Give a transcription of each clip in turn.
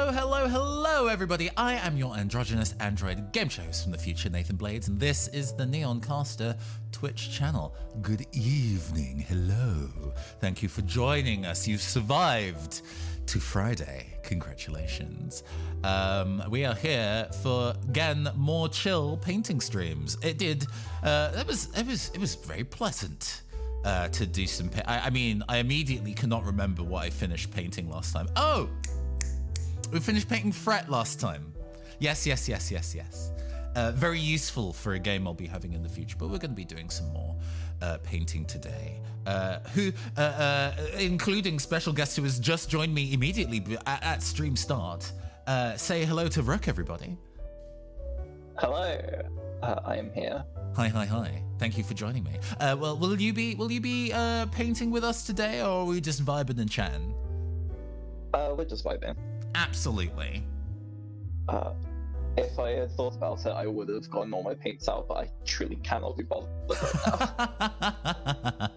Hello, everybody. I am your androgynous android game show host from the future, Nathan Blades, and this is the Neon Caster Twitch channel. Good evening. Hello. Thank you for joining us. You've survived to Friday. Congratulations. We are here for, again, more chill painting streams. It was very pleasant. To do some I mean, I immediately cannot remember what I finished painting last time. Oh, we finished painting Fret last time. Yes. Very useful for a game I'll be having in the future, but we're going to be doing some more painting today. Including special guest who has just joined me immediately at stream start. Say hello to Rook, everybody. Hello, I am here. Hi. Thank you for joining me. Well, will you be painting with us today, or are we just vibing and chatting? We're just vibing. Absolutely. If I had thought about it, I would have gotten all my paints out, but I truly cannot be bothered right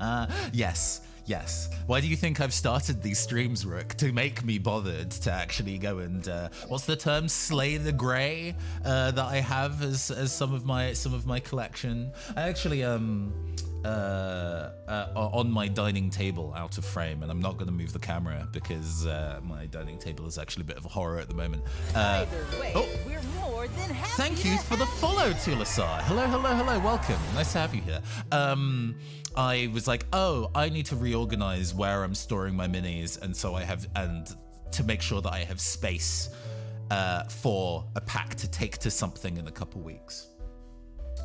now. Yes. Why do you think I've started these streams, Rook? To make me bothered to actually go and what's the term? Slay the grey that I have as some of my collection. I actually on my dining table out of frame, and I'm not going to move the camera because my dining table is actually a bit of a horror at the moment. Either way, we're more than happy. Thank you for the follow, Tulasar. Hello, welcome. Nice to have you here. I was like, oh, I need to reorganize where I'm storing my minis, and so to make sure that I have space for a pack to take to something in a couple weeks.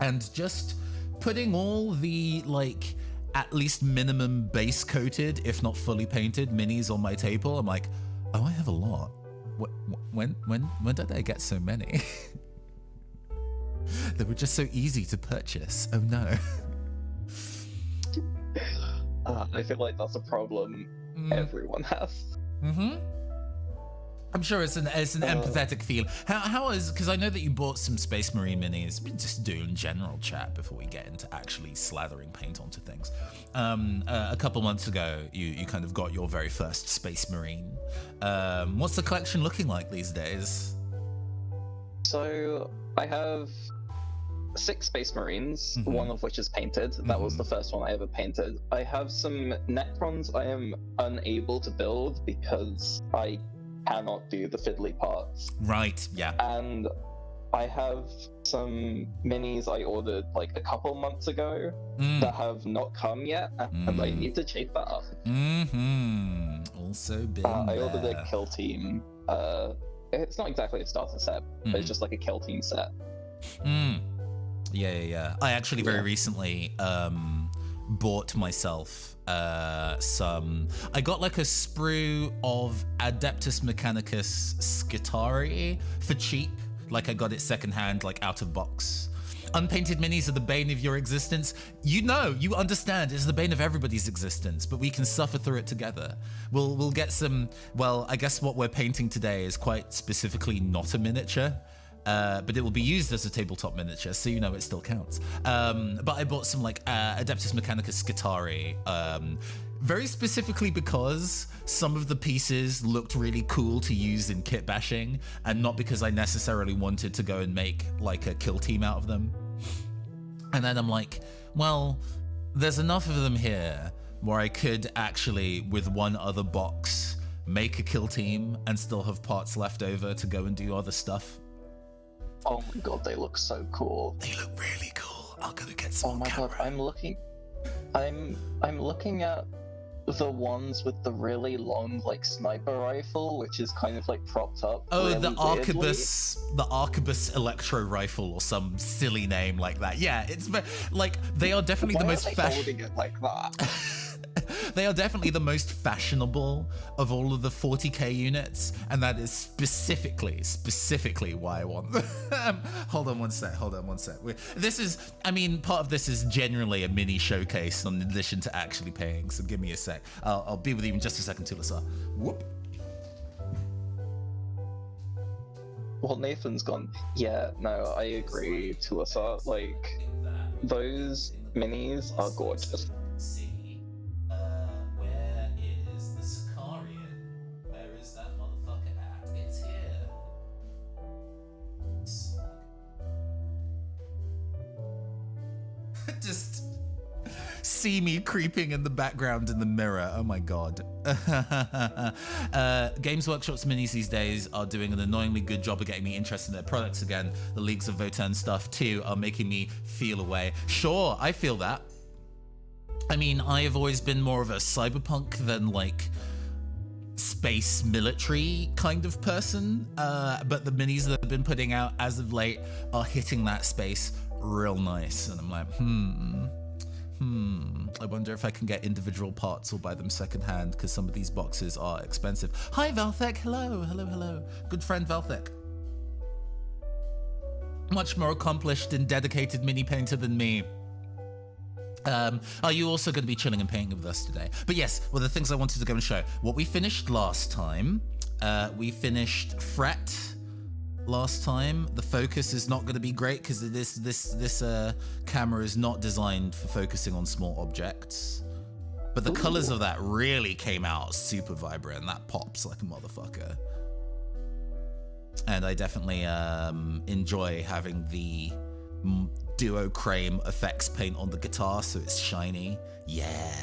And just putting all the, like, at least minimum base coated, if not fully painted, minis on my table, I'm like, oh, I have a lot. When did I get so many? They were just so easy to purchase. Oh no. I feel like that's a problem everyone has. Mm-hmm. I'm sure it's an empathetic feel. How is, because I know that you bought some Space Marine minis. We just doing general chat before we get into actually slathering paint onto things. A couple months ago, you kind of got your very first Space Marine. What's the collection looking like these days? So I have 6 Space Marines, one of which is painted. That was the first one I ever painted. I have some Necrons I am unable to build because I cannot do the fiddly parts. Right, yeah. And I have some minis I ordered like a couple months ago that have not come yet, and I need to chase that up. Also been I ordered a kill team. It's not exactly a starter set, but it's just like a kill team set. Yeah. I actually very recently bought myself some. I got like a sprue of Adeptus Mechanicus Skitari for cheap. Like I got it secondhand, like out of box. Unpainted minis are the bane of your existence. You understand, it's the bane of everybody's existence, but we can suffer through it together. We'll get some, well, I guess what we're painting today is quite specifically not a miniature. But it will be used as a tabletop miniature, so you know it still counts. But I bought some like Adeptus Mechanicus Skitari, very specifically because some of the pieces looked really cool to use in kit bashing, and not because I necessarily wanted to go and make like a kill team out of them. And then I'm like, well, there's enough of them here where I could actually, with one other box, make a kill team and still have parts left over to go and do other stuff. Oh my god, they look so cool. They look really cool. I'll go get some. Oh my god, I'm looking at the ones with the really long like sniper rifle, which is kind of like propped up. Oh, really the Arquebus Electro Rifle or some silly name like that. Yeah, it's like they are definitely the most holding it like that? They are definitely the most fashionable of all of the 40k units, and that is specifically why I want them. Hold on one sec. This is, I mean, part of this is generally a mini showcase in addition to actually paying, so give me a sec. I'll be with you in just a second, Tulasar. Whoop. Well, Nathan's gone. Yeah, no, I agree, Tulasar. Like, those minis are gorgeous. Where is the Sicarian? Where is that motherfucker at? It's here. see me creeping in the background in the mirror. Oh my god. Games Workshop's minis these days are doing an annoyingly good job of getting me interested in their products again. The Leagues of Votan stuff too are making me feel away. Sure, I feel that. I mean, I have always been more of a cyberpunk than like space military kind of person, but the minis that I've been putting out as of late are hitting that space real nice, and I'm like, I wonder if I can get individual parts or buy them secondhand, because some of these boxes are expensive. Hi Valthek, hello. Good friend Valthek. Much more accomplished and dedicated mini painter than me. Are you also going to be chilling and painting with us today? But yes, well, the things I wanted to go and show. What we finished last time, we finished Fret last time. The focus is not going to be great because this camera is not designed for focusing on small objects. But the colors of that really came out super vibrant. That pops like a motherfucker. And I definitely enjoy having the duochrome effects paint on the guitar so it's shiny. Yeah.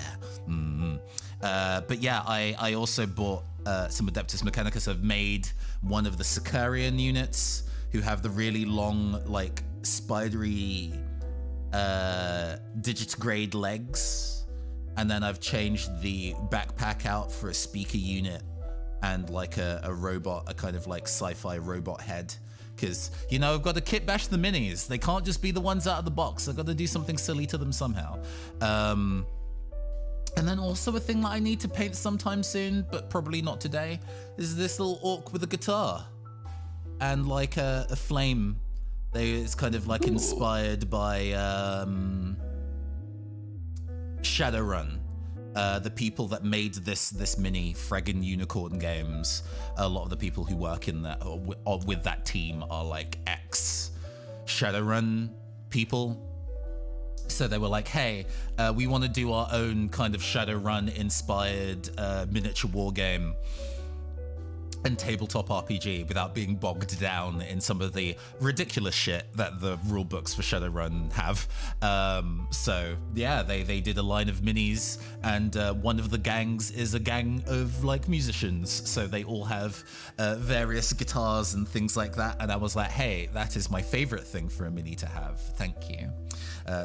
But yeah, I also bought some Adeptus Mechanicus. I've made one of the Sicarian units who have the really long, like, spidery digitigrade legs. And then I've changed the backpack out for a speaker unit and like a robot, a kind of like sci-fi robot head. Because, you know, I've got to kit bash the minis. They can't just be the ones out of the box. I've got to do something silly to them somehow. And then also a thing that I need to paint sometime soon, but probably not today, is this little orc with a guitar. And like a flame. It's kind of like inspired by Shadowrun. The people that made this mini Freggin Unicorn Games, a lot of the people who work in that or with that team are like ex Shadowrun people. So they were like, hey, we want to do our own kind of Shadowrun inspired miniature war game and tabletop RPG without being bogged down in some of the ridiculous shit that the rule books for Shadowrun have. So yeah, they did a line of minis, and one of the gangs is a gang of like musicians. So they all have various guitars and things like that. And I was like, hey, that is my favorite thing for a mini to have. Thank you.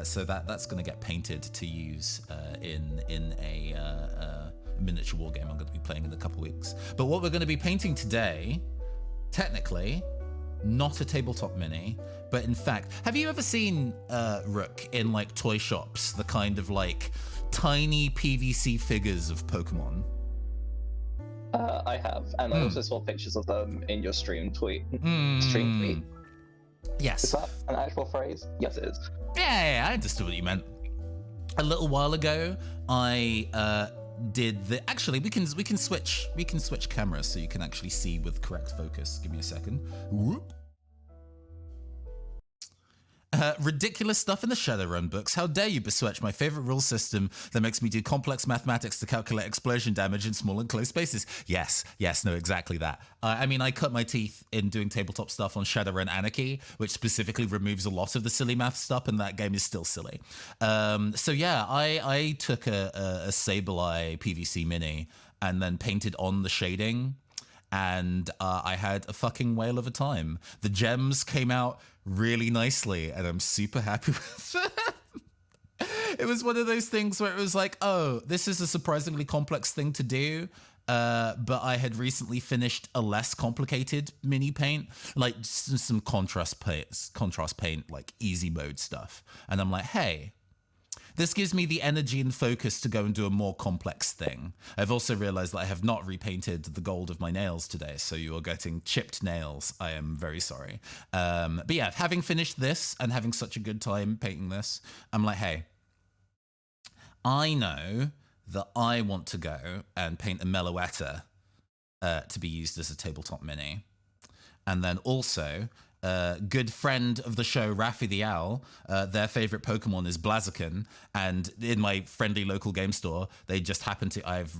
So that's going to get painted to use in a miniature war game I'm going to be playing in a couple weeks. But what we're going to be painting today, technically, not a tabletop mini, but in fact, have you ever seen Rook in like toy shops, the kind of like tiny PVC figures of Pokemon? I have, and I also saw pictures of them in your stream tweet. Stream tweet. Yes. Is that an actual phrase? Yes, it is. Yeah, I understood what you meant. A little while ago, I did the. Actually, we can switch cameras so you can actually see with correct focus. Give me a second. Whoop. Ridiculous stuff in the Shadowrun books. How dare you besmirch my favorite rule system that makes me do complex mathematics to calculate explosion damage in small and close spaces? Yes, no, exactly that. I mean, I cut my teeth in doing tabletop stuff on Shadowrun Anarchy, which specifically removes a lot of the silly math stuff, and that game is still silly. So yeah, I took a Sableye PVC mini and then painted on the shading, and I had a fucking whale of a time. The gems came out really nicely, and I'm super happy with it. It was one of those things where it was like, oh, this is a surprisingly complex thing to do, but I had recently finished a less complicated mini paint, like some contrast paint, like easy mode stuff, and I'm like, hey, this gives me the energy and focus to go and do a more complex thing. I've also realized that I have not repainted the gold of my nails today, so you are getting chipped nails. I am very sorry. But yeah, having finished this and having such a good time painting this, I'm like, hey, I know that I want to go and paint a Meloetta to be used as a tabletop mini. And then also, good friend of the show, Raffy the Owl, their favorite Pokemon is Blaziken, and in my friendly local game store, they just happened to. I've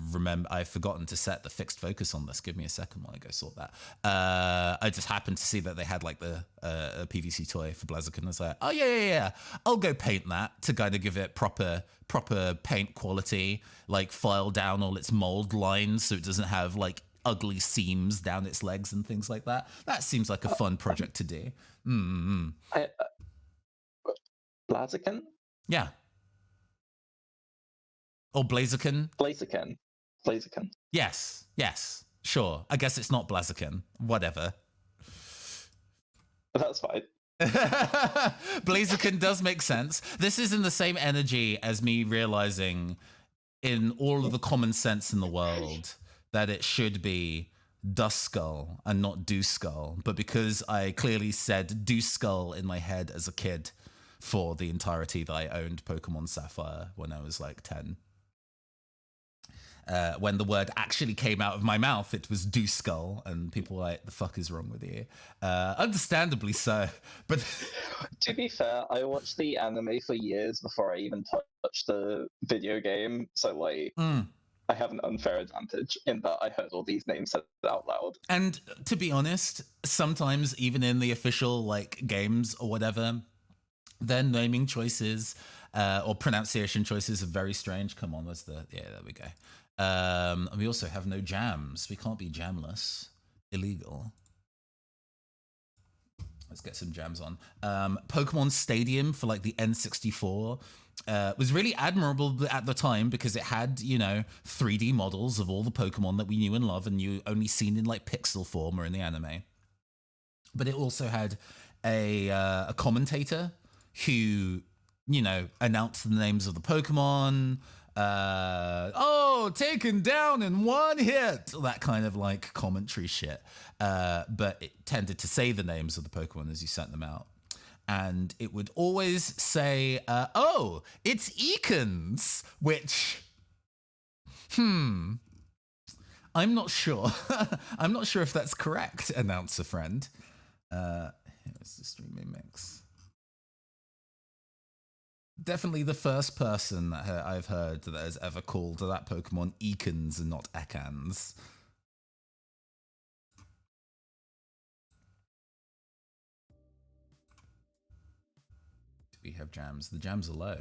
forgotten to set the fixed focus on this. Give me a second while I go sort that. I just happened to see that they had like the a PVC toy for Blaziken. I was like, oh yeah. I'll go paint that to kind of give it proper paint quality, like file down all its mold lines so it doesn't have like ugly seams down its legs and things like that. That seems like a fun project to do. Blaziken? Yeah. Or Blaziken? Blaziken. Yes. Sure. I guess it's not Blaziken. Whatever. That's fine. Blaziken does make sense. This is in the same energy as me realizing in all of the common sense in the world that it should be Duskull and not Dewskull. But because I clearly said Dewskull in my head as a kid for the entirety that I owned Pokemon Sapphire when I was like 10. When the word actually came out of my mouth, it was Dewskull, and people were like, the fuck is wrong with you? Understandably so. But to be fair, I watched the anime for years before I even touched the video game, so like I have an unfair advantage in that I heard all these names said out loud. And to be honest, sometimes even in the official like games or whatever, their naming choices or pronunciation choices are very strange. Come on, there we go. And we also have no jams. We can't be jamless. Illegal. Let's get some jams on. Pokemon Stadium for like the N64 was really admirable at the time because it had, 3D models of all the Pokemon that we knew and love and you only seen in like pixel form or in the anime. But it also had a commentator who, announced the names of the Pokemon. Taken down in one hit, that kind of like commentary shit. But it tended to say the names of the Pokemon as you sent them out. And it would always say, it's Ekans, which, I'm not sure. I'm not sure if that's correct, announcer friend. Here's the streaming mix. Definitely the first person that I've heard that has ever called that Pokemon Ekans and not Ekans. Do we have jams? The jams are low.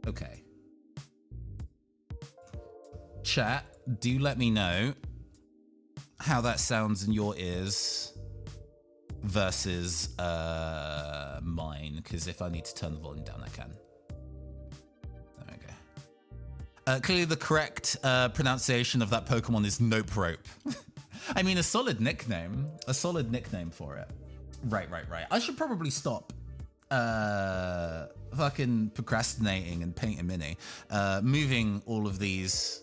Okay. Chat, do let me know how that sounds in your ears versus mine, because if I need to turn the volume down, I can. There we go. Clearly the correct pronunciation of that Pokemon is Nope Rope. I mean, a solid nickname for it. Right. I should probably stop fucking procrastinating and paint a mini. Moving all of these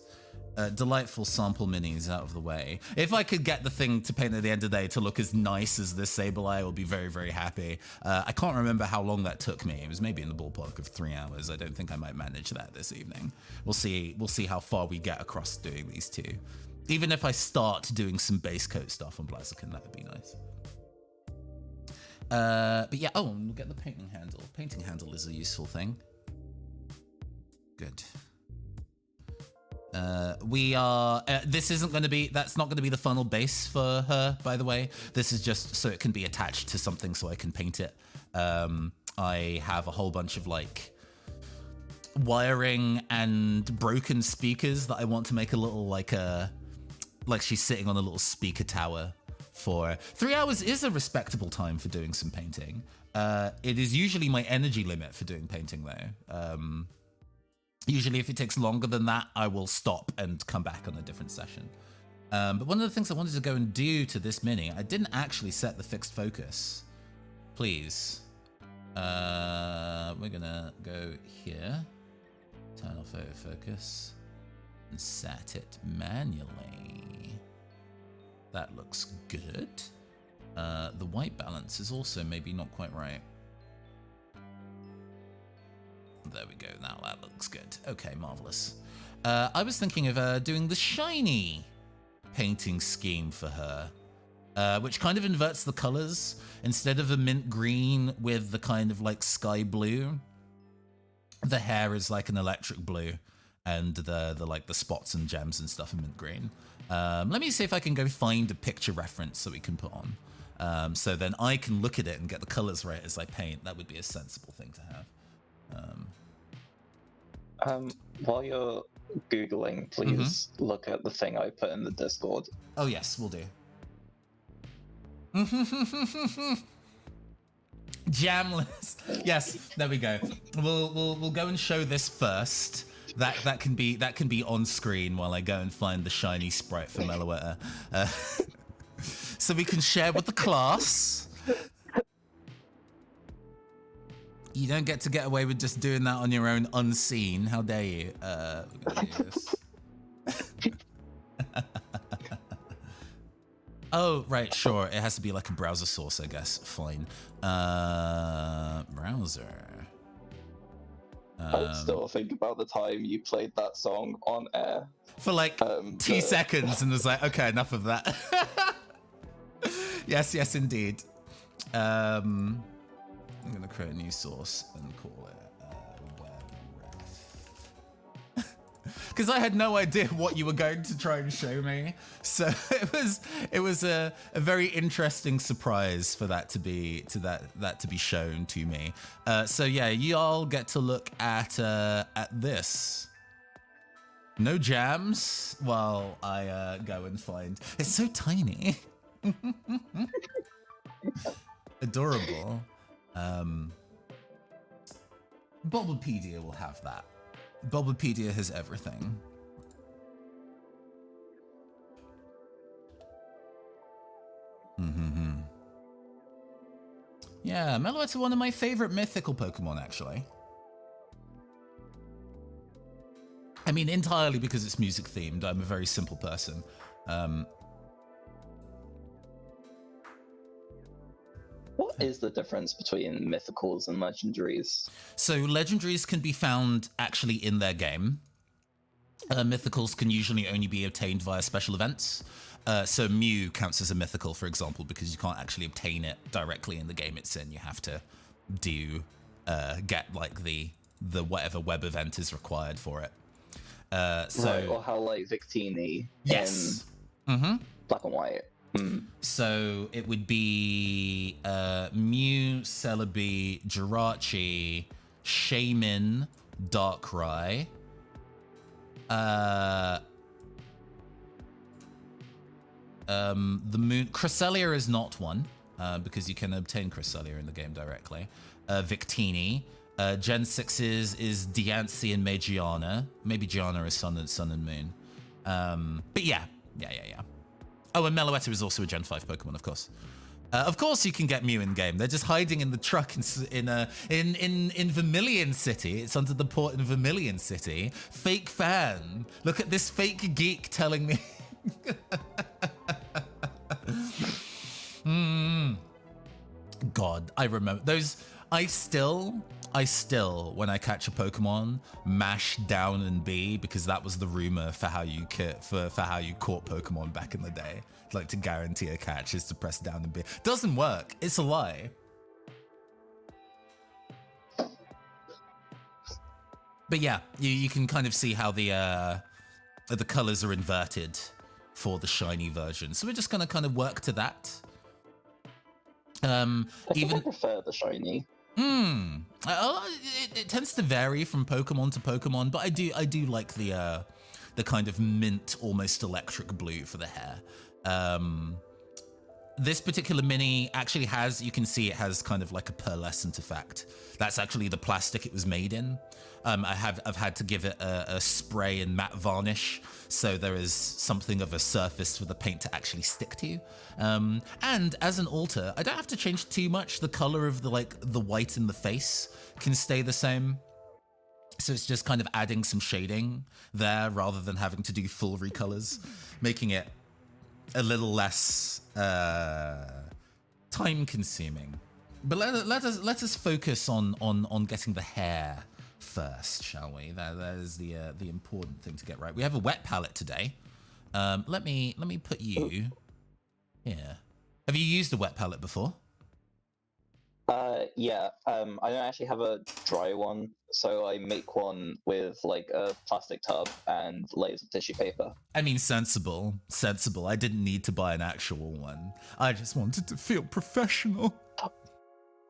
delightful sample minis out of the way. If I could get the thing to paint at the end of the day to look as nice as this Sableye, I will be very, very happy. I can't remember how long that took me. It was maybe in the ballpark of 3 hours. I don't think I might manage that this evening. We'll see how far we get across doing these two. Even if I start doing some base coat stuff on Blaziken, that would be nice. But yeah, we'll get the painting handle. Painting handle is a useful thing. Good. That's not going to be the final base for her, by the way. This is just so it can be attached to something so I can paint it. I have a whole bunch of like wiring and broken speakers that I want to make a little like she's sitting on a little speaker tower for. 3 hours is a respectable time for doing some painting. It is usually my energy limit for doing painting though. Usually if it takes longer than that, I will stop and come back on a different session. But one of the things I wanted to go and do to this mini, I didn't actually set the fixed focus. Please. We're gonna go here, turn off autofocus, and set it manually. That looks good. The white balance is also maybe not quite right. There we go, now that looks good. Okay, marvelous. I was thinking of doing the shiny painting scheme for her. which kind of inverts the colors. Instead of a mint green with the kind of like sky blue, the hair is like an electric blue, and the spots and gems and stuff are mint green. Let me see if I can go find a picture reference that we can put on. So then I can look at it and get the colors right as I paint. That would be a sensible thing to have. While you're Googling, please look at the thing I put in the Discord. Oh yes, we'll do. Jamless. Yes, there we go. We'll go and show this first. That can be on screen while I go and find the shiny sprite for Meloetta. So we can share with the class. You don't get away with just doing that on your own unseen. How dare you? We're gonna do this. Oh, right, sure. It has to be like a browser source, I guess. Fine. Browser. I still think about the time you played that song on air. For like 2 seconds and was like, okay, enough of that. Yes, indeed. I'm going to create a new source and call it WebRef. Because I had no idea what you were going to try and show me. So it was a very interesting surprise for that to be shown to me. So yeah, you all get to look at this. No jams while I go and find. It's so tiny. Adorable. Bulbapedia will have that. Bulbapedia has everything. Yeah, Meloetta, one of my favorite mythical Pokemon, actually. I mean, entirely because it's music themed. I'm a very simple person. What is the difference between mythicals and legendaries? So legendaries can be found actually in their game. Mythicals can usually only be obtained via special events. So Mew counts as a mythical, for example, because you can't actually obtain it directly in the game it's in. You have to get like the whatever web event is required for it. Right, or how like Victini yes. in Black and White. So it would be Mew, Celebi, Jirachi, Shaman, Darkrai. The Moon Cresselia is not one, because you can obtain Cresselia in the game directly. Victini. Gen 6's is Diancie and Magiana. Maybe Gianna is Sun and Moon. But yeah. Oh, and Meloetta is also a Gen 5 Pokemon, of course. Of course you can get Mew in game. They're just hiding in the truck in Vermilion City. It's under the port in Vermilion City. Fake fan. Look at this fake geek telling me. God, I remember those. I still, when I catch a Pokemon, mash down and B, because that was the rumor for how you caught Pokemon back in the day. Like, to guarantee a catch is to press down and B. Doesn't work. It's a lie. But yeah, you can kind of see how the colors are inverted for the shiny version. So we're just gonna kind of work to that. I prefer the shiny. It tends to vary from Pokemon to Pokemon, but I do like the kind of mint, almost electric blue for the hair. This particular mini actually has, you can see it has kind of like a pearlescent effect. That's actually the plastic it was made in. I've had to give it a spray and matte varnish, so there is something of a surface for the paint to actually stick to. And as an alter, I don't have to change too much. The color of the white in the face can stay the same. So it's just kind of adding some shading there rather than having to do full recolors, making it a little less time consuming. But let us focus on getting the hair first, shall we? That is the important thing to get right. We have a wet palette today. Let me put you here. Have you used a wet palette before? Yeah. I don't actually have a dry one, so I make one with like a plastic tub and layers of tissue paper. I mean, sensible. I didn't need to buy an actual one. I just wanted to feel professional.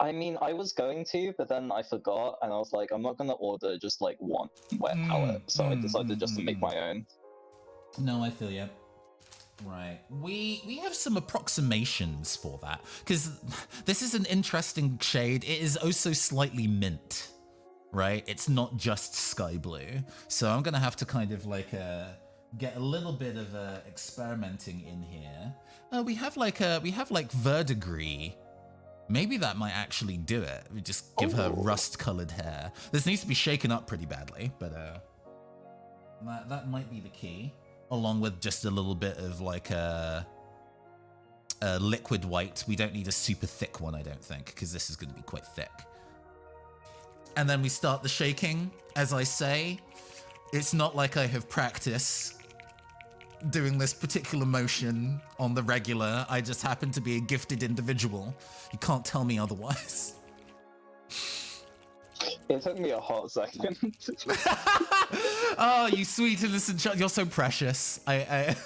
I mean, I was going to, but then I forgot, and I was like, I'm not gonna order just like one wet palette, so I decided just to make my own. No, I feel you. Right. We have some approximations for that, because this is an interesting shade. It is also slightly mint, right? It's not just sky blue. So I'm gonna have to kind of like get a little bit of experimenting in here. We have like verdigris. Maybe that might actually do it. We just give her rust-colored hair. This needs to be shaken up pretty badly, but that might be the key. Along with just a little bit of like a liquid white. We don't need a super thick one, I don't think, because this is going to be quite thick. And then we start the shaking. As I say, it's not like I have practice doing this particular motion on the regular. I just happen to be a gifted individual. You can't tell me otherwise. It took me a hot second. Oh, you sweet innocent child. You're so precious. I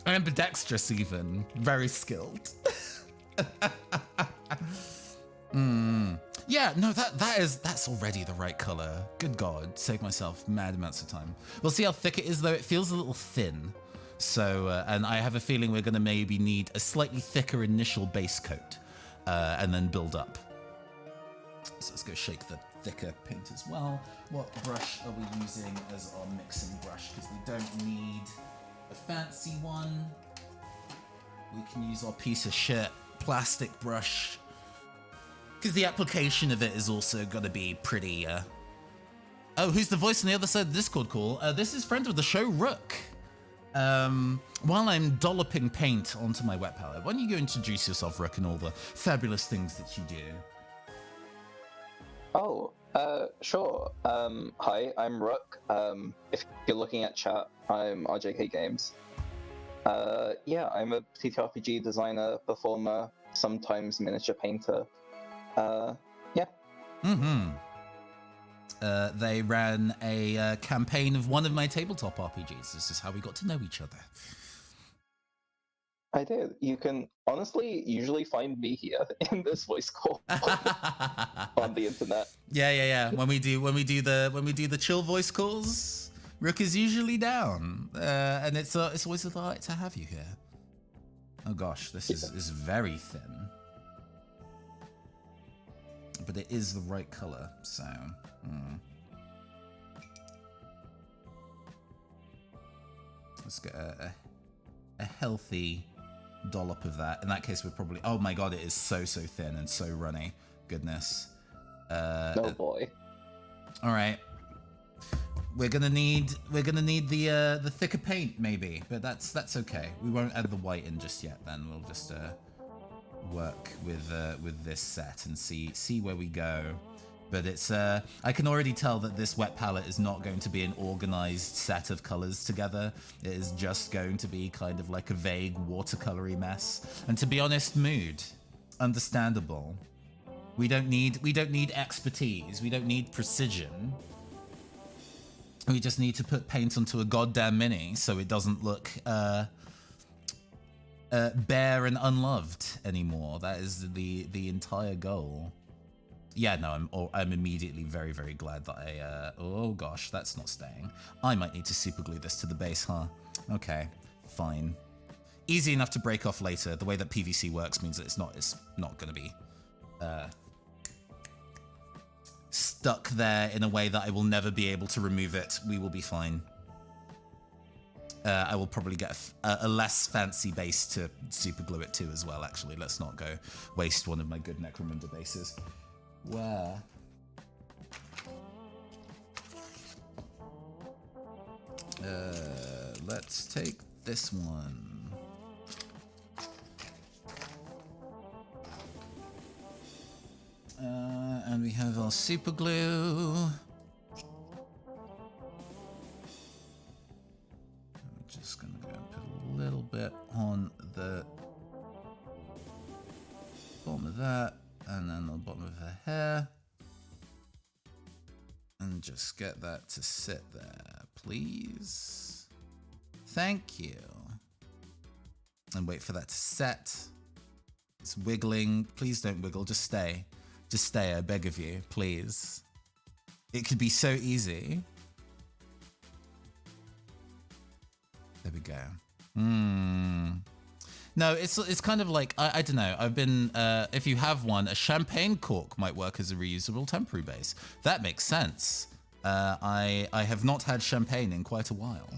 ambidextrous even. Very skilled. Yeah, no, that's already the right color. Good God, save myself mad amounts of time. We'll see how thick it is though. It feels a little thin. So, and I have a feeling we're gonna maybe need a slightly thicker initial base coat and then build up. So let's go shake the thicker paint as well. What brush are we using as our mixing brush? Because we don't need a fancy one. We can use our piece of shit plastic brush. Because the application of it is also going to be pretty... Oh, who's the voice on the other side of the Discord call? This is friend of the show, Rook. While I'm dolloping paint onto my wet palette, why don't you go introduce yourself, Rook, and all the fabulous things that you do? Oh, sure. Hi, I'm Rook. If you're looking at chat, I'm RJK Games. Yeah, I'm a TTRPG designer, performer, sometimes miniature painter. Yeah. They ran a campaign of one of my tabletop RPGs. This is how we got to know each other. I did. You can honestly usually find me here in this voice call on the internet. Yeah. When we do the chill voice calls, Rook is usually down, and it's always a delight to have you here. Oh gosh, this is very thin, but it is the right color. So. Let's get a healthy dollop of that. In that case, we're probably... Oh my god, it is so thin and so runny. Goodness. Oh boy. All right. We're gonna need the thicker paint maybe, but that's okay. We won't add the white in just yet. Then we'll just work with this set and see where we go. But it's I can already tell that this wet palette is not going to be an organized set of colors together. It is just going to be kind of like a vague watercolory mess. And to be honest, mood, understandable. We don't need expertise. We don't need precision. We just need to put paint onto a goddamn mini so it doesn't look bare and unloved anymore. That is the entire goal. Yeah, no, I'm immediately very glad that I oh gosh, that's not staying. I might need to super glue this to the base, huh? Okay, fine. Easy enough to break off later. The way that PVC works means that it's not going to be stuck there in a way that I will never be able to remove it. We will be fine. I will probably get a less fancy base to super glue it to as well, actually. Let's not go waste one of my good Necromunda bases. Where? Let's take this one. And we have our super glue. I'm just gonna go and put a little bit on the bottom of that, and then on the bottom of her hair. And just get that to sit there, please. Thank you. And wait for that to set. It's wiggling. Please don't wiggle. Just stay. Just stay, I beg of you, please. It could be so easy. There we go. No, it's kind of like, I don't know. I've been, if you have one, a champagne cork might work as a reusable temporary base. That makes sense. I have not had champagne in quite a while.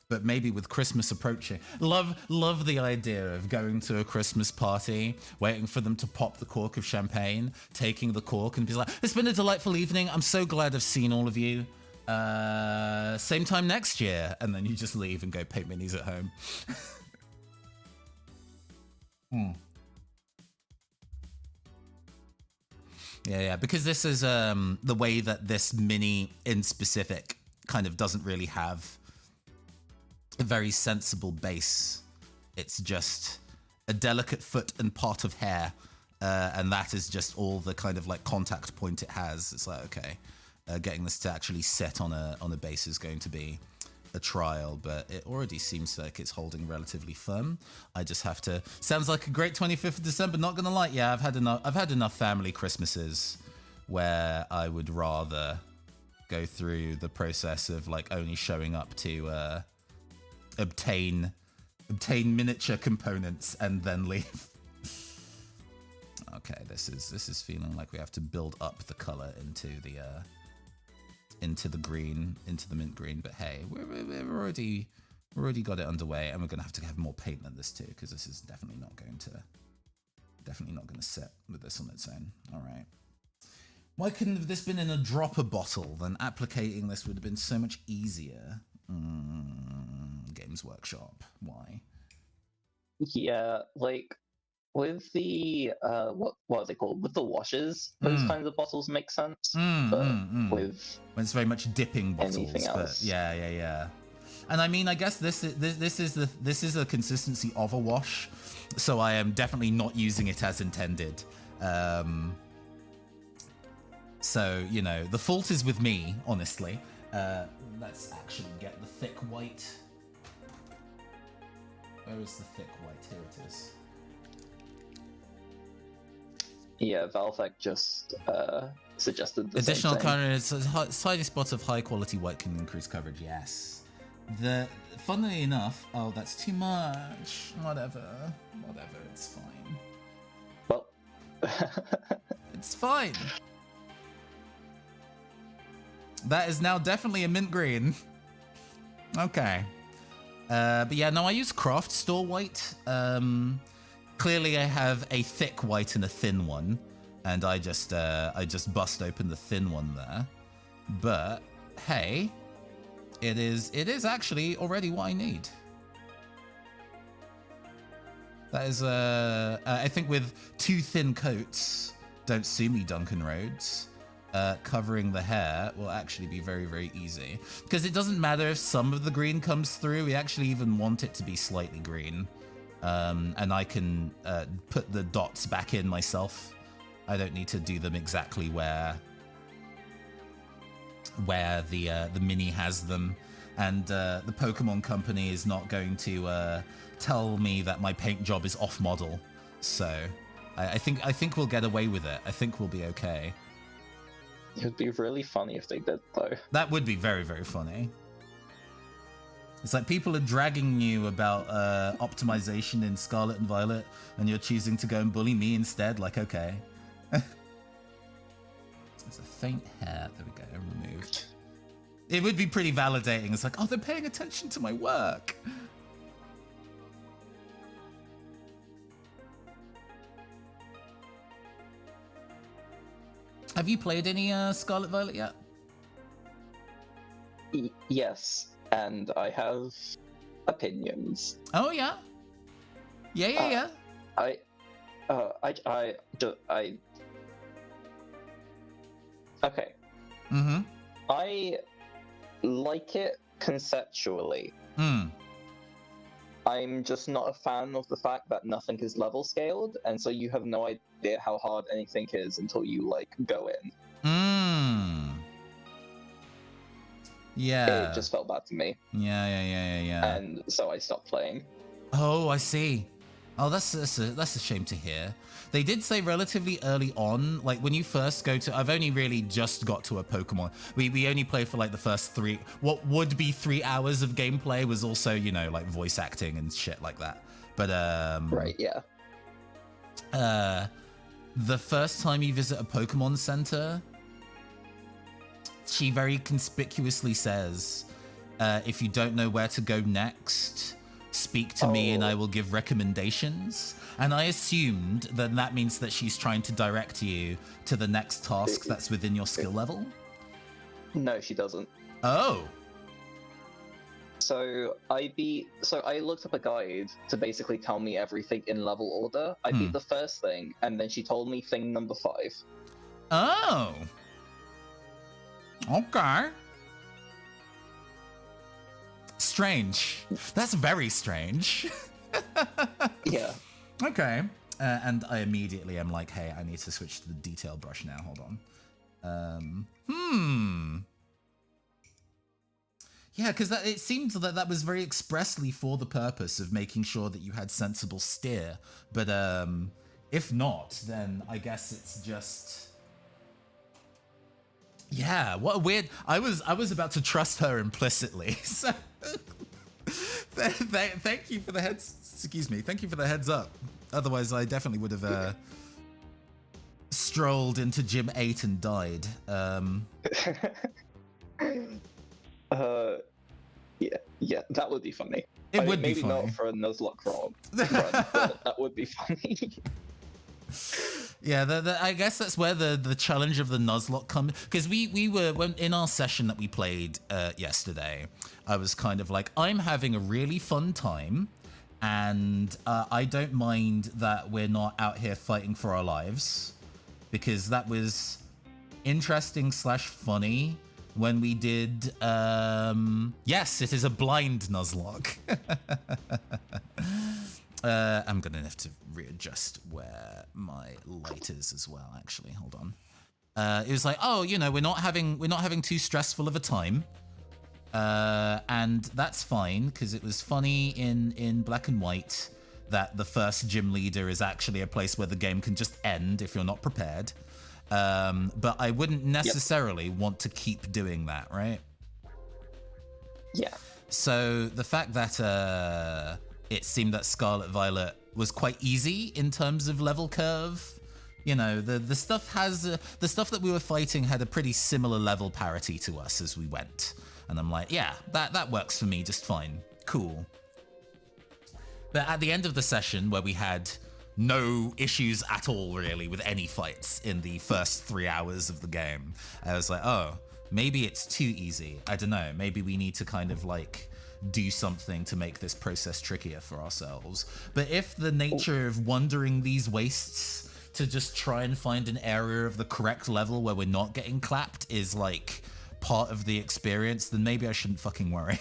But maybe with Christmas approaching, love the idea of going to a Christmas party, waiting for them to pop the cork of champagne, taking the cork and be like, it's been a delightful evening. I'm so glad I've seen all of you. Same time next year. And then you just leave and go paint minis at home. Yeah, because this is the way that this mini in specific kind of doesn't really have a very sensible base. It's just a delicate foot and part of hair, and that is just all the kind of like contact point it has. It's like, okay, getting this to actually set on a base is going to be a trial, but it already seems like it's holding relatively firm. I just have to. Sounds like a great 25th of December. Not gonna lie, yeah, I've had enough family Christmases where I would rather go through the process of like only showing up to obtain miniature components and then leave. Okay, this is feeling like we have to build up the color into the green, into the mint green. But hey, we're already got it underway, and we're gonna have to have more paint than this too, because this is definitely not going to set with this on its own. All right. Why couldn't have this been in a dropper bottle? Then applicating this would have been so much easier. Games Workshop. Why? Yeah, like with the what are they called? With the washers, those kinds of bottles make sense. But with when it's very much dipping bottles, anything else. But yeah. And I mean, I guess this is a consistency of a wash, so I am definitely not using it as intended. So you know, the fault is with me, honestly. Let's actually get the thick white. Where is the thick white? Here it is. Yeah, Valvec just suggested the additional same thing. color. A tiny spot of high quality white can increase coverage. Yes. Funnily enough, oh, that's too much. Whatever. It's fine. Well, it's fine. That is now definitely a mint green. Okay. But yeah, no, I use craft store white. Clearly I have a thick white and a thin one, and I just bust open the thin one there. But hey, it is actually already what I need. That is I think with 2 thin coats, don't sue me, Duncan Rhodes. Covering the hair will actually be very, very easy, because it doesn't matter if some of the green comes through. We actually even want it to be slightly green, and I can put the dots back in myself. I don't need to do them exactly where the mini has them, and the Pokemon company is not going to tell me that my paint job is off model. So I think we'll get away with it. I think we'll be okay. it would be really funny if they did, though. That would be very, very funny. It's like people are dragging you about optimization in Scarlet and Violet, and you're choosing to go and bully me instead. Like, okay. There's a faint hair. There we go. Removed. It would be pretty validating. It's like, oh, they're paying attention to my work. Have you played any Scarlet Violet yet? Yes, and I have opinions. Oh yeah. Yeah. I Okay. Mm-hmm. I like it conceptually. I'm just not a fan of the fact that nothing is level scaled, and so you have no idea how hard anything is until you like go in. Yeah. It just felt bad to me. Yeah. And so I stopped playing. Oh, I see. Oh, that's a shame to hear. They did say relatively early on, like when you first go to, I've only really just got to a Pokemon. We only played for like the first what would be 3 hours of gameplay was also, you know, like voice acting and shit like that. But Right, yeah. The first time you visit a Pokemon Center, she very conspicuously says, if you don't know where to go next, speak to me and I will give recommendations. And I assumed that means that she's trying to direct you to the next task that's within your skill level. No, she doesn't. Oh. So I looked up a guide to basically tell me everything in level order. I beat the first thing, and then she told me thing number 5. Oh. Okay. Strange. That's very strange. Yeah. Okay. And I immediately am like, hey, I need to switch to the detail brush now. Hold on. Yeah, because it seemed that was very expressly for the purpose of making sure that you had sensible steer. But if not, then I guess it's just... Yeah, what a weird... I was about to trust her implicitly. So thank you for the Thank you for the heads up. Otherwise, I definitely would have strolled into Gym 8 and died. Yeah, that would be funny. It would be maybe funny. Not for a Nuzlocke run, but that would be funny. Yeah, I guess that's where the challenge of the Nuzlocke comes, because we were in our session that we played yesterday. I was kind of like, I'm having a really fun time, and I don't mind that we're not out here fighting for our lives, because that was interesting / funny when we did. Yes, it is a blind Nuzlocke. I'm gonna have to readjust where my light is as well. Actually, hold on. It was like, oh, you know, we're not having too stressful of a time, and that's fine because it was funny in black and white that the first gym leader is actually a place where the game can just end if you're not prepared. But I wouldn't necessarily want to keep doing that, right? Yeah. So the fact that it seemed that Scarlet Violet was quite easy in terms of level curve. You know, the stuff the stuff that we were fighting had a pretty similar level parity to us as we went. And I'm like, yeah, that works for me just fine. Cool. But at the end of the session where we had no issues at all really with any fights in the first 3 hours of the game, I was like, oh, maybe it's too easy. I don't know. Maybe we need to kind of like do something to make this process trickier for ourselves. But if the nature of wandering these wastes to just try and find an area of the correct level where we're not getting clapped is like part of the experience, then maybe I shouldn't fucking worry.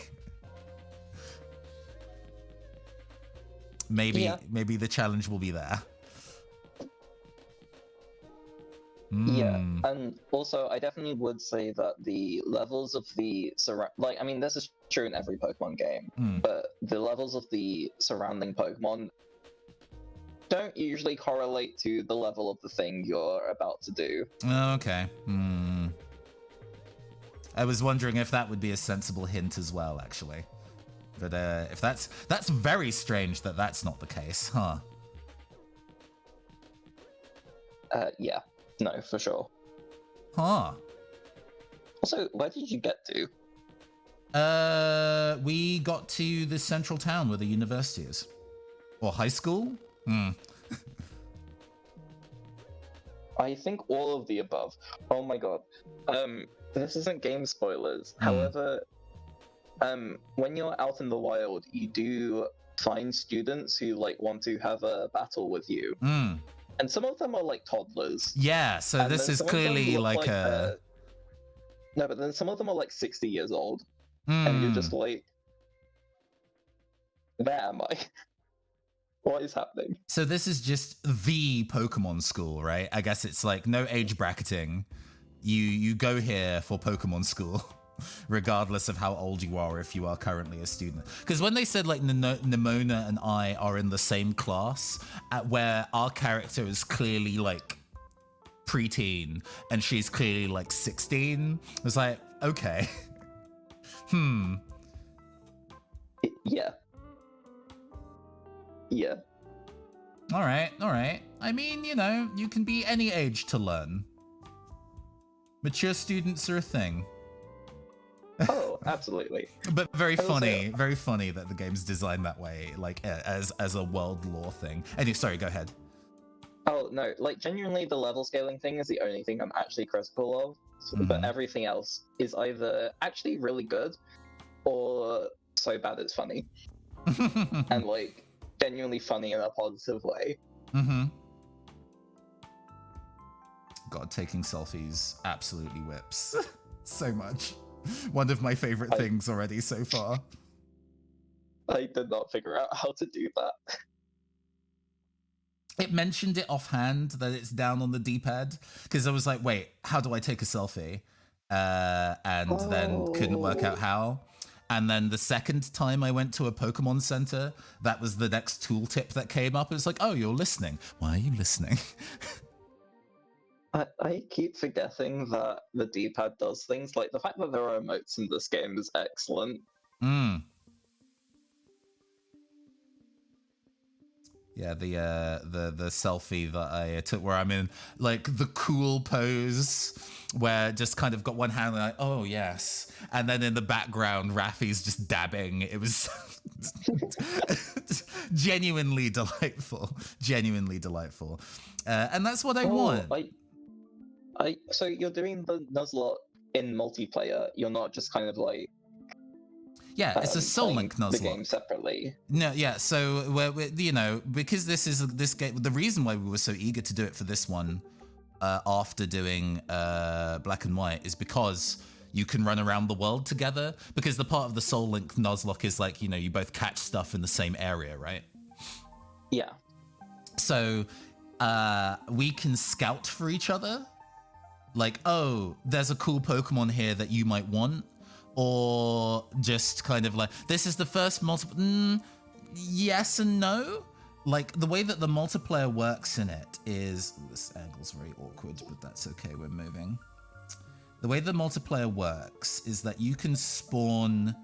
Maybe the challenge will be there. Yeah, and also I definitely would say that the levels of the I mean, this is true in every Pokemon game, but the levels of the surrounding Pokemon don't usually correlate to the level of the thing you're about to do. Oh, okay. I was wondering if that would be a sensible hint as well, actually. But if that's very strange that that's not the case, huh? Yeah. No, for sure. Huh. Also, where did you get to? We got to the central town where the university is. Or high school? I think all of the above. Oh my god. This isn't game spoilers. However, when you're out in the wild, you do find students who like want to have a battle with you. And some of them are like toddlers. Yeah, so And this then is some of them clearly look like a... No, but then some of them are like 60 years old. And you're just like... Where am I? What is happening? So this is just the Pokemon school, right? I guess it's like no age bracketing. You go here for Pokemon school, regardless of how old you are, if you are currently a student. Because when they said like Nimona and I are in the same class, where our character is clearly like preteen and she's clearly like 16, I was like, okay. Yeah. Yeah. All right. I mean, you know, you can be any age to learn. Mature students are a thing. Oh, absolutely. But very funny that the game's designed that way, like as a world lore thing. Anyway, sorry, go ahead. Oh, no, like, genuinely, the level scaling thing is the only thing I'm actually critical of, but everything else is either actually really good, or so bad it's funny. And, like, genuinely funny in a positive way. God, taking selfies absolutely whips. So much. One of my favorite things already so far. I did not figure out how to do that. It mentioned it offhand that it's down on the D-pad, because I was like, wait, how do I take a selfie? And then couldn't work out how. And then the second time I went to a Pokemon Center, that was the next tooltip that came up. It was like, oh, you're listening. Why are you listening? I keep forgetting that the D-pad does things. Like, the fact that there are emotes in this game is excellent. Yeah, the selfie that I took where I'm in like the cool pose where just kind of got one hand like, oh yes, and then in the background Raffi's just dabbing. It was genuinely delightful, and that's what I want. So you're doing the Nuzlocke in multiplayer. You're not just kind of like. Yeah, it's a Soul Link Nuzlocke. The game separately. No, yeah. So we're you know, because this game, the reason why we were so eager to do it for this one, after doing Black and White, is because you can run around the world together. Because the part of the Soul Link Nuzlocke is like, you know, you both catch stuff in the same area, right? Yeah. So we can scout for each other. Like, oh, there's a cool Pokemon here that you might want. Or just kind of like, this is the first multiple. Yes and no. Like, the way that the multiplayer works in it is. This angle's very awkward, but that's okay, we're moving. The way the multiplayer works is that you can spawn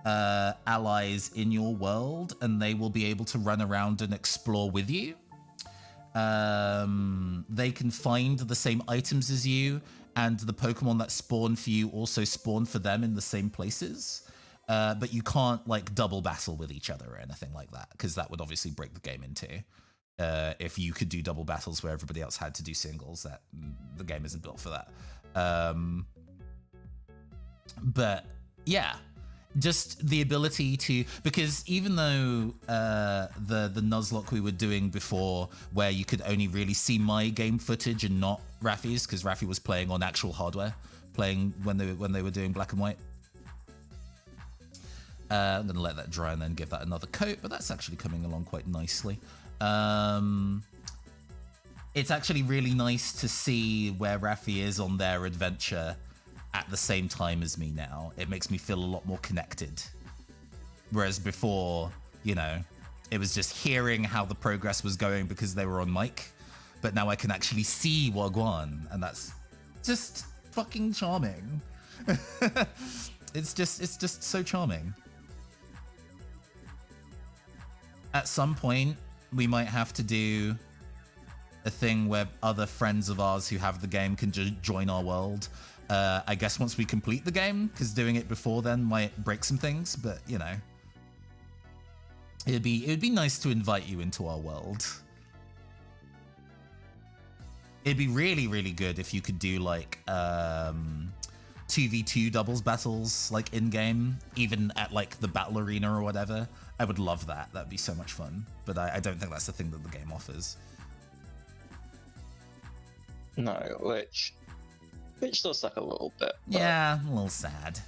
allies in your world, and they will be able to run around and explore with you. They can find the same items as you, and the Pokemon that spawn for you also spawn for them in the same places. But you can't like double battle with each other or anything like that, because that would obviously break the game in two. If you could do double battles where everybody else had to do singles, that the game isn't built for that. But yeah, just the ability to, because even though the Nuzlocke we were doing before, where you could only really see my game footage and not Raffi's, because Raffi was playing on actual hardware, playing when they were doing Black and White. I'm gonna let that dry and then give that another coat, but that's actually coming along quite nicely. It's actually really nice to see where Raffi is on their adventure at the same time as me now. It makes me feel a lot more connected. Whereas before, you know, it was just hearing how the progress was going because they were on mic. But now I can actually see Wagwan, and that's just fucking charming. It's just so charming. At some point, we might have to do a thing where other friends of ours who have the game can join our world. I guess once we complete the game, because doing it before then might break some things, but you know, it'd be nice to invite you into our world. It'd be really, really good if you could do like 2v2 doubles battles like in game, even at like the battle arena or whatever. I would love that. That'd be so much fun. But I don't think that's the thing that the game offers. No, which does suck a little bit. Yeah, a little sad.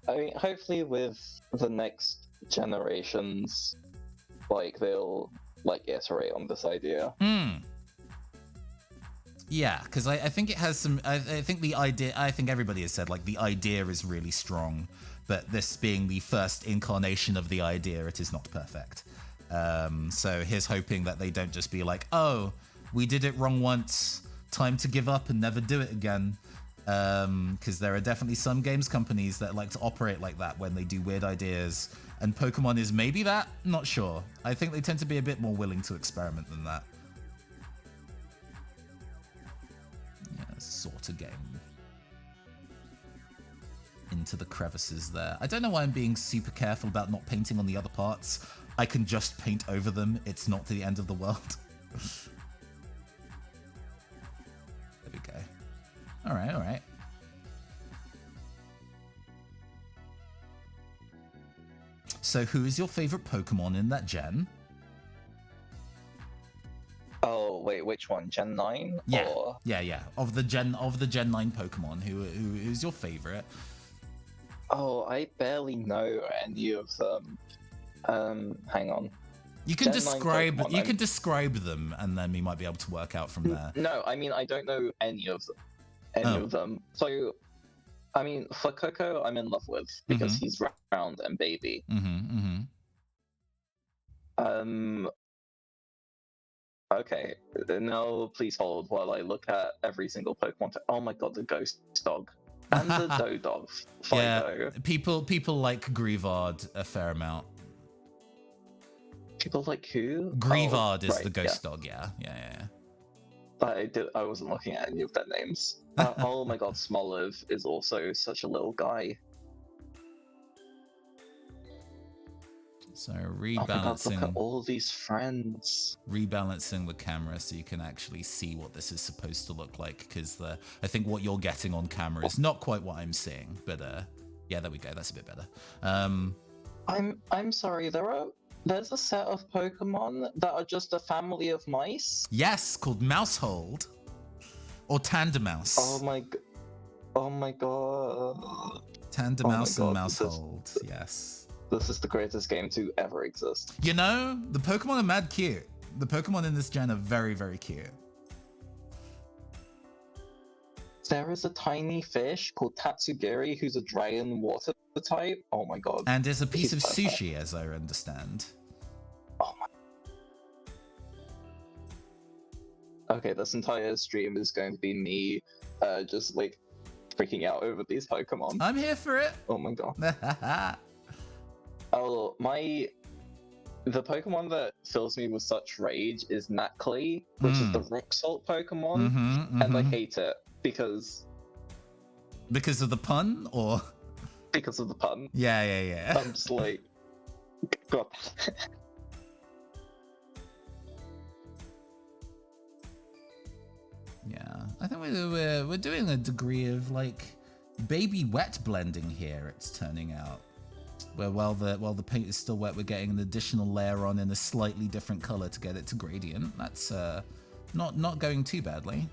I mean, hopefully with the next generations, like they'll like iterate on this idea. Yeah, because I think it has some. I think the idea. I think everybody has said like the idea is really strong, but this being the first incarnation of the idea, it is not perfect. So here's hoping that they don't just be like, oh, we did it wrong once, time to give up and never do it again. Because there are definitely some games companies that like to operate like that when they do weird ideas, and Pokemon is maybe that. Not sure. I think they tend to be a bit more willing to experiment than that. Yeah, sort of game. Into the crevices there. I don't know why I'm being super careful about not painting on the other parts. I can just paint over them. It's not the end of the world. There we go. All right, all right. So who is your favorite Pokemon in that gen? Oh wait, which one? Gen 9? Yeah, or... yeah. Of the Gen 9 Pokemon, who's your favorite? Oh, I barely know any of them. Hang on. You can Gen 9 Pokemon, can describe them, and then we might be able to work out from there. No, I mean I don't know any of them. So, I mean, for Coco, I'm in love with because he's round and baby. Okay, now please hold while I look at every single Pokemon. Oh my god, the Ghost Dog and the Dodog. Yeah, people like Grievard a fair amount. People like who? Grievard is the Ghost Dog. Yeah. I wasn't looking at any of their names. Oh my god, Smoliv is also such a little guy. So Oh my god, look at all these friends. Rebalancing the camera so you can actually see what this is supposed to look like, because I think what you're getting on camera is not quite what I'm seeing. But yeah, there we go. That's a bit better. I'm sorry. There's a set of Pokemon that are just a family of mice. Yes, called Mousehold or Tandemouse. Oh my god. Tandemouse and Mousehold. Yes. This is the greatest game to ever exist. You know, the Pokemon are mad cute. The Pokemon in this gen are very, very cute. There is a tiny fish called Tatsugiri who's a dragon water type. Oh my god. And there's a piece of sushi, as I understand. Oh my. Okay, this entire stream is going to be me just like freaking out over these Pokemon. I'm here for it. Oh my god. Oh, the Pokemon that fills me with such rage is Nacli, which is the rock salt Pokemon, and I hate it because of the pun, or because of the pun. Yeah. I'm just like, God. Yeah, I think we're doing a degree of like baby wet blending here. It's turning out. Where while the paint is still wet, we're getting an additional layer on in a slightly different color to get it to gradient. That's not going too badly.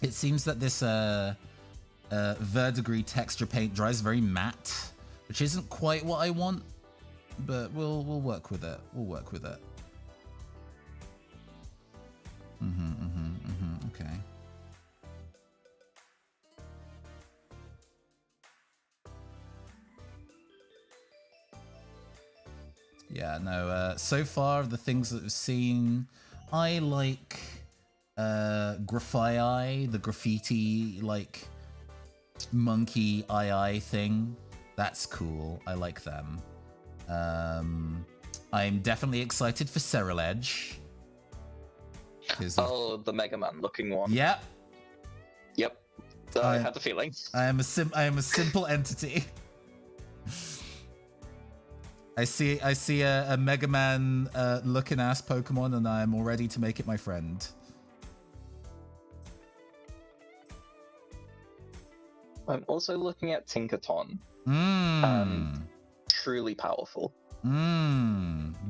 It seems that this verdigris texture paint dries very matte, which isn't quite what I want, but we'll work with it. We'll work with it. Okay. Yeah, no, so far, the things that we've seen, I like Graphii, the graffiti, like, monkey eye thing. That's cool. I like them. I'm definitely excited for Ceruledge. Oh, the Mega Man looking one. Yep. I had the feeling. I am a simple entity. I see a Mega Man looking ass Pokemon, and I am all ready to make it my friend. I'm also looking at Tinkaton. Truly powerful.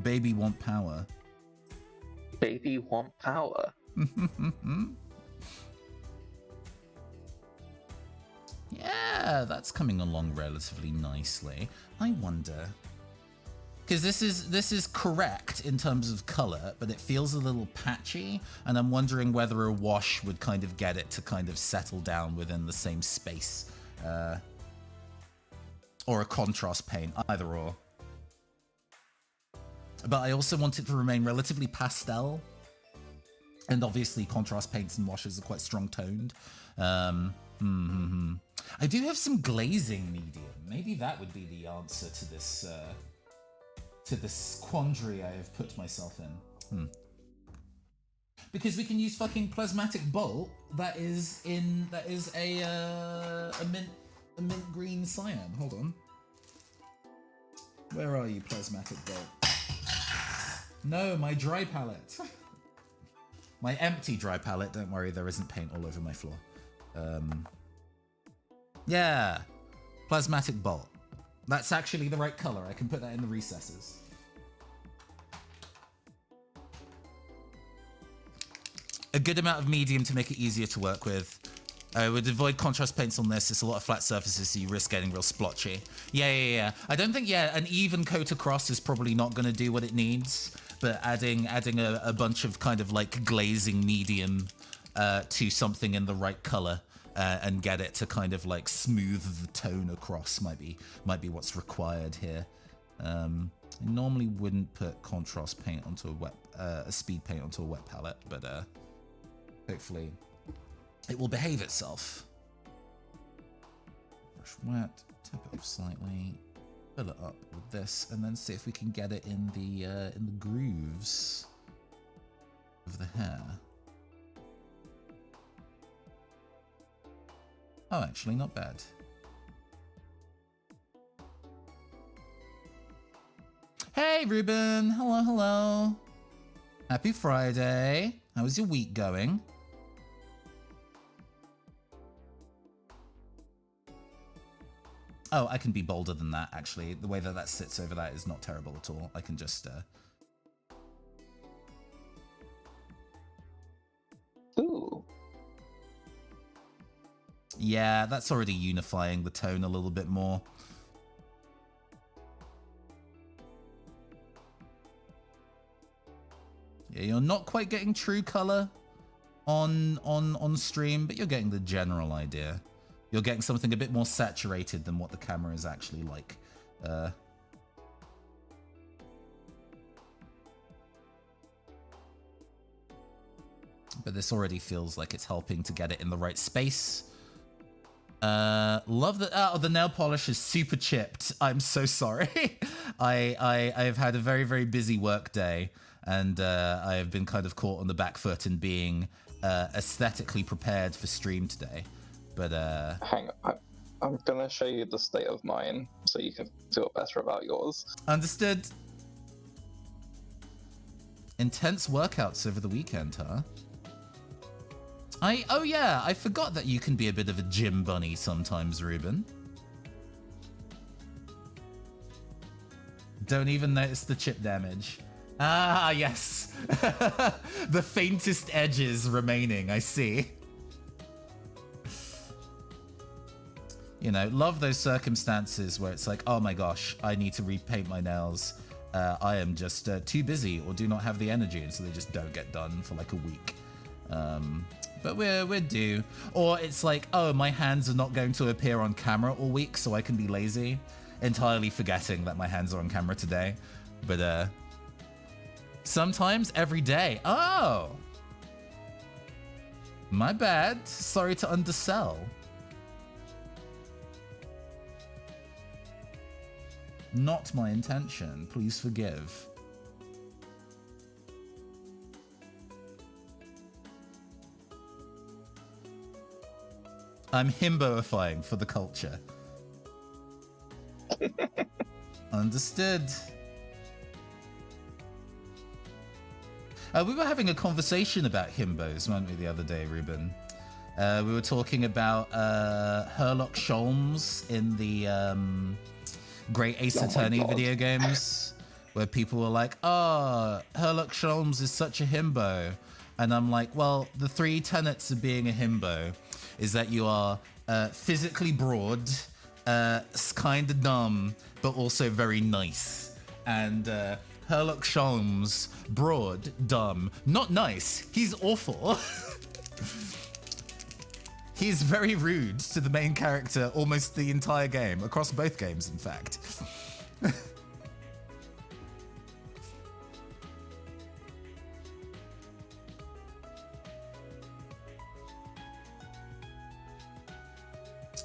Baby want power. Baby want power. Yeah, that's coming along relatively nicely. I wonder, because this is correct in terms of color, but it feels a little patchy, and I'm wondering whether a wash would kind of get it to kind of settle down within the same space, or a contrast paint, either or. But I also want it to remain relatively pastel, and obviously contrast paints and washes are quite strong toned. I do have some glazing medium. Maybe that would be the answer to this quandary I have put myself in. Because we can use fucking plasmatic bolt that is a mint green cyan. Hold on. Where are you, plasmatic bolt? No, my dry palette. My empty dry palette. Don't worry, there isn't paint all over my floor. Yeah, plasmatic bolt. That's actually the right color. I can put that in the recesses. A good amount of medium to make it easier to work with. I would avoid contrast paints on this. It's a lot of flat surfaces, so you risk getting real splotchy. Yeah. I don't think, an even coat across is probably not going to do what it needs, but adding a bunch of kind of like glazing medium to something in the right color and get it to kind of like smooth the tone across might be what's required here. I normally wouldn't put contrast paint onto a speed paint onto a wet palette, but hopefully it will behave itself. Brush wet, tip it off slightly, fill it up with this, and then see if we can get it in the grooves of the hair. Oh, actually, not bad. Hey, Ruben. Hello. Happy Friday. How is your week going? Oh, I can be bolder than that, actually. The way that sits over that is not terrible at all. I can just... Ooh. Yeah, that's already unifying the tone a little bit more. Yeah, you're not quite getting true color on stream, but you're getting the general idea. You're getting something a bit more saturated than what the camera is actually like. But this already feels like it's helping to get it in the right space. Love that. Oh, the nail polish is super chipped. I'm so sorry. I've had a very, very busy work day, and I have been kind of caught on the back foot in being aesthetically prepared for stream today. But hang on, I'm gonna show you the state of mine so you can feel better about yours. Understood. Intense workouts over the weekend, huh? Oh yeah, I forgot that you can be a bit of a gym bunny sometimes, Ruben. Don't even notice the chip damage. Ah, yes. The faintest edges remaining, I see. You know, love those circumstances where it's like, oh my gosh, I need to repaint my nails. I am just too busy or do not have the energy, and so they just don't get done for like a week. But we're due. Or it's like, oh, my hands are not going to appear on camera all week, so I can be lazy. Entirely forgetting that my hands are on camera today. But sometimes every day. Oh! My bad. Sorry to undersell. Not my intention. Please forgive. I'm himboifying for the culture. Understood. We were having a conversation about himbos, weren't we, the other day, Ruben? We were talking about Herlock Sholmes in the Great Ace Attorney video games, where people were like, oh, Herlock Sholmes is such a himbo. And I'm like, well, the 3 tenets of being a himbo is that you are physically broad, kind of dumb, but also very nice. And Herlock Sholmes, broad, dumb, not nice. He's awful. He's very rude to the main character almost the entire game, across both games, in fact.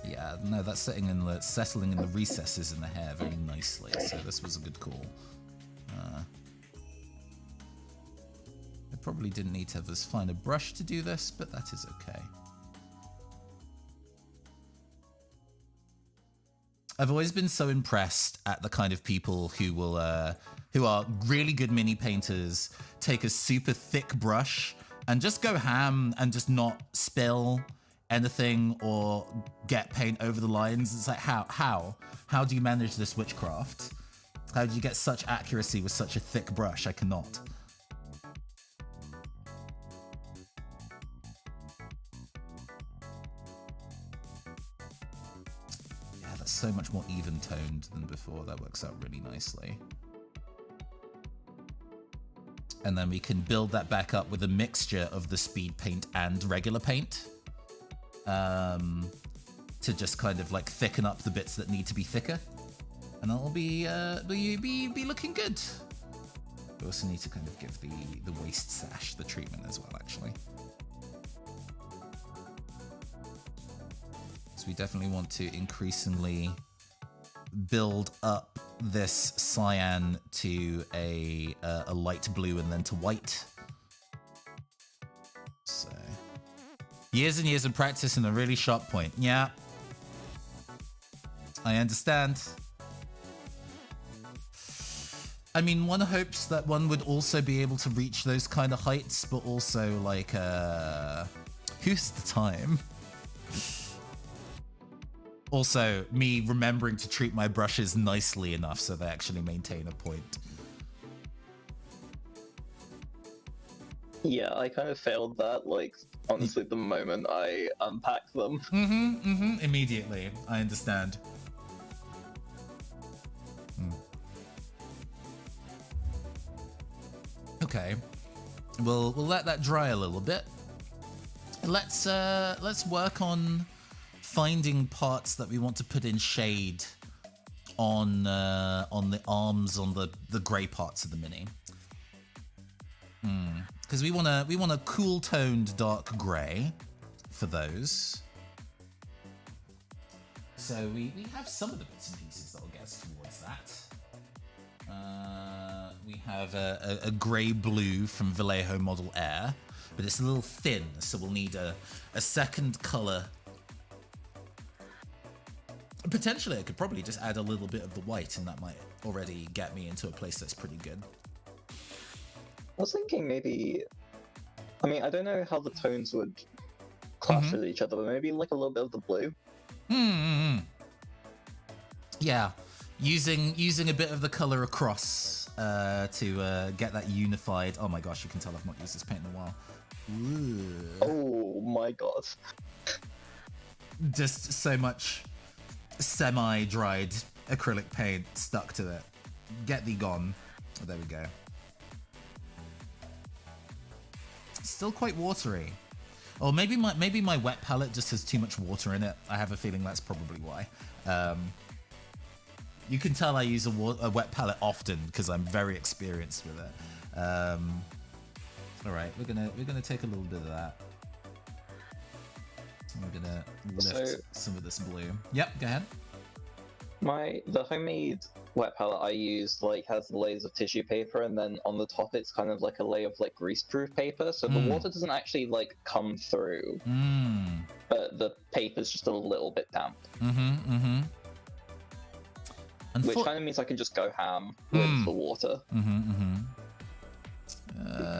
Yeah, no, that's settling in the recesses in the hair very nicely, so this was a good call. I probably didn't need to have as fine a brush to do this, but that is okay. I've always been so impressed at the kind of people who will, who are really good mini painters, take a super thick brush and just go ham and just not spill anything or get paint over the lines. It's like, how do you manage this witchcraft? How do you get such accuracy with such a thick brush? I cannot. So much more even toned than before. That works out really nicely. And then we can build that back up with a mixture of the speed paint and regular paint to just kind of like thicken up the bits that need to be thicker, and it'll be looking good. We also need to kind of give the waist sash the treatment as well, actually. So we definitely want to increasingly build up this cyan to a light blue and then to white. So years and years of practice and a really sharp point. Yeah, I understand. I mean, one hopes that one would also be able to reach those kind of heights, but also like, who's the time? Also, me remembering to treat my brushes nicely enough so they actually maintain a point. Yeah, I kind of failed that, like, honestly, the moment I unpacked them. Immediately. I understand. Okay. We'll let that dry a little bit. Let's work on finding parts that we want to put in shade on the arms, on the grey parts of the mini, because we want a cool toned dark grey for those. So we have some of the bits and pieces that'll get us towards that. We have a grey blue from Vallejo Model Air, but it's a little thin, so we'll need a second colour. Potentially, I could probably just add a little bit of the white, and that might already get me into a place that's pretty good. I was thinking maybe... I mean, I don't know how the tones would clash with each other, but maybe like a little bit of the blue. Yeah, using a bit of the color across to get that unified. Oh my gosh, you can tell I've not used this paint in a while. Ooh. Oh my god. Just so much semi-dried acrylic paint stuck to it. Get thee gone. Oh, there we go. Still quite watery. Or maybe my wet palette just has too much water in it. I have a feeling that's probably why. You can tell I use a wet palette often because I'm very experienced with it. All right, we're gonna take a little bit of that. We're gonna lift some of this blue. Yep, go ahead. The homemade wet palette I used has layers of tissue paper, and then on the top it's kind of like a layer of greaseproof paper, so the water doesn't actually come through. But the paper's just a little bit damp. Which kind of means I can just go ham with the water.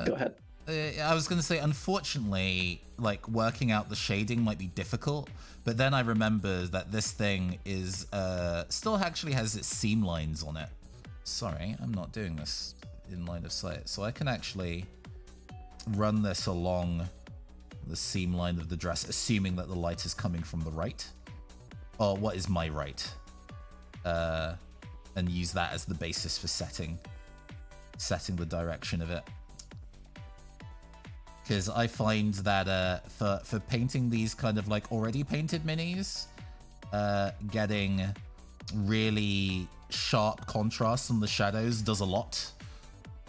Go ahead. I was going to say, unfortunately, working out the shading might be difficult, but then I remember that this thing is still actually has its seam lines on it. Sorry, I'm not doing this in line of sight, so I can actually run this along seam line of the dress, assuming that the light is coming from the right. Or what is my right? And use that as the basis for setting the direction of it. Because I find that for painting these kind of like already painted minis, getting really sharp contrast on the shadows does a lot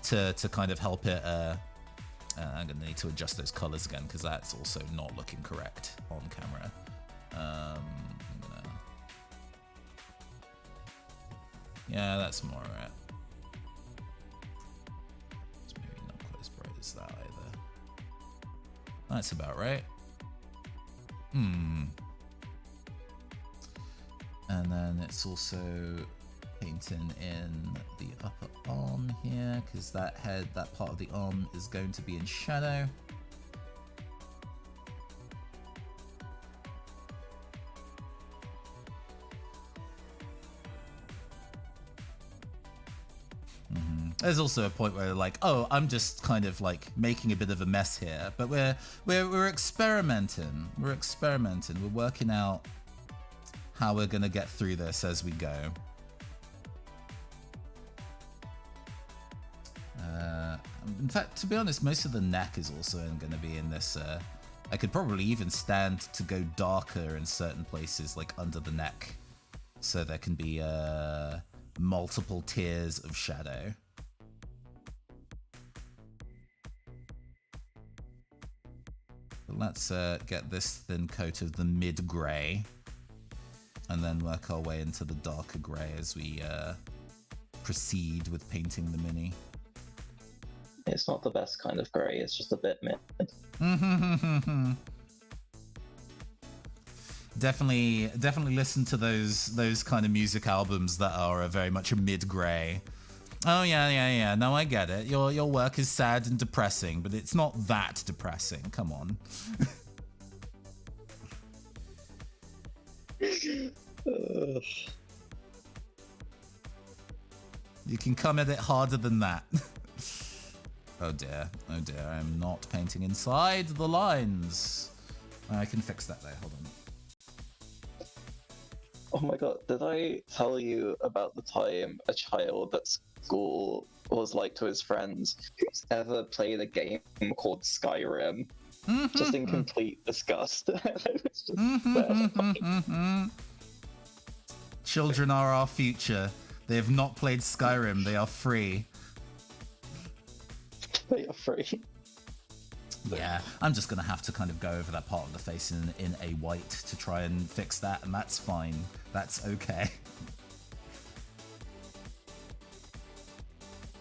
to kind of help it. I'm gonna need to adjust those colors again because that's also not looking correct on camera. Yeah, that's more right. It's maybe not quite as bright as that either. That's about right. And then it's also painting in the upper arm here because that part of the arm is going to be in shadow. There's also a point where like, oh, I'm just kind of like making a bit of a mess here, but we're experimenting. We're experimenting. We're working out how we're gonna get through this as we go. In fact, to be honest, most of the neck is also going to be in this. I could probably even stand to go darker in certain places, like under the neck, so there can be multiple tiers of shadow. But let's get this thin coat of the mid-grey, and then work our way into the darker grey as we proceed with painting the mini. It's not the best kind of grey, it's just a bit mid. Definitely listen to those kind of music albums that are very much a mid-grey. Oh yeah. No, I get it. Your work is sad and depressing, but it's not that depressing. Come on. You can come at it harder than that. Oh dear, I'm not painting inside the lines. I can fix that though, hold on. Oh my god, did I tell you about the time a child at school was like to his friends, who's ever played a game called Skyrim? Just in complete disgust. It's just Children are our future. They have not played Skyrim, they are free. They are free. Yeah, I'm just gonna have to kind of go over that part of the face in a white to try and fix that, and that's fine. That's okay.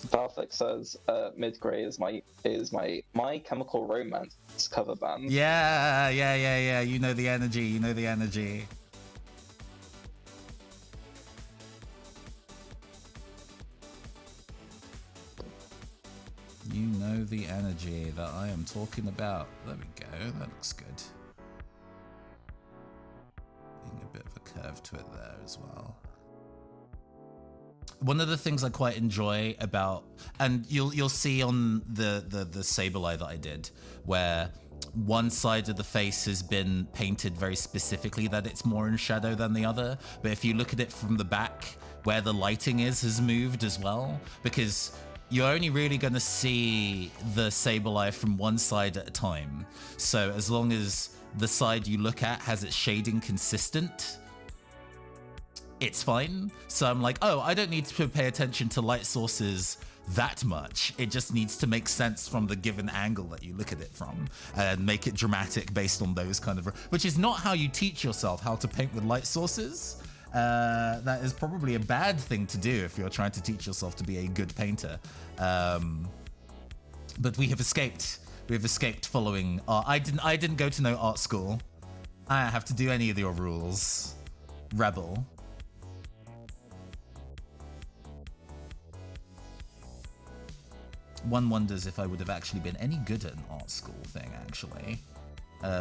Balthik says mid-grey is my Chemical Romance cover band. Yeah. You know the energy. You know the energy that I am talking about. There we go. That looks good. Being a bit of a curve to it there as well. One of the things I quite enjoy about, and you'll see on the Sableye that I did, where one side of the face has been painted very specifically that it's more in shadow than the other. But if you look at it from the back, where the lighting has moved as well, because you're only really going to see the Sableye from one side at a time. So as long as the side you look at has its shading consistent, it's fine. So I'm like, oh, I don't need to pay attention to light sources that much. It just needs to make sense from the given angle that you look at it from and make it dramatic based on those kind of, which is not how you teach yourself how to paint with light sources. That is probably a bad thing to do if you're trying to teach yourself to be a good painter. But we have escaped. We have escaped following art. I didn't go to no art school. I don't have to do any of your rules. Rebel. One wonders if I would have actually been any good at an art school thing, actually.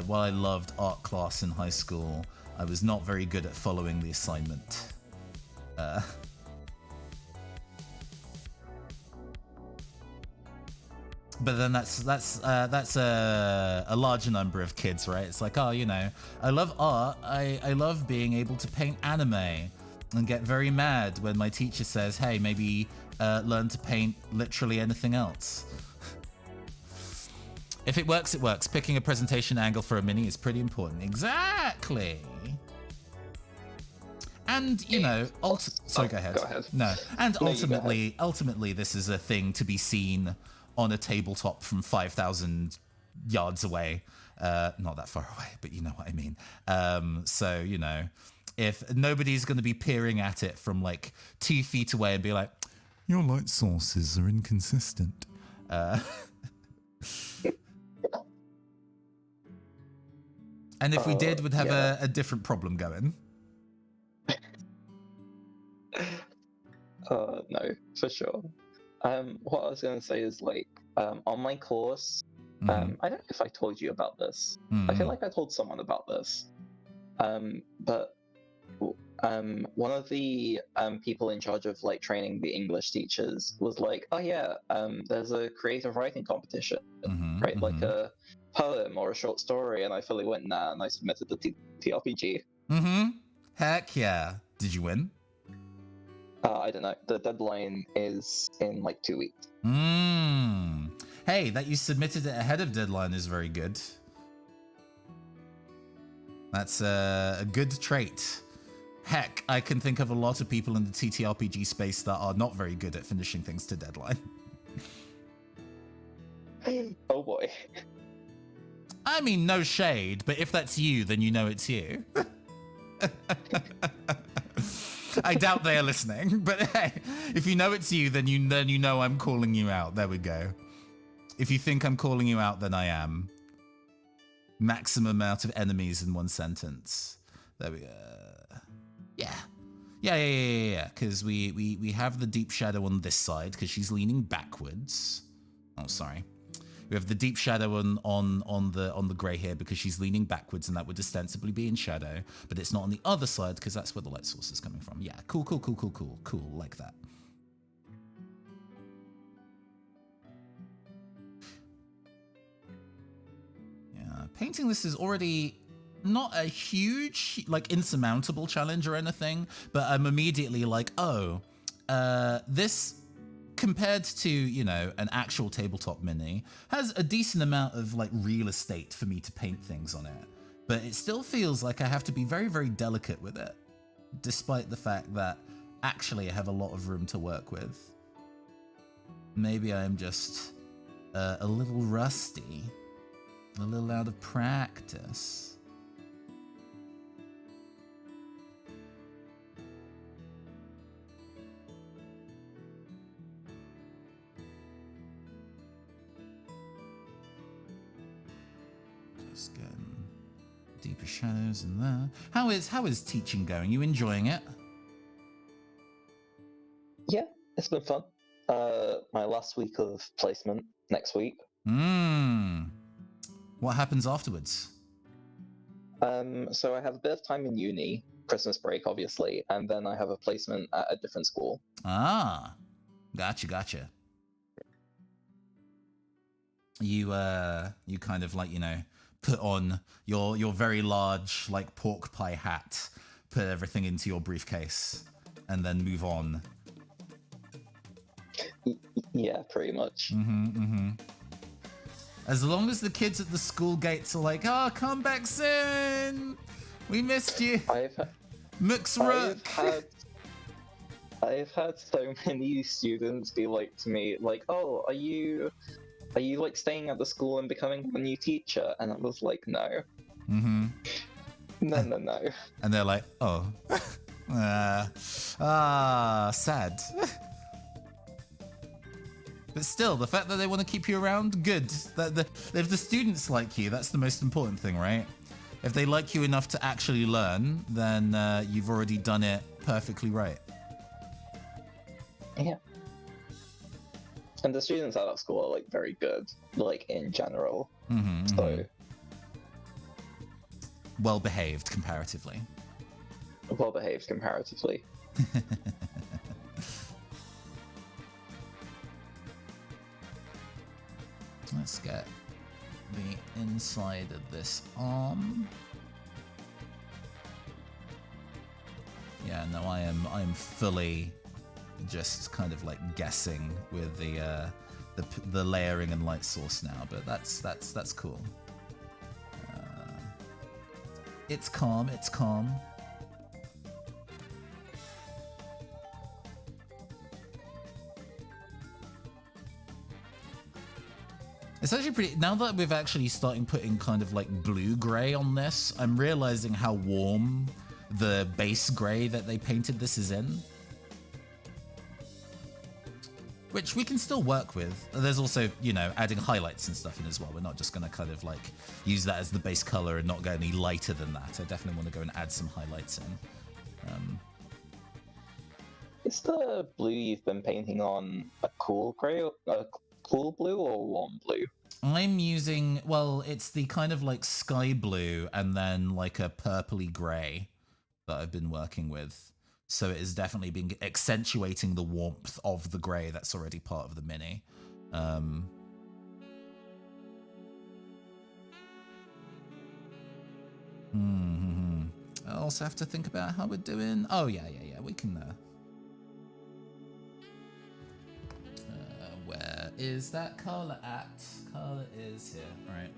While I loved art class in high school, I was not very good at following the assignment. But then that's a larger number of kids, right? It's like, oh, you know, I love art. I love being able to paint anime, and get very mad when my teacher says, hey, maybe learn to paint literally anything else. If it works, it works. Picking a presentation angle for a mini is pretty important. Exactly. And, you know, sorry, go ahead. Go ahead. No. And No, ultimately, this is a thing to be seen on a tabletop from 5,000 yards away. Not that far away, but you know what I mean. So, you know, if nobody's going to be peering at it from like 2 feet away and be like, your light sources are inconsistent. And if we did, we'd have a different problem going. No, for sure. What I was going to say is, like, on my course, I don't know if I told you about this. I feel like I told someone about this. But one of the people in charge of, like, training the English teachers was like, oh yeah, there's a creative writing competition, right? Like a poem or a short story. And I fully went, nah, and I submitted the TRPG. Heck yeah. Did you win? I don't know. The deadline is in like 2 weeks. Hey, that you submitted it ahead of deadline is very good. That's a good trait. Heck, I can think of a lot of people in the TTRPG space that are not very good at finishing things to deadline. Oh boy. I mean, no shade, but if that's you, then you know it's you. I doubt they are listening, but hey, if you know it's you, then you know I'm calling you out. There we go. If you think I'm calling you out, then I am. Maximum amount of enemies in one sentence. There we go. Yeah. Because we have the deep shadow on this side because she's leaning backwards. Oh, sorry. We have the deep shadow on the grey here because she's leaning backwards, and that would ostensibly be in shadow, but it's not on the other side because that's where the light source is coming from. Yeah, cool, like that. Yeah, painting this is already not a huge, like, insurmountable challenge or anything, but I'm immediately like, oh, this, compared to, you know, an actual tabletop mini, has a decent amount of, like, real estate for me to paint things on it. But it still feels like I have to be very, very delicate with it, despite the fact that actually I have a lot of room to work with. Maybe I am just a little rusty, a little out of practice. Just getting deeper shadows in there. How is teaching going? You enjoying it? Yeah, it's been fun. My last week of placement next week. What happens afterwards? So I have a bit of time in uni, Christmas break, obviously, and then I have a placement at a different school. Ah, gotcha. You kind of, like, you know, put on your very large, like, pork pie hat, put everything into your briefcase, and then move on. Yeah, pretty much. As long as the kids at the school gates are like, oh, come back soon, we missed you. I've had so many students be like to me, like, oh, are you like staying at the school and becoming a new teacher? And I was like, no. No. And they're like, oh. Sad. But still, the fact that they want to keep you around, good. If the students like you, that's the most important thing, right? If they like you enough to actually learn, then you've already done it perfectly right. Yeah. And the students at that school are, like, very good, like, in general. So well behaved comparatively. Well behaved comparatively. Let's get the inside of this arm. Yeah, no, I am fully just kind of like guessing with the layering and light source now, but that's cool. It's calm. It's calm. It's actually pretty, now that we've actually starting putting kind of like blue-gray on this, I'm realizing how warm the base gray that they painted this is in. Which we can still work with. There's also, you know, adding highlights and stuff in as well. We're not just going to kind of like use that as the base color and not go any lighter than that. I definitely want to go and add some highlights in. Is the blue you've been painting on a cool gray, a cool blue, or a warm blue? I'm using, well, it's the kind of like sky blue and then like a purpley gray that I've been working with. So it has definitely been accentuating the warmth of the grey that's already part of the mini. I also have to think about how we're doing. Oh, yeah, we can... where is that Carla at? Carla is here, all right.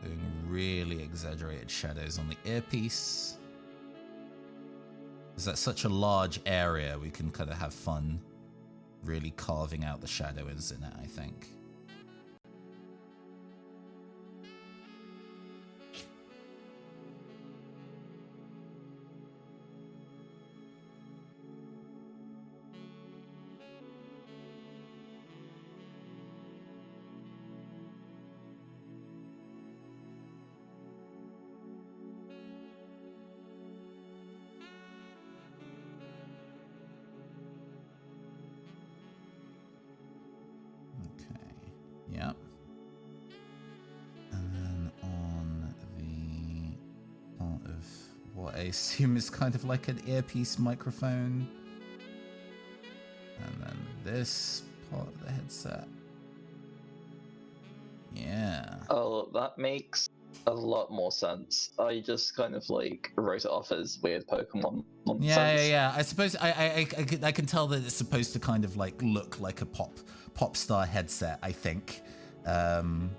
Doing really exaggerated shadows on the earpiece. Because that's such a large area, we can kind of have fun really carving out the shadows in it, I think. Yep. And then on the part of what I assume is kind of like an earpiece microphone. And then this part of the headset. Yeah. Oh, that makes a lot more sense. I just kind of like wrote it off as weird Pokemon nonsense. Yeah. I suppose I can tell that it's supposed to kind of like look like a pop star headset, I think. To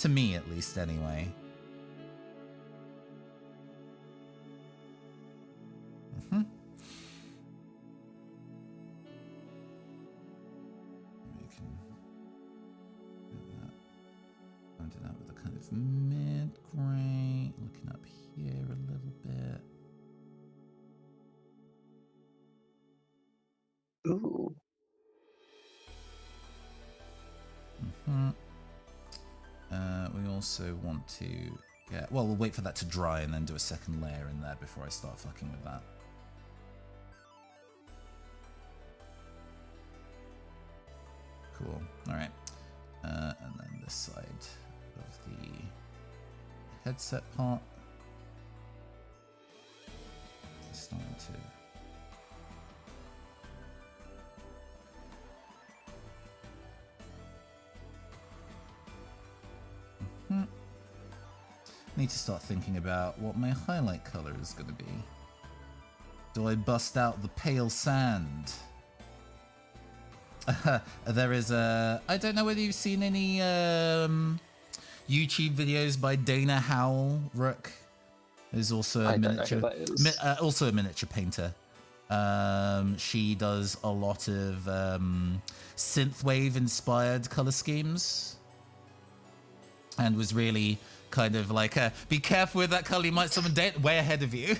me, at least, anyway. We can blend it out with a kind of mid-gray, looking up here a little bit. Ooh. We also want to get... Well, we'll wait for that to dry and then do a second layer in there before I start fucking with that. Cool. Alright. And then this side of the headset part. It's starting to... Need to start thinking about what my highlight color is going to be. Do I bust out the pale sand? There is a... I don't know whether you've seen any YouTube videos by Dana Howell Rook, who's also a miniature, also a miniature painter. She does a lot of synthwave inspired color schemes, and was really kind of like, be careful with that color, you might summon dead. Way ahead of you.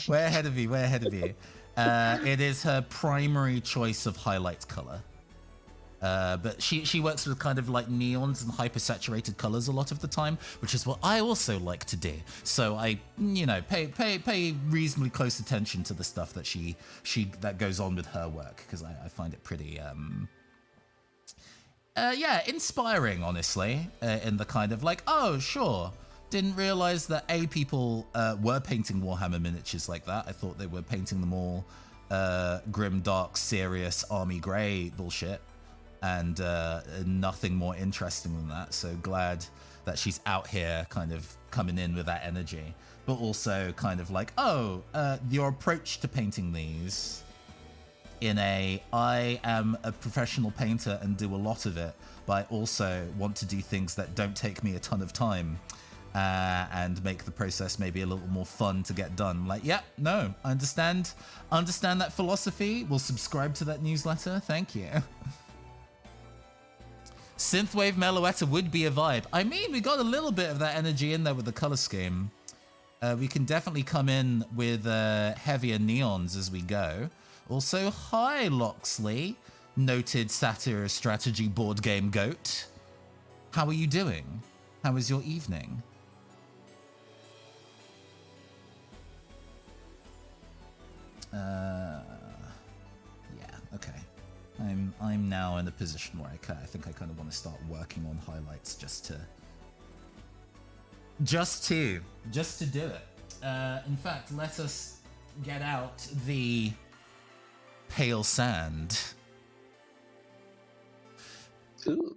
Way ahead of you, way ahead of you. It is her primary choice of highlight color. But she works with kind of like neons and hypersaturated colors a lot of the time, which is what I also like to do. So I, pay reasonably close attention to the stuff that that goes on with her work, because I find it pretty, inspiring, honestly, in the kind of like, oh, sure. Didn't realize that people were painting Warhammer miniatures like that. I thought they were painting them all grim, dark, serious army grey bullshit, and nothing more interesting than that. So glad that she's out here kind of coming in with that energy, but also kind of like, your approach to painting these I am a professional painter and do a lot of it, but I also want to do things that don't take me a ton of time. And make the process maybe a little more fun to get done. Like, I understand that philosophy. We'll subscribe to that newsletter. Thank you. Synthwave Meloetta would be a vibe. I mean, we got a little bit of that energy in there with the color scheme. We can definitely come in with heavier neons as we go. Also, hi, Loxley, noted satire strategy board game goat. How are you doing? How was your evening? Okay. I'm now in a position where I think I kind of want to start working on highlights just to do it. In fact, let us get out the pale sand. Ooh.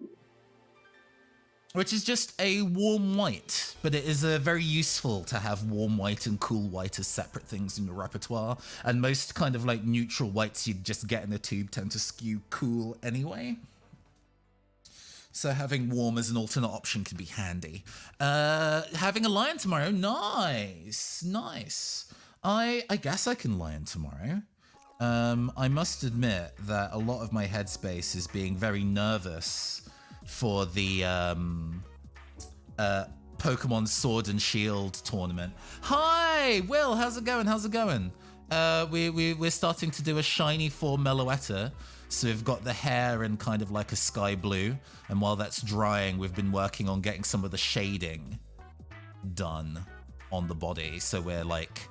Which is just a warm white, but it is very useful to have warm white and cool white as separate things in your repertoire. And most kind of like neutral whites you just get in a tube tend to skew cool anyway. So having warm as an alternate option can be handy. Having a lion tomorrow, nice. I guess I can lion tomorrow. I must admit that a lot of my headspace is being very nervous for the Pokemon Sword and Shield tournament. Hi, Will, how's it going? We're starting to do a shiny form Meloetta, so we've got the hair in kind of like a sky blue, and while that's drying, we've been working on getting some of the shading done on the body, so we're like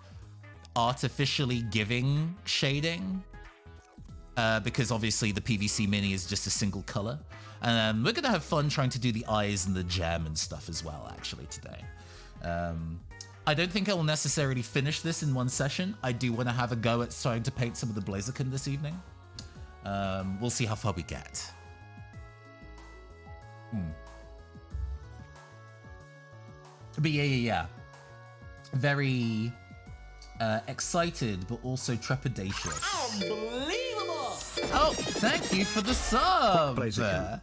artificially giving shading, because obviously the PVC Mini is just a single color. And we're going to have fun trying to do the eyes and the gem and stuff as well, actually, today. I don't think I will necessarily finish this in one session. I do want to have a go at starting to paint some of the Blaziken this evening. We'll see how far we get. But yeah. Very excited, but also trepidatious. Unbelievable! Oh, thank you for the sub. Blaziken.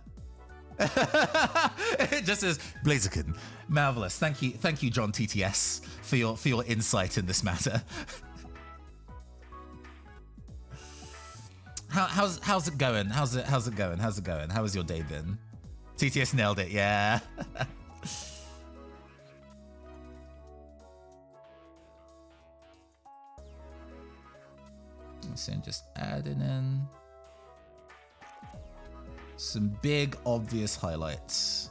It just says Blaziken. Marvelous. Thank you, John TTS, for your insight in this matter. How's it going? How's it going? How has your day been? TTS nailed it. Yeah. So just adding in some big obvious highlights.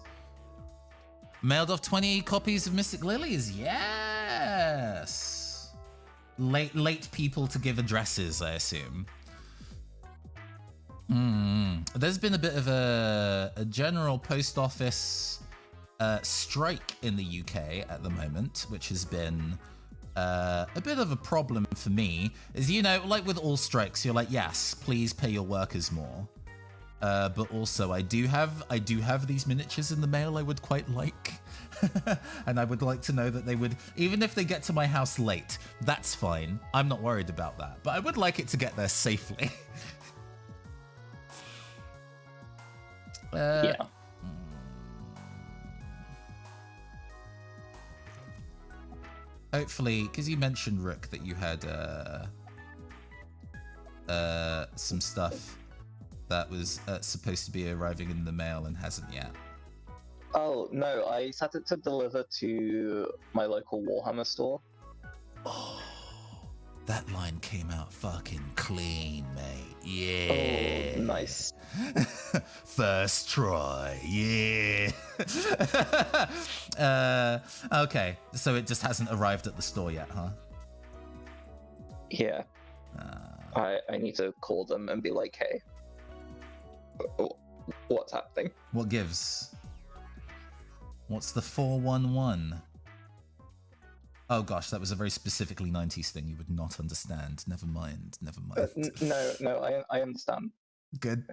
Mailed off 20 copies of Mystic Lilies. Yes. Late people to give addresses, I assume. There's been a bit of a general post office strike in the UK at the moment, which has been a bit of a problem for me. Is, like with all strikes, you're like, yes, please pay your workers more. But also, I do have these miniatures in the mail I would quite like. And I would like to know that they would, even if they get to my house late, that's fine. I'm not worried about that. But I would like it to get there safely. Yeah. Hopefully, because you mentioned, Rook, that you had some stuff that was supposed to be arriving in the mail and hasn't yet. Oh, no, I set it to deliver to my local Warhammer store. Oh, That line came out fucking clean, mate. Yeah. Oh, nice. First try. Yeah. Okay, so it just hasn't arrived at the store yet, huh? Yeah. I need to call them and be like, hey, what's happening? What gives? What's the 411? Oh gosh, that was a very specifically 90s thing you would not understand. Never mind, never mind. No, I understand. Good.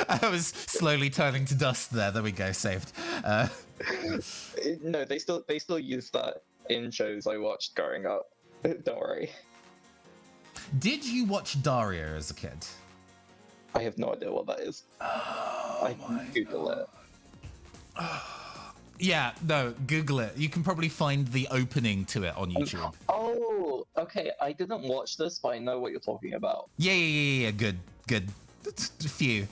I was slowly turning to dust there. There we go, saved. No, they still use that in shows I watched growing up. Don't worry. Did you watch Daria as a kid? I have no idea what that is. I can Google it. Yeah, no, Google it. You can probably find the opening to it on YouTube. Oh, okay. I didn't watch this, but I know what you're talking about. Yeah. Good. That's a few.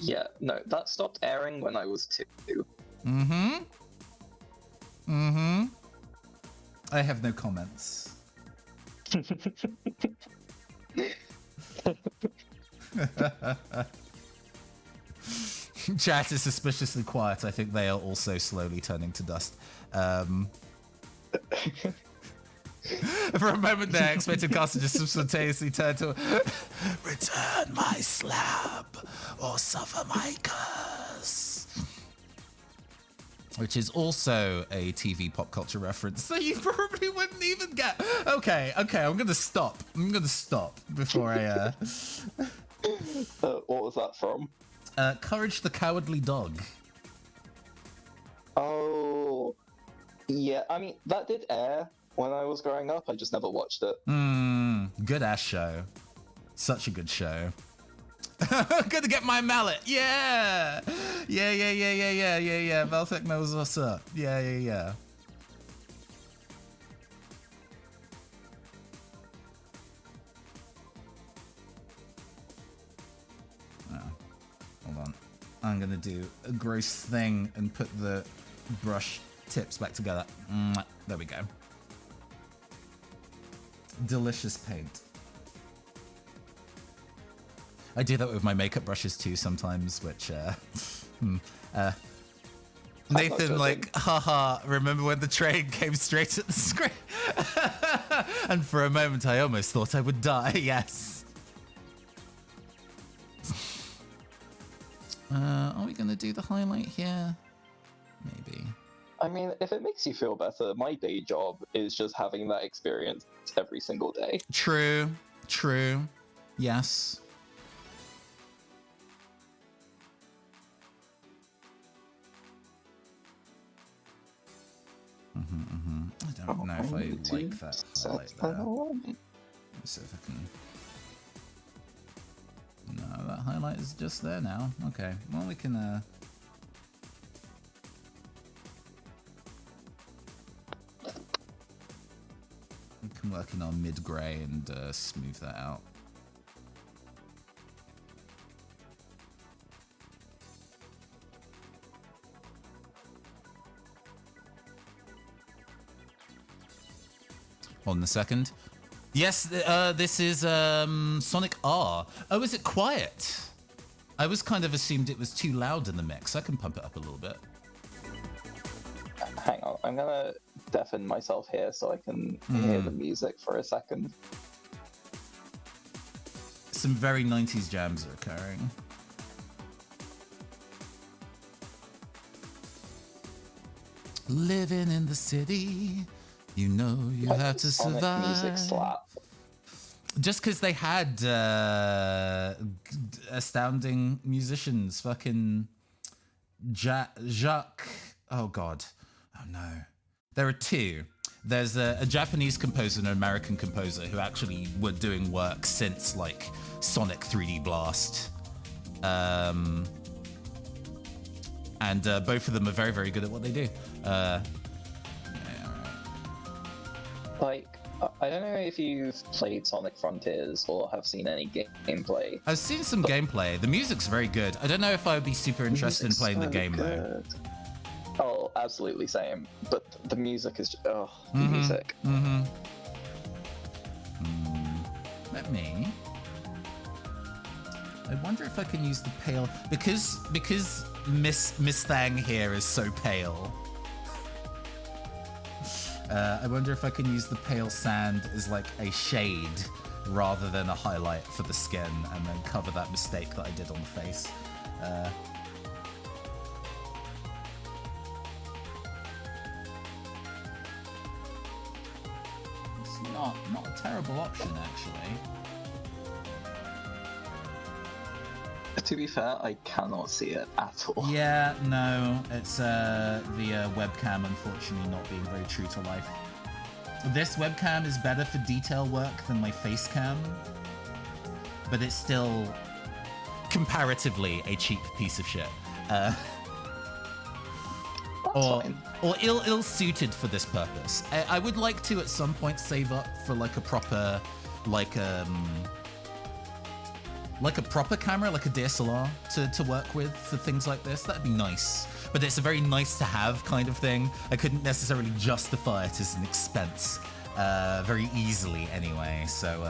Yeah, no, that stopped airing when I was 2. I have no comments. Chat is suspiciously quiet. I think they are also slowly turning to dust. For a moment there, I expected Carson just spontaneously turn to return my slab or suffer my curse. Which is also a TV pop culture reference, so you probably wouldn't even get. Okay, I'm gonna stop. Before I. What was that from? Courage the Cowardly Dog. Oh, yeah. I mean, that did air when I was growing up. I just never watched it. Good ass show. Such a good show. Gonna get my mallet. Yeah. Velthek knows what's up. Yeah. Oh, hold on. I'm gonna do a gross thing and put the brush tips back together. There we go. Delicious paint. I do that with my makeup brushes too sometimes, which Nathan like, haha, remember when the train came straight at the screen? And for a moment I almost thought I would die, yes. Are we gonna do the highlight here? Maybe. I mean, if it makes you feel better, my day job is just having that experience every single day. True. Yes. I don't know if I like that highlight there. Let me see if I can... No, that highlight is just there now. Okay, well we can... We can work in our mid-grey and smooth that out. On the second. Yes, this is Sonic R. Oh, is it quiet? I was kind of assumed it was too loud in the mix. I can pump it up a little bit. Hang on, I'm gonna deafen myself here so I can hear the music for a second. Some very 90s jams are occurring. Living in the city, you know you have to Sonic survive. music slap. Just because they had astounding musicians, fucking Jacques. Oh god, oh no. There are two. There's a Japanese composer and an American composer who actually were doing work since like Sonic 3D Blast, and both of them are very, very good at what they do. Yeah, right. Like, I don't know if you've played Sonic Frontiers or have seen any gameplay. I've seen some gameplay. The music's very good. I don't know if I would be super interested in playing the game though. Oh, absolutely same. But the music is just, the music. Let me. I wonder if I can use the pale because Miss Thang here is so pale. I wonder if I can use the pale sand as like a shade rather than a highlight for the skin, and then cover that mistake that I did on the face. It's not a terrible option, actually. To be fair, I cannot see it at all. Yeah, no, it's the webcam unfortunately not being very true to life. This webcam is better for detail work than my face cam, but it's still comparatively a cheap piece of shit. Or ill-suited for this purpose. I would like to at some point save up for like a proper, like a proper camera, like a DSLR to work with for things like this. That'd be nice. But it's a very nice to have kind of thing. I couldn't necessarily justify it as an expense very easily anyway, so...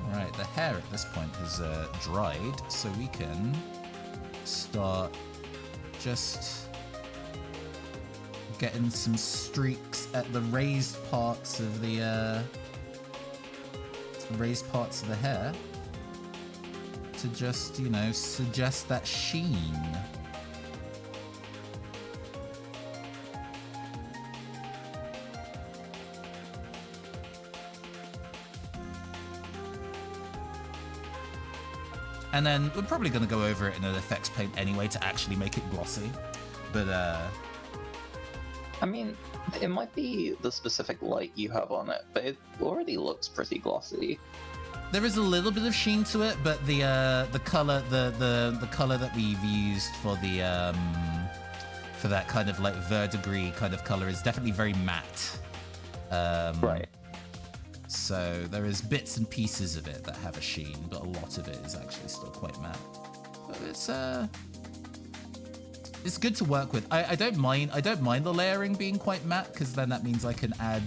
Alright, the hair at this point has dried, so we can start just getting some streaks at the raised parts of the hair to just, you know, suggest that sheen. And then we're probably going to go over it in an effects paint anyway to actually make it glossy. But, I mean, it might be the specific light you have on it, but it already looks pretty glossy. there is a little bit of sheen to it, but the color, the color that we've used for the for that kind of like verdigris kind of color is definitely very matte. Right. So there is bits and pieces of it that have a sheen, but a lot of it is actually still quite matte. But it's good to work with. I don't mind the layering being quite matte, because then that means I can add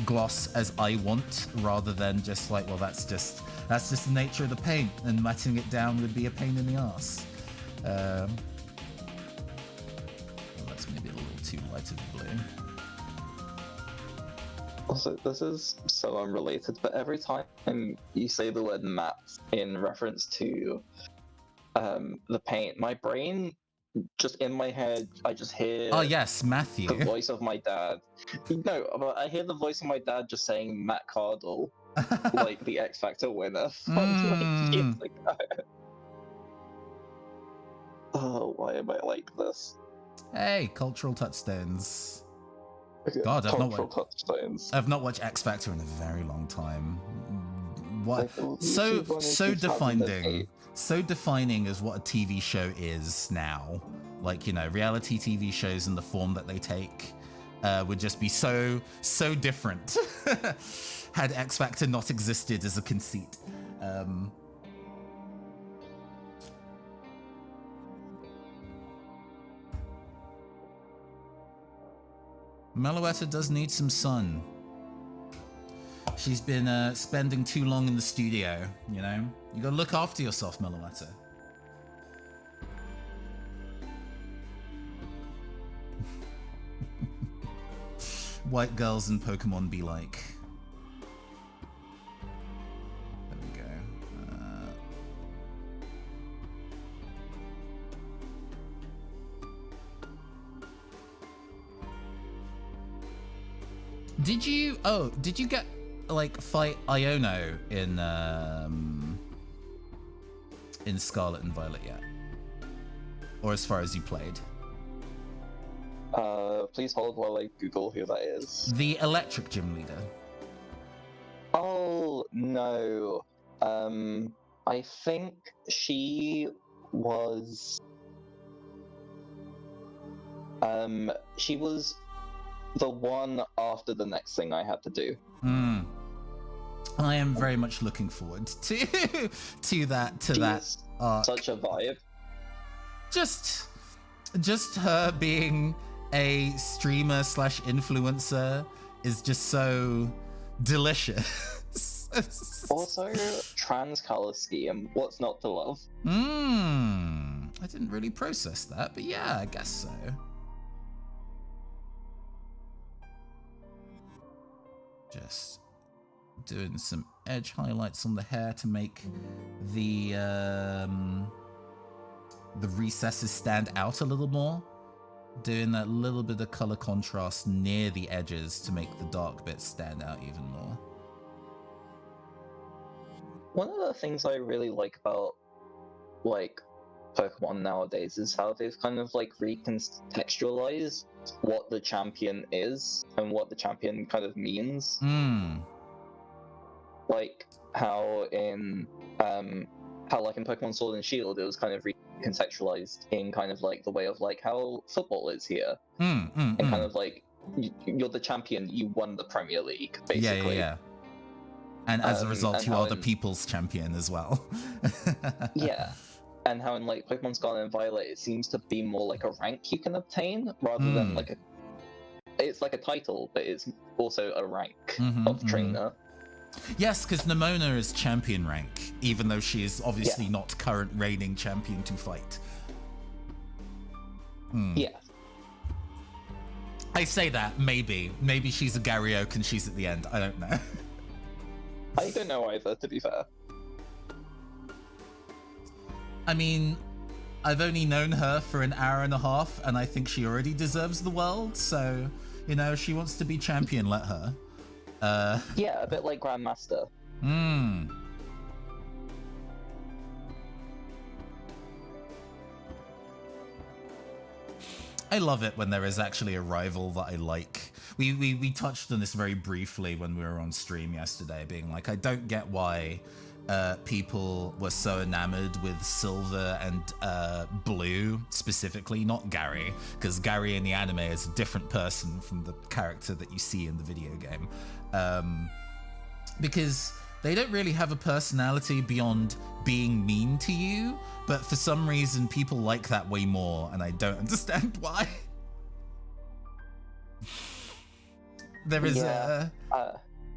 gloss as I want, rather than just like, well, that's just the nature of the paint, and matting it down would be a pain in the ass. Well, that's maybe a little too light of blue. Also, this is so unrelated, but every time you say the word matte in reference to the paint, my brain, just in my head, I just hear... Oh yes, Matthew. The voice of my dad. No, but I hear the voice of my dad just saying Matt Cardle, like the X Factor winner from like years ago. Oh, why am I like this? Hey, cultural touchstones. Okay, God, I've not watched X Factor in a very long time. What? So defining as what a TV show is now. Like, you know, reality TV shows and the form that they take would just be so different had X Factor not existed as a conceit. Meloetta does need some sun. She's been spending too long in the studio, you know? You gotta look after yourself, Meloetta. White girls in Pokémon be like. There we go. Did you get like fight Iono in Scarlet and Violet yet? Or as far as you played? Please hold while I Google who that is. The electric gym leader. Oh, no. I think she was... She was the one after the next thing I had to do. I am very much looking forward to that arc. Such a vibe. Just her being a streamer / influencer is just so delicious. Also, trans color scheme. What's not to love? I didn't really process that, but yeah, I guess so. Just doing some edge highlights on the hair to make the recesses stand out a little more. Doing that little bit of color contrast near the edges to make the dark bits stand out even more. One of the things I really like about, like, Pokemon nowadays is how they've kind of, like, recontextualized what the champion is and what the champion kind of means. Like, how in Pokemon Sword and Shield, it was kind of recontextualized in kind of, like, the way of, like, how football is here. And kind of, like, you're the champion, you won the Premier League, basically. Yeah. And as a result, you are the people's champion as well. Yeah. And how in, like, Pokemon Scarlet and Violet, it seems to be more like a rank you can obtain, rather than, like, it's like a title, but it's also a rank of trainer. Yes, because Nimona is champion rank, even though she is obviously not current reigning champion to fight. Yeah. I say that, maybe. Maybe she's a Garyoke and she's at the end. I don't know. I don't know either, to be fair. I mean, I've only known her for an hour and a half, and I think she already deserves the world, so, you know, if she wants to be champion, let her. Yeah, a bit like Grandmaster. I love it when there is actually a rival that I like. We touched on this very briefly when we were on stream yesterday, being like, I don't get why people were so enamored with Silver and Blue specifically, not Gary, because Gary in the anime is a different person from the character that you see in the video game. Because they don't really have a personality beyond being mean to you, but for some reason people like that way more, and I don't understand why. There is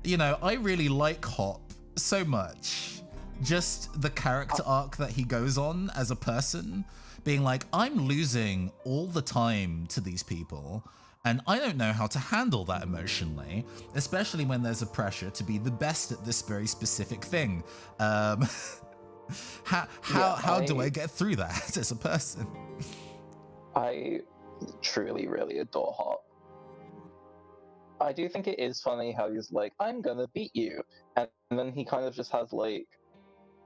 you know, I really like Hop so much. Just the character arc that he goes on as a person, being like, I'm losing all the time to these people, and I don't know how to handle that emotionally, especially when there's a pressure to be the best at this very specific thing. How do I get through that as a person? I truly, really adore Hop. I do think it is funny how he's like, I'm gonna beat you, and then he kind of just has, like,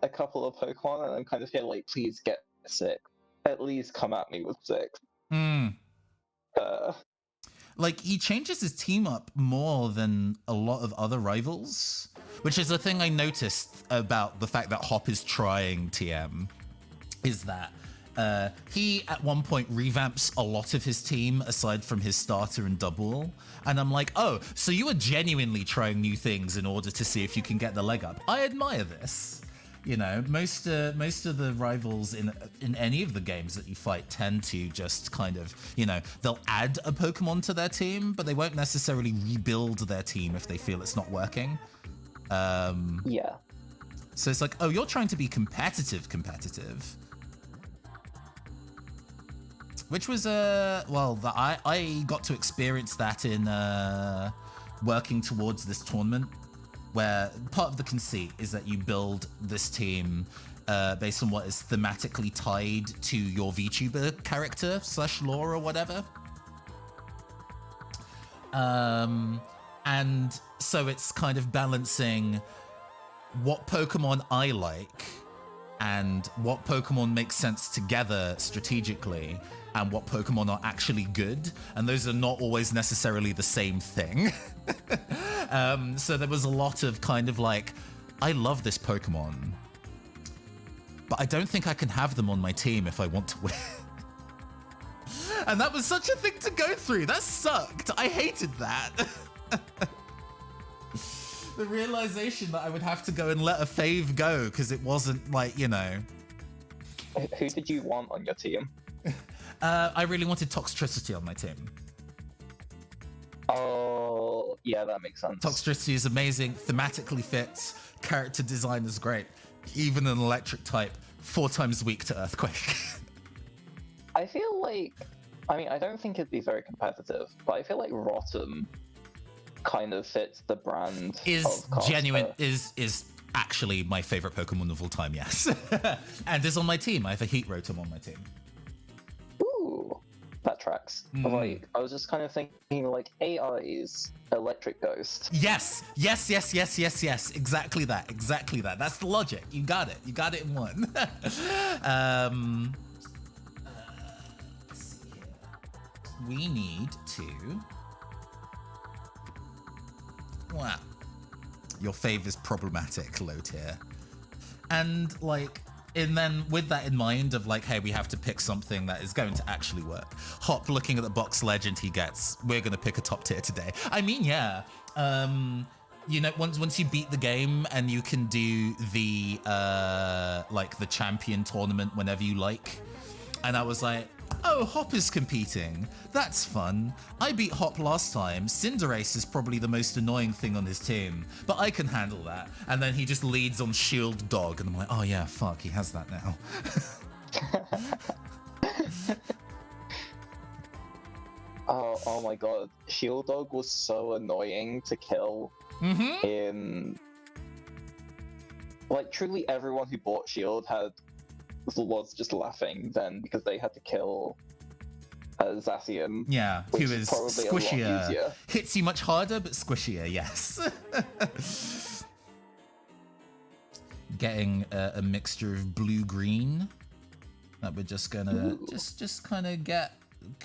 a couple of Pokemon, and I'm kind of here like, please get sick. At least come at me with sick. Like, he changes his team up more than a lot of other rivals, which is a thing I noticed about the fact that Hop is trying TM, is that he at one point revamps a lot of his team aside from his starter and double, and I'm like, oh, so you are genuinely trying new things in order to see if you can get the leg up. I admire this. You know, most of the rivals in any of the games that you fight tend to just kind of, you know, they'll add a Pokemon to their team, but they won't necessarily rebuild their team if they feel it's not working. Yeah. So it's like, oh, you're trying to be competitive. Which was, I got to experience that in working towards this tournament, where part of the conceit is that you build this team based on what is thematically tied to your VTuber character / lore or whatever. And so it's kind of balancing what Pokemon I like and what Pokemon makes sense together strategically and what Pokemon are actually good. And those are not always necessarily the same thing. So there was a lot of kind of like, I love this Pokemon, but I don't think I can have them on my team if I want to win. And that was such a thing to go through. That sucked. I hated that. The realization that I would have to go and let a fave go because it wasn't like, you know. Who did you want on your team? I really wanted Toxtricity on my team. Oh, yeah, that makes sense. Toxtricity is amazing, thematically fits, character design is great. Even an electric type, 4 times weak to Earthquake. I feel like, I mean, I don't think it'd be very competitive, but I feel like Rotom kind of fits the brand. Is genuine, is actually my favorite Pokemon of all time, yes. And is on my team. I have a Heat Rotom on my team. Ooh, that tracks. Like, I was just kind of thinking, like, AI's Electric Ghost. Yes. Exactly that. That's the logic. You got it. You got it in one. Let's see here. We need to... Wow. Your fave is problematic, low tier. And like, and then with that in mind of like, hey, we have to pick something that is going to actually work. Hop looking at the box legend he gets, we're gonna pick a top tier today. I mean, yeah. You know, once you beat the game and you can do the like the champion tournament whenever you like. And I was like, oh, Hop is competing. That's fun. I beat Hop last time. Cinderace is probably the most annoying thing on his team, but I can handle that. And then he just leads on Shield Dog, and I'm like, oh yeah, fuck, he has that now. Oh my god, Shield Dog was so annoying to kill in... Like, truly everyone who bought Shield was just laughing then because they had to kill Zacian. Yeah, who is squishier. Hits you much harder, but squishier, yes. Getting a mixture of blue-green that we're just gonna just kind of get.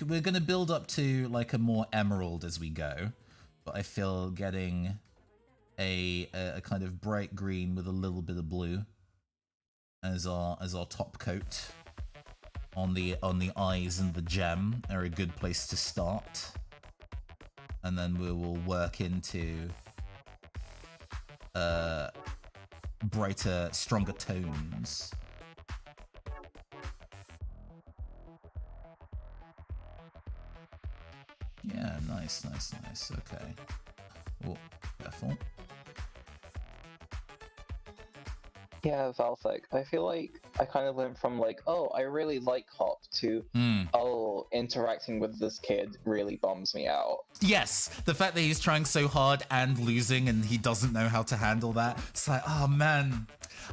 We're gonna build up to like a more emerald as we go, but I feel getting a kind of bright green with a little bit of blue as our top coat on the eyes and the gem are a good place to start, and then we will work into brighter, stronger tones. Yeah, nice. Okay. Oh, careful. Yeah, Valthek. I feel like I kind of went from like, oh, I really like Hop to, oh, interacting with this kid really bums me out. Yes, the fact that he's trying so hard and losing and he doesn't know how to handle that. It's like, oh man,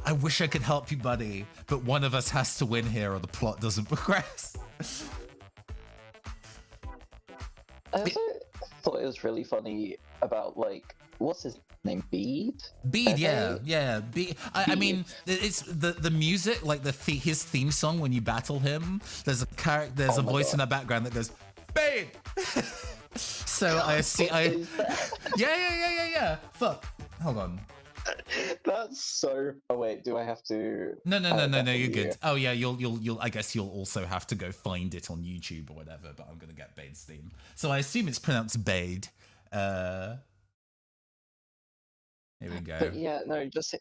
I wish I could help you, buddy, but one of us has to win here or the plot doesn't progress. I also thought it was really funny about, like, what's his name? Bede? Bede, yeah. Bede. I mean, it's the music, like his theme song when you battle him. There's a voice in the background that goes, Bede. So I see. Yeah. Fuck. Hold on. That's so. Oh wait, do I have to? No. You're good. Oh yeah, you'll. I guess you'll also have to go find it on YouTube or whatever. But I'm gonna get Bade's theme. So I assume it's pronounced Bade. Here we go. But yeah, no, just him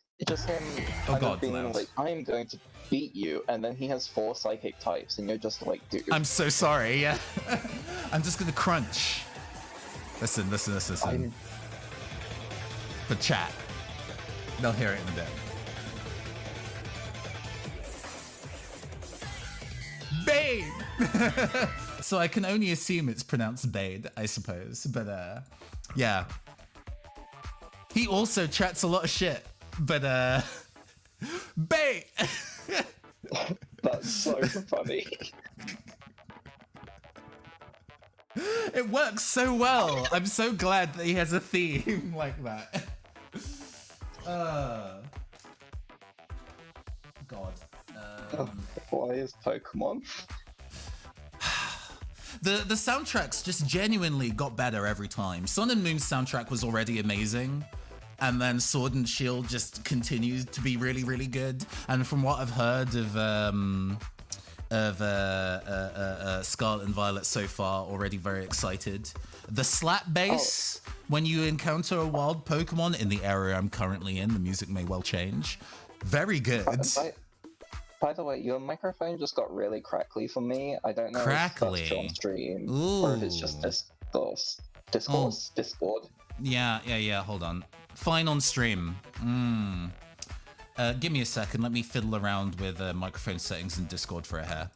kind of being like, I'm going to beat you, and then he has 4 psychic types, and you're just like, dude. I'm so sorry. Yeah, I'm just gonna crunch. Listen. For chat. They'll hear it in a bit. Bade! So I can only assume it's pronounced Bade, I suppose. But, yeah. He also chats a lot of shit. But, Bade! That's so funny. It works so well. I'm so glad that he has a theme like that. God. Why is Pokemon? The soundtracks just genuinely got better every time. Sun and Moon's soundtrack was already amazing, and then Sword and Shield just continued to be really, really good. And from what I've heard of Scarlet and Violet so far. Already very excited. The slap bass when you encounter a wild Pokemon in the area I'm currently in. The music may well change. Very good. By the way, your microphone just got really crackly for me. I don't know if that's on stream or if it's just Discord. Yeah. Hold on. Fine on stream. Give me a second. Let me fiddle around with microphone settings in Discord for a hair.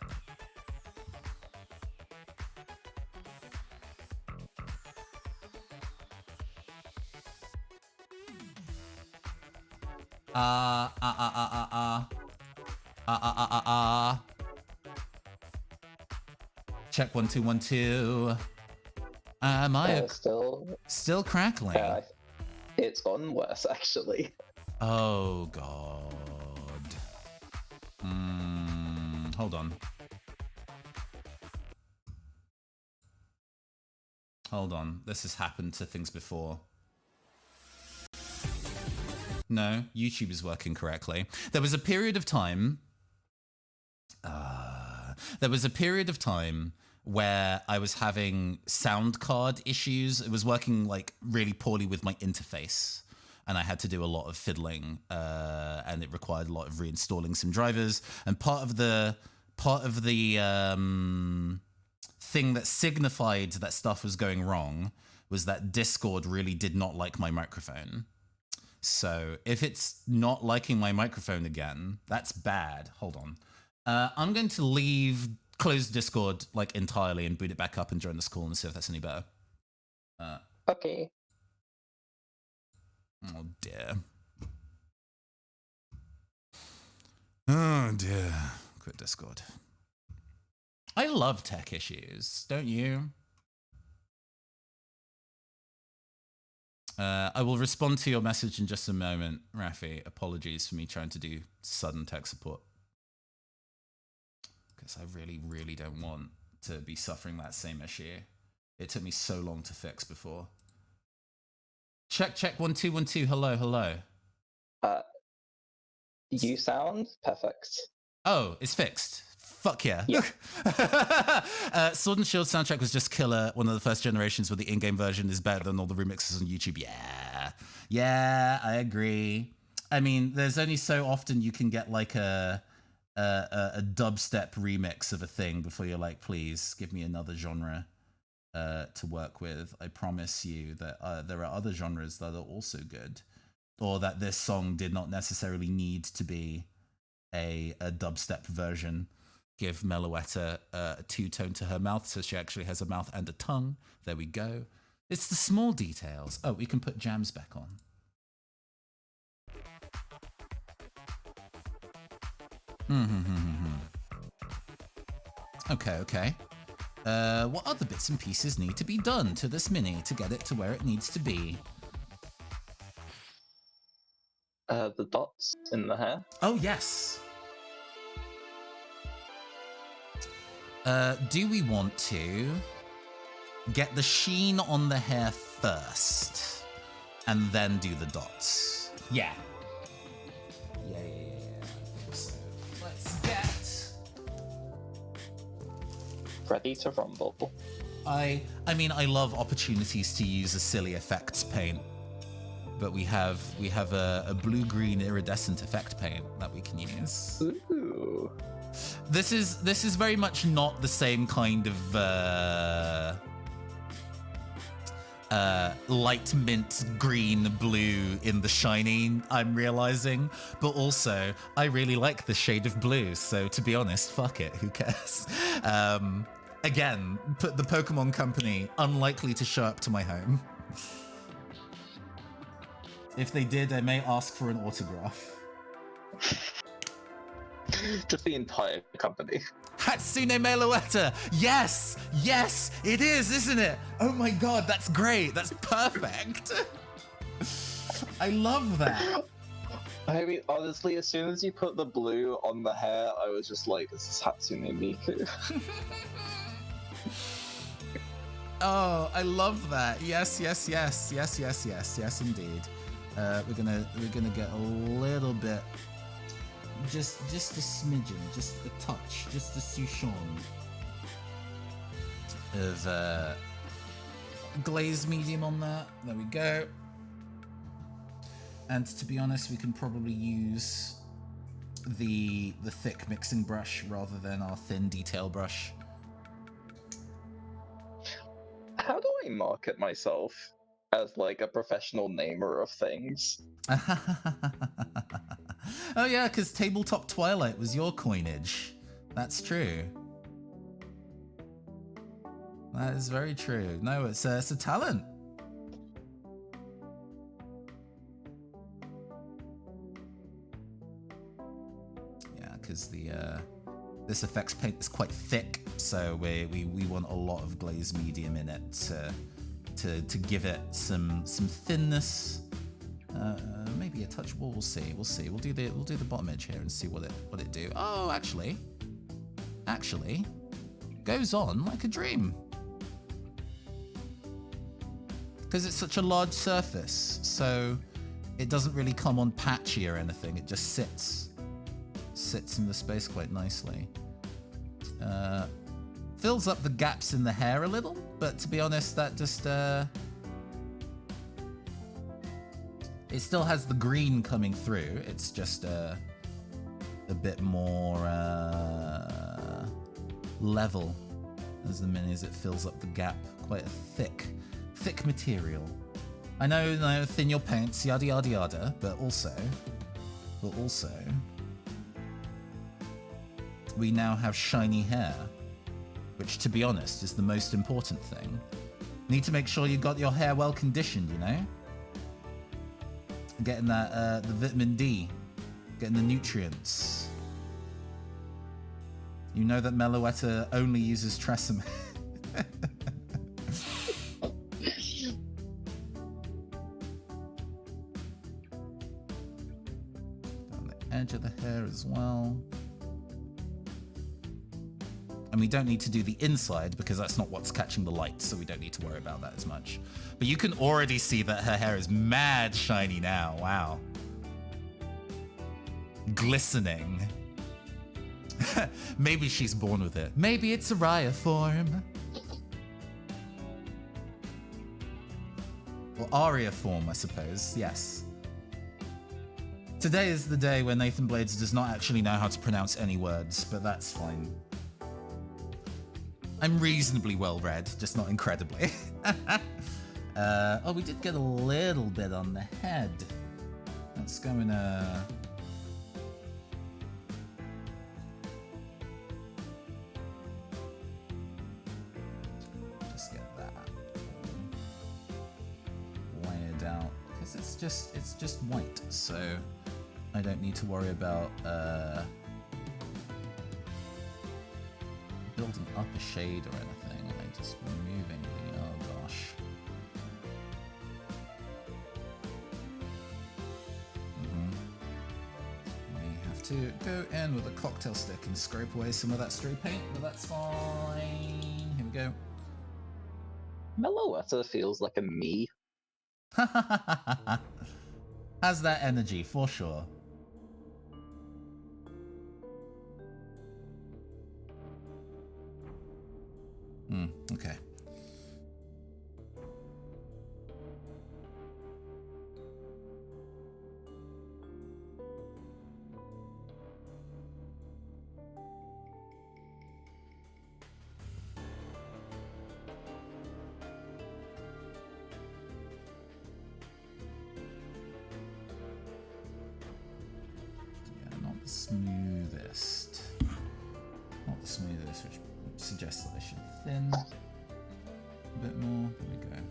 Check 1 2 1 2. Am I still crackling? Yeah, it's gotten worse actually. Oh god. Hold on. Hold on. This has happened to things before. No, YouTube is working correctly. There was a period of time. Where I was having sound card issues. It was working like really poorly with my interface, and I had to do a lot of fiddling, and it required a lot of reinstalling some drivers. And part of the thing that signified that stuff was going wrong was that Discord really did not like my microphone. So if it's not liking my microphone again, that's bad. Hold on. I'm going to close Discord like entirely and boot it back up and join this call and see if that's any better. Okay. Oh dear. Oh dear. Quit Discord. I love tech issues, don't you? I will respond to your message in just a moment, Rafi. Apologies for me trying to do sudden tech support. Because I really, really don't want to be suffering that same issue. It took me so long to fix before. Check 1 2 1 2. Hello. You sound perfect. Oh, it's fixed. Fuck yeah. Sword and Shield soundtrack was just killer. One of the first generations where the in-game version is better than all the remixes on YouTube. Yeah, I agree. I mean, there's only so often you can get like a dubstep remix of a thing before you're like, please give me another genre to work with. I promise you that there are other genres that are also good, or that this song did not necessarily need to be a dubstep version. Give Meloetta a two-tone to her mouth so she actually has a mouth and a tongue. There we go. It's the small details. Oh, we can put jams back on. Okay. What other bits and pieces need to be done to this mini to get it to where it needs to be? The dots in the hair. Oh, yes. Do we want to get the sheen on the hair first and then do the dots? Yeah. I think so. Let's get ready to rumble. I mean, I love opportunities to use a silly effects paint, but we have a blue-green iridescent effect paint that we can use. Ooh. This is very much not the same kind of light mint green blue in The Shining, I'm realizing, but also I really like the shade of blue, so to be honest, fuck it, who cares? Again, the Pokemon Company unlikely to show up to my home. If they did, I may ask for an autograph. Just the entire company. Hatsune Meloetta! Yes! Yes! It is, isn't it? Oh my god, that's great! That's perfect! I love that. I mean, honestly, as soon as you put the blue on the hair, I was just like, this is Hatsune Miku. Oh, I love that. Yes, indeed. We're gonna get a little bit just a smidgen, just a touch, just a souchon of glazed medium on that. There we go. And to be honest, we can probably use the thick mixing brush rather than our thin detail brush. How do I market myself as like a professional namer of things? Oh yeah, because Tabletop Twilight was your coinage. That's true. That is very true. No, it's a talent. Yeah, because this effects paint is quite thick, so we want a lot of glazed medium in it to give it some thinness. Maybe a touch. We'll see. We'll do the bottom edge here and see what it do. Oh, actually, goes on like a dream. Because it's such a large surface, so it doesn't really come on patchy or anything. It just sits in the space quite nicely. Fills up the gaps in the hair a little, but to be honest, that just it still has the green coming through. It's just a bit more level as it fills up the gap. Quite a thick material. I know, thin your paints, yada yada yada, but also, we now have shiny hair, which, to be honest, is the most important thing. Need to make sure you got your hair well conditioned, you know? Getting that, the vitamin D, getting the nutrients. You know that Meloetta only uses Tresemme. Down the edge of the hair as well. And we don't need to do the inside because that's not what's catching the light, so we don't need to worry about that as much. But you can already see that her hair is mad shiny now. Wow. Glistening. Maybe she's born with it. Maybe it's a Raya form. Or Aria form, I suppose. Yes. Today is the day when Nathan Blades does not actually know how to pronounce any words, but that's fine. I'm reasonably well read, just not incredibly. Oh, we did get a little bit on the head. Let's go in just get that layered out, because it's just white, so I don't need to worry about building up a shade or anything. I just removing the, oh gosh. We have to go in with a cocktail stick and scrape away some of that stray paint, but that's fine. Here we go. Meloetta feels like a me. Has that energy for sure. Okay. Yeah, not the smoothest. Not the smoothest, which suggests that I should thin a bit more. There we go.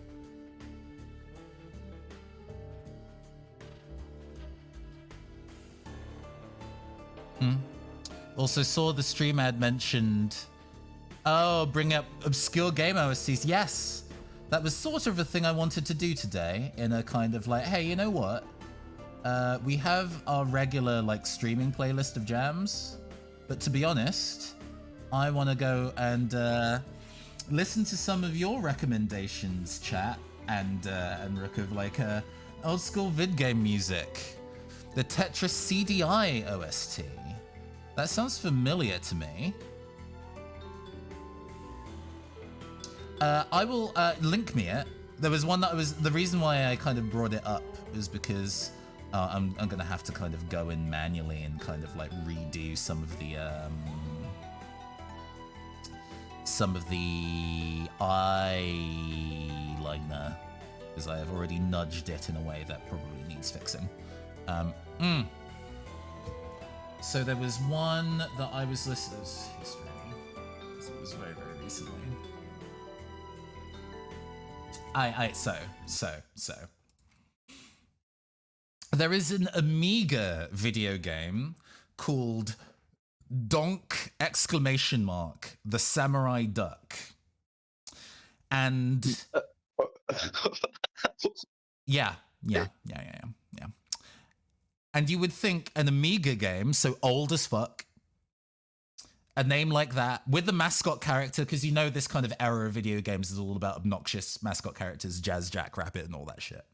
Also saw the stream ad mentioned, oh, bring up obscure game OSTs. Yes, that was sort of a thing I wanted to do today, in a kind of like, hey, you know what? We have our regular like streaming playlist of jams, but to be honest, I want to go and listen to some of your recommendations, chat, and Rook, of like old school vid game music. The Tetris CDI OST. That sounds familiar to me. I will link me it. There was one that was the reason why I kind of brought it up was because I'm gonna have to kind of go in manually and kind of like redo some of the eyeliner because I have already nudged it in a way that probably needs fixing. So there was one that I was listening to history. It was very, very recently. So. There is an Amiga video game called Donk ! The Samurai Duck. And yeah. And you would think an Amiga game, so old as fuck, a name like that, with the mascot character, because you know this kind of era of video games is all about obnoxious mascot characters, Jazz Jackrabbit and all that shit.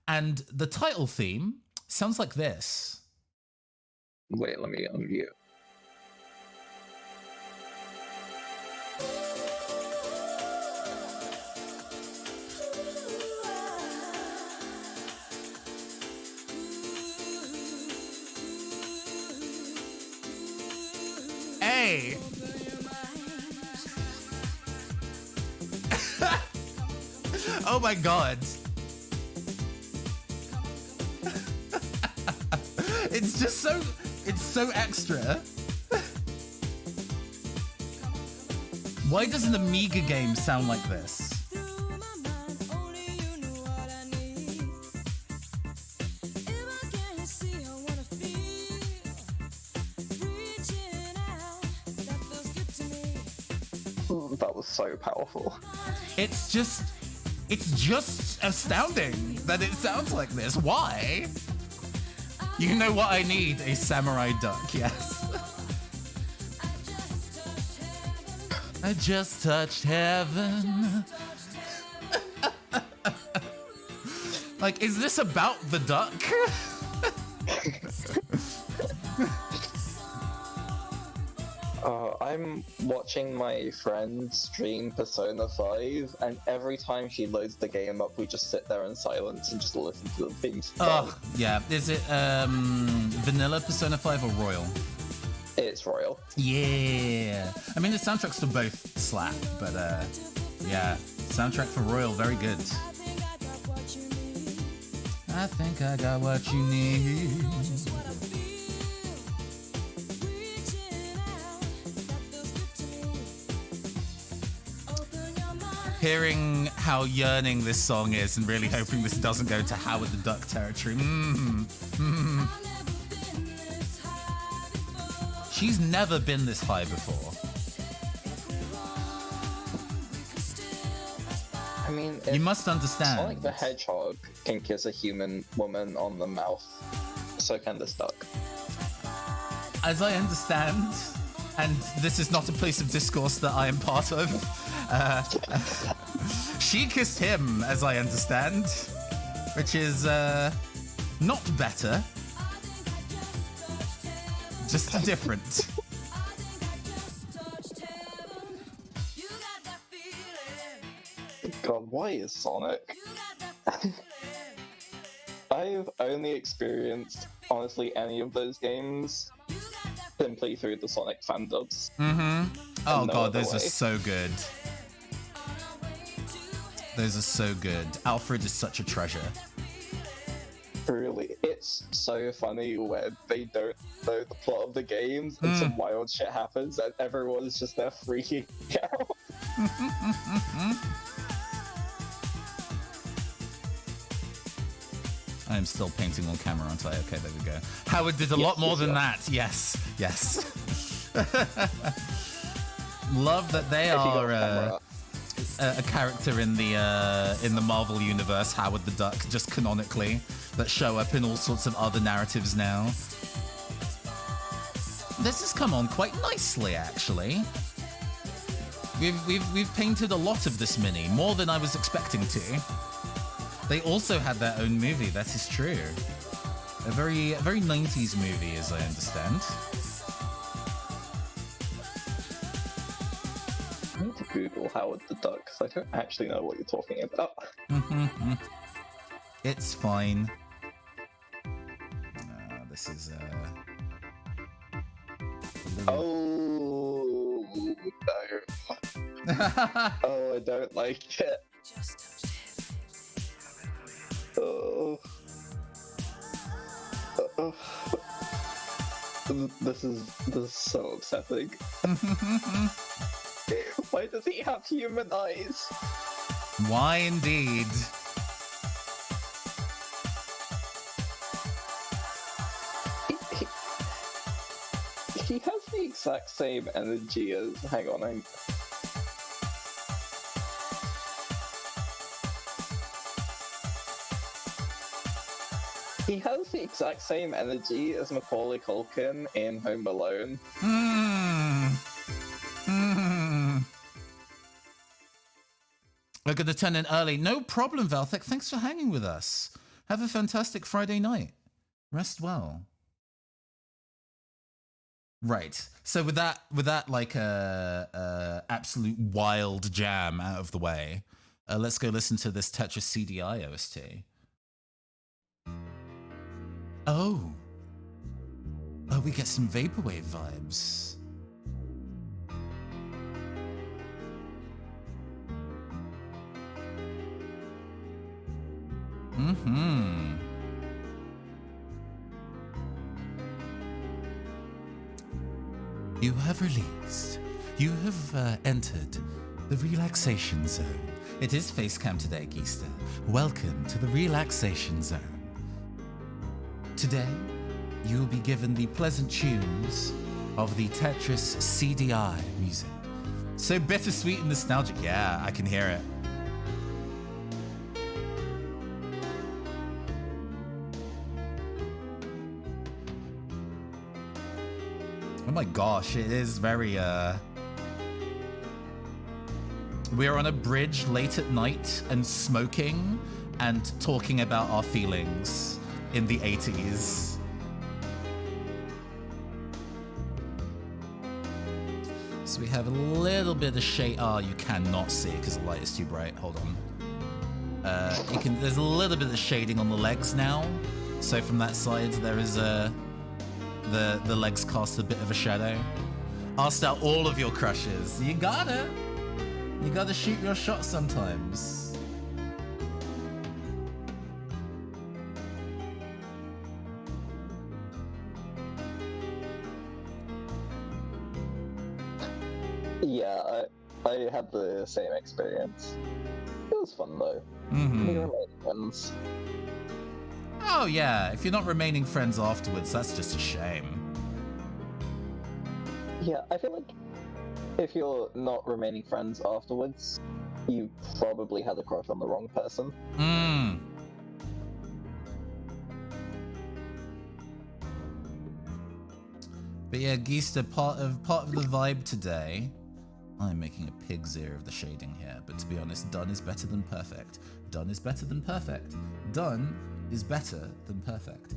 And the title theme sounds like this. Wait, let me unmute. Hey! Oh my god. It's just so, it's so extra. Why does an Amiga game sound like this? That was so powerful. It's just astounding that it sounds like this. Why? You know what I need? A samurai duck, yes. I just touched heaven. Like, is this about the duck? I'm watching my friend stream Persona 5, and every time she loads the game up, we just sit there in silence and just listen to the theme song. Oh, yeah. Is it vanilla Persona 5 or Royal? It's Royal. Yeah. I mean, the soundtracks for both slap, but yeah. Soundtrack for Royal, very good. I think I got what you need. Hearing how yearning this song is and really hoping this doesn't go to Howard the Duck territory. She's never been this high before. I mean, you must understand. Sonic the Hedgehog can kiss a human woman on the mouth, so can this duck. As I understand, and this is not a place of discourse that I am part of, she kissed him, as I understand, which is not better, just different. God, why is Sonic? I've only experienced, honestly, any of those games simply through the Sonic fan dubs. Oh god, those are so good. Those are so good. Alfred is such a treasure. Really, it's so funny when they don't know the plot of the games and some wild shit happens and everyone's just there freaking out. I'm still painting on camera, aren't I? Okay, there we go. Howard did a lot more than that. Yes. Love that they are a character in the Marvel universe, Howard the Duck, just canonically, that show up in all sorts of other narratives now. This has come on quite nicely, actually. We've painted a lot of this mini, more than I was expecting to. They also had their own movie, that is true. A very 90s movie, as I understand. I need to Google Howard the Duck because I don't actually know what you're talking about. It's fine. This is Oh no! Oh, I don't like it. Oh. This is so upsetting. Why does he have human eyes? Why indeed? He has the exact same energy as. Hang on. He has the exact same energy as Macaulay Culkin in Home Alone. We're going to turn in early. No problem, Valthek. Thanks for hanging with us. Have a fantastic Friday night. Rest well. Right. So with that like absolute wild jam out of the way, let's go listen to this Tetris CDI OST. Oh, we get some vaporwave vibes. You have released. You have entered the relaxation zone. It is Facecam today, Geista. Welcome to the relaxation zone. Today, you will be given the pleasant tunes of the Tetris CDI music. So bittersweet and nostalgic. Yeah, I can hear it. Oh my gosh, it is very, we're on a bridge late at night and smoking and talking about our feelings in the 80s. So we have a little bit of shade. Oh, you cannot see because the light is too bright. Hold on. There's a little bit of shading on the legs now. So from that side, there is the legs cast a bit of a shadow. Asked out all of your crushes. You gotta shoot your shot sometimes. Yeah, I had the same experience. It was fun though. Mm-hmm. We remained friends. Oh yeah, if you're not remaining friends afterwards, that's just a shame. Yeah, I feel like if you're not remaining friends afterwards, you probably had a crush on the wrong person. But yeah, Geista, part of the vibe today. I'm making a pig's ear of the shading here, but to be honest, done is better than perfect. Done is better than perfect. Done is better than perfect.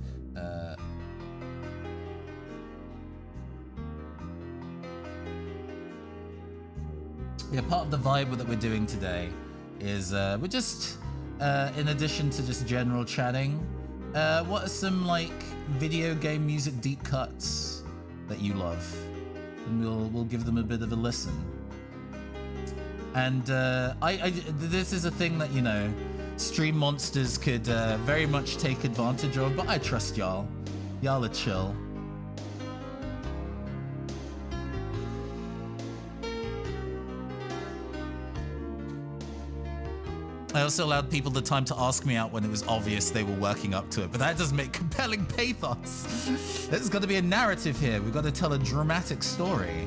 Yeah, part of the vibe that we're doing today is we're just, in addition to just general chatting, what are some like video game music deep cuts that you love? And we'll give them a bit of a listen. And this is a thing that, you know, stream monsters could very much take advantage of, but I trust y'all. Y'all are chill. I also allowed people the time to ask me out when it was obvious they were working up to it, but that doesn't make compelling pathos. There's got to be a narrative here. We've got to tell a dramatic story.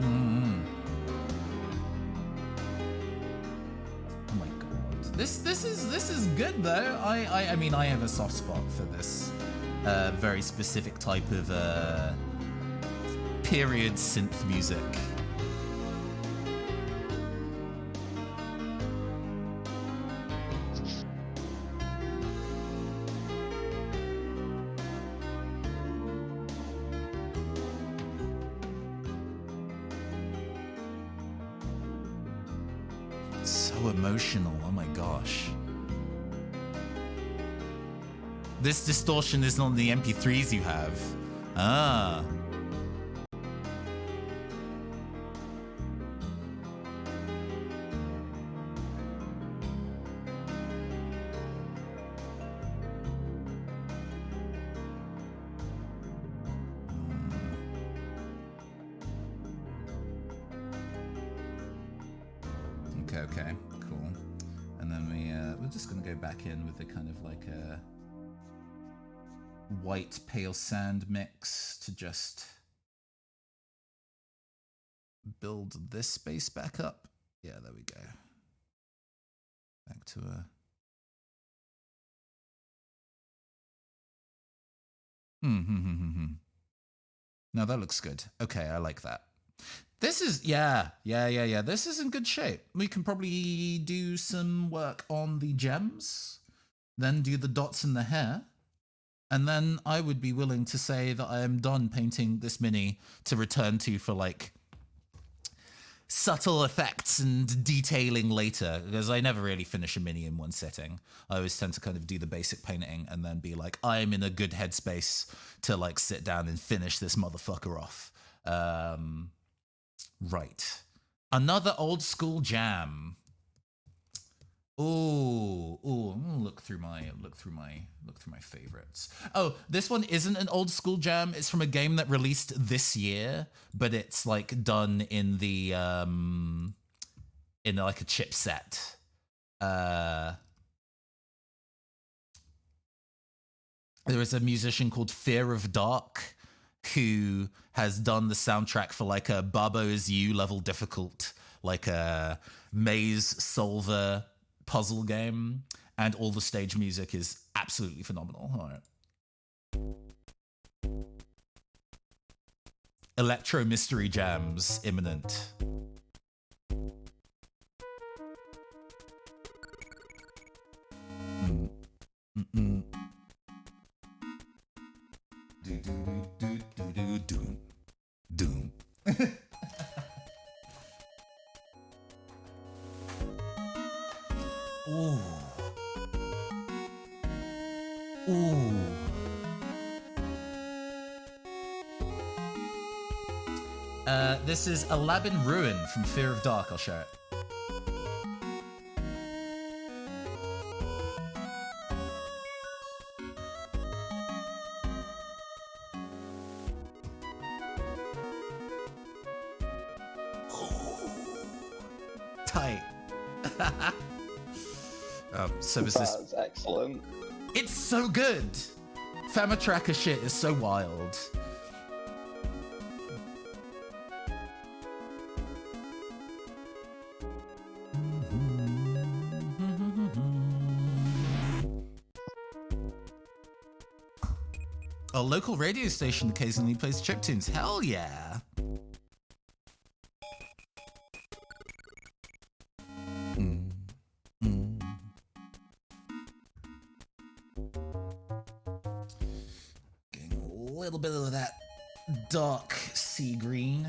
Oh my god. This is good though. I mean I have a soft spot for this very specific type of period synth music. So emotional, oh my gosh. This distortion isn't on the MP3s you have. Ah. Okay, cool. And then we're just gonna go back in with the kind of like a white pale sand mix to just build this space back up. Yeah, there we go. Back to a... No, that looks good. Okay, I like that. This is, yeah. This is in good shape. We can probably do some work on the gems, then do the dots in the hair. And then I would be willing to say that I am done painting this mini to return to for like subtle effects and detailing later, because I never really finish a mini in one sitting. I always tend to kind of do the basic painting and then be like, I'm in a good headspace to like sit down and finish this motherfucker off. Right. Another old school jam. Ooh, I'm gonna look through my favorites. Oh, this one isn't an old school jam. It's from a game that released this year, but it's like done in the in like a chipset. There is a musician called Fear of Dark who has done the soundtrack for like a Babo Is You level difficult, like a maze solver puzzle game, and all the stage music is absolutely phenomenal. All right. Electro mystery jams imminent. Doom. Ooh. This is a lab in ruin from Fear of Dark. I'll show it. Tight. So is this? That's excellent. It's so good. Fama Tracker shit is so wild. A local radio station occasionally plays chiptunes. Hell yeah. Getting a little bit of that dark sea green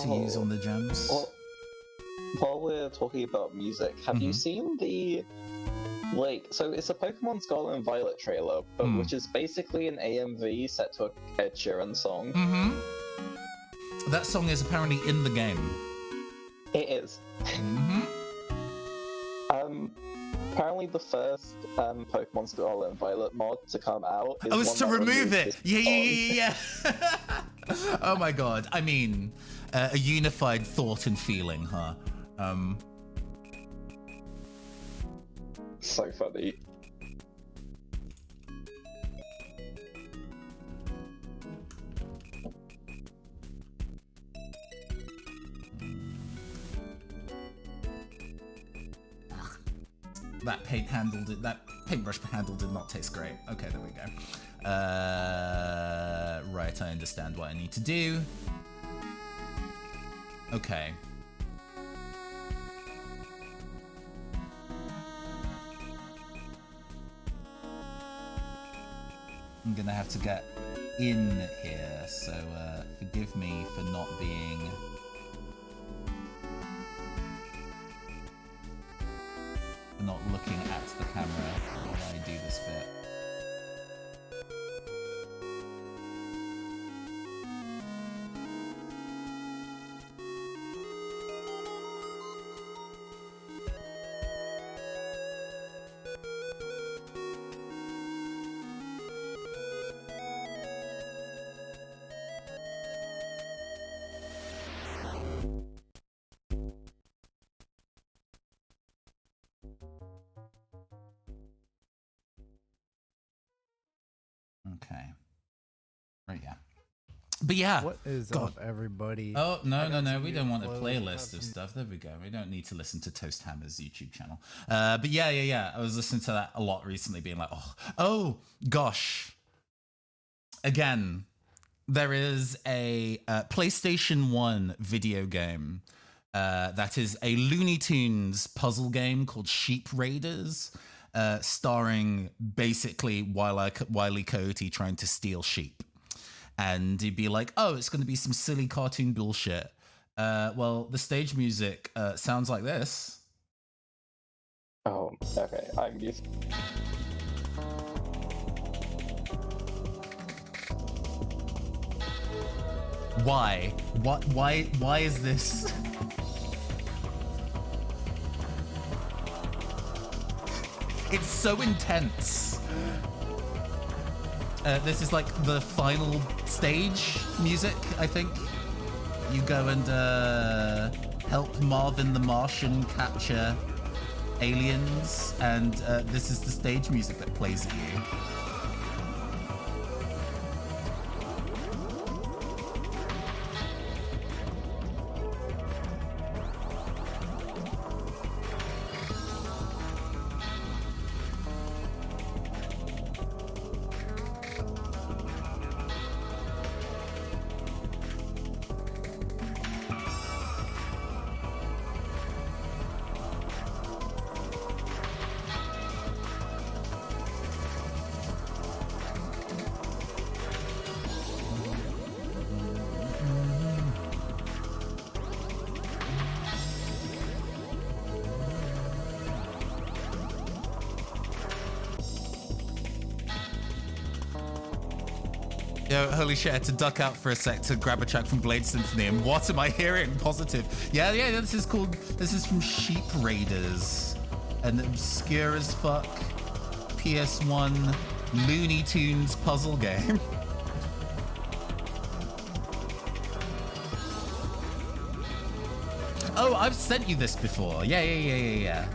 to use on the gems. Well, while we're talking about music, have you seen the... so it's a Pokemon Scarlet and Violet trailer, but which is basically an AMV set to a Ed Sheeran song. That song is apparently in the game. It is. Apparently the first Pokemon Scarlet and Violet mod to come out is it's to remove it! Yeah. Oh my god. I mean, a unified thought and feeling, huh? So funny. That paintbrush handle did not taste great. Okay, there we go. Right, I understand what I need to do. Okay. I'm gonna have to get in here, so forgive me for not being But yeah. What is up, everybody? Oh, no. We don't want a playlist of stuff. There we go. We don't need to listen to Toast Hammer's YouTube channel. But yeah. I was listening to that a lot recently, being like, oh gosh. Again, there is a PlayStation 1 video game that is a Looney Tunes puzzle game called Sheep Raiders, starring basically Wile E. Coyote trying to steal sheep. And you'd be like, oh, it's going to be some silly cartoon bullshit. Well, the stage music sounds like this. Oh, okay. I'm used. Why? What? Why is this? It's so intense. This is like the final stage music, I think. You go and help Marvin the Martian capture aliens, and this is the stage music that plays at you. Yo, holy shit, I had to duck out for a sec to grab a track from Blade Symphony, and what am I hearing? Positive. Yeah, this is from Sheep Raiders, an obscure as fuck PS1 Looney Tunes puzzle game. Oh, I've sent you this before. Yeah.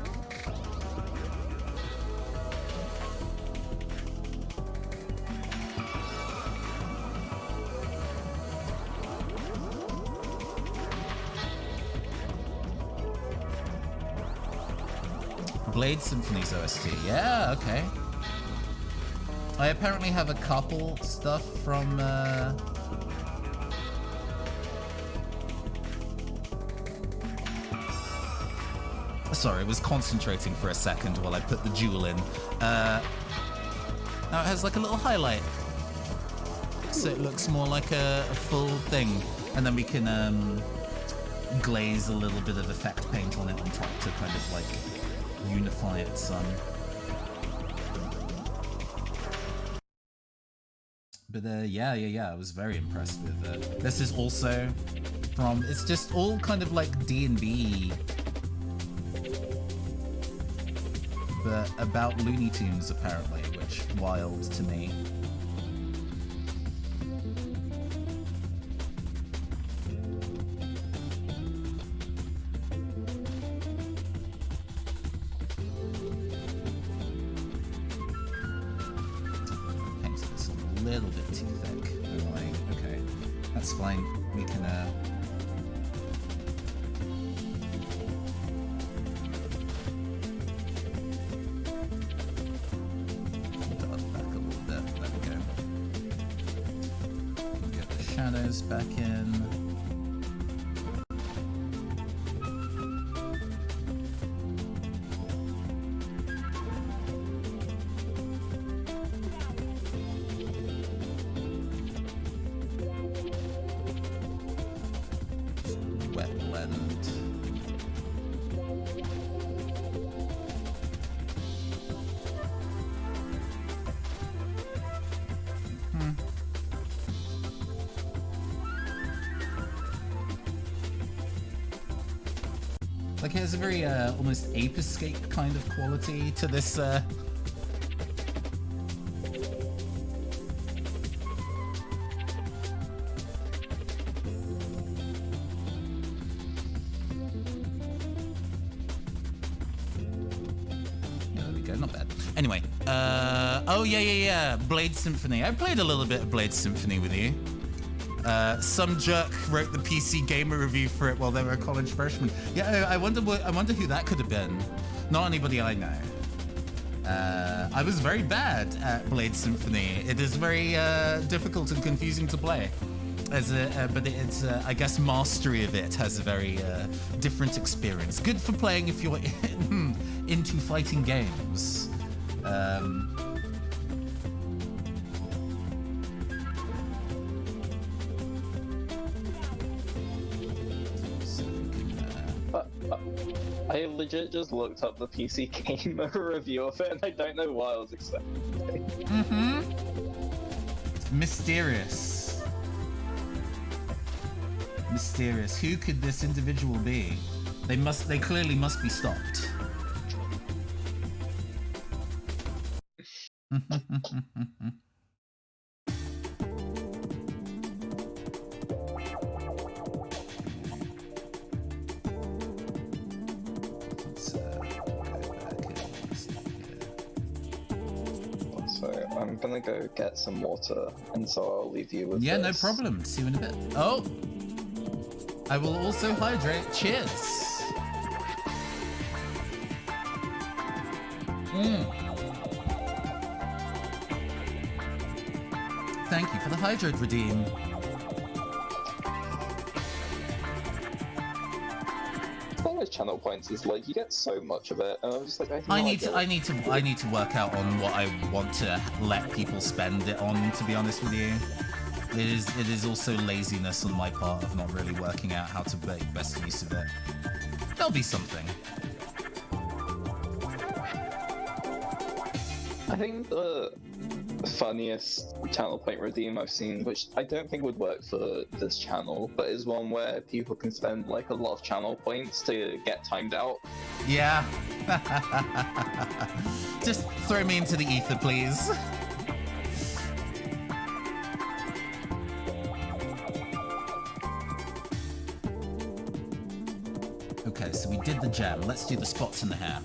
Blade Symphony's OST. Yeah, okay. I apparently have a couple stuff from Sorry, I was concentrating for a second while I put the jewel in. Now it has like a little highlight, so it looks more like a full thing, and then we can glaze a little bit of effect paint on it on top to kind of like unify it some. But yeah, I was very impressed with this is also from, it's just all kind of like D&B, but about Looney Tunes apparently, which wild to me. Little bit too thick. Annoying. Okay, that's fine. We can pull that back a little bit. There we go. Get the shadows back in. Like it has a very almost Ape Escape kind of quality to this. Yeah, there we go, not bad. Anyway, oh yeah, Blade Symphony. I played a little bit of Blade Symphony with you. Some jerk wrote the PC Gamer review for it while they were a college freshman. Yeah, I wonder who that could have been. Not anybody I know. I was very bad at Blade Symphony. It is very difficult and confusing to play. But it's I guess mastery of it has a very different experience. Good for playing if you're into fighting games. I legit just looked up the PC Gamer review of it, and I don't know what I was expecting. Mysterious. Mysterious. Who could this individual be? They clearly must be stopped. So I'm gonna go get some water, and so I'll leave you with Yeah, this. no problem. See you in a bit. Oh! I will also hydrate. Cheers! Thank you for the hydrate, Redeem. The thing with channel points is like you get so much of it, and I'm just like I need to work out on what I want to let people spend it on, to be honest with you. It is also laziness on my part of not really working out how to make best use of it. There'll be something. I think the funniest channel point redeem I've seen, which I don't think would work for this channel, but is one where people can spend like a lot of channel points to get timed out. Yeah. Just throw me into the ether, please. Okay, so we did the gem. Let's do the spots in the hair.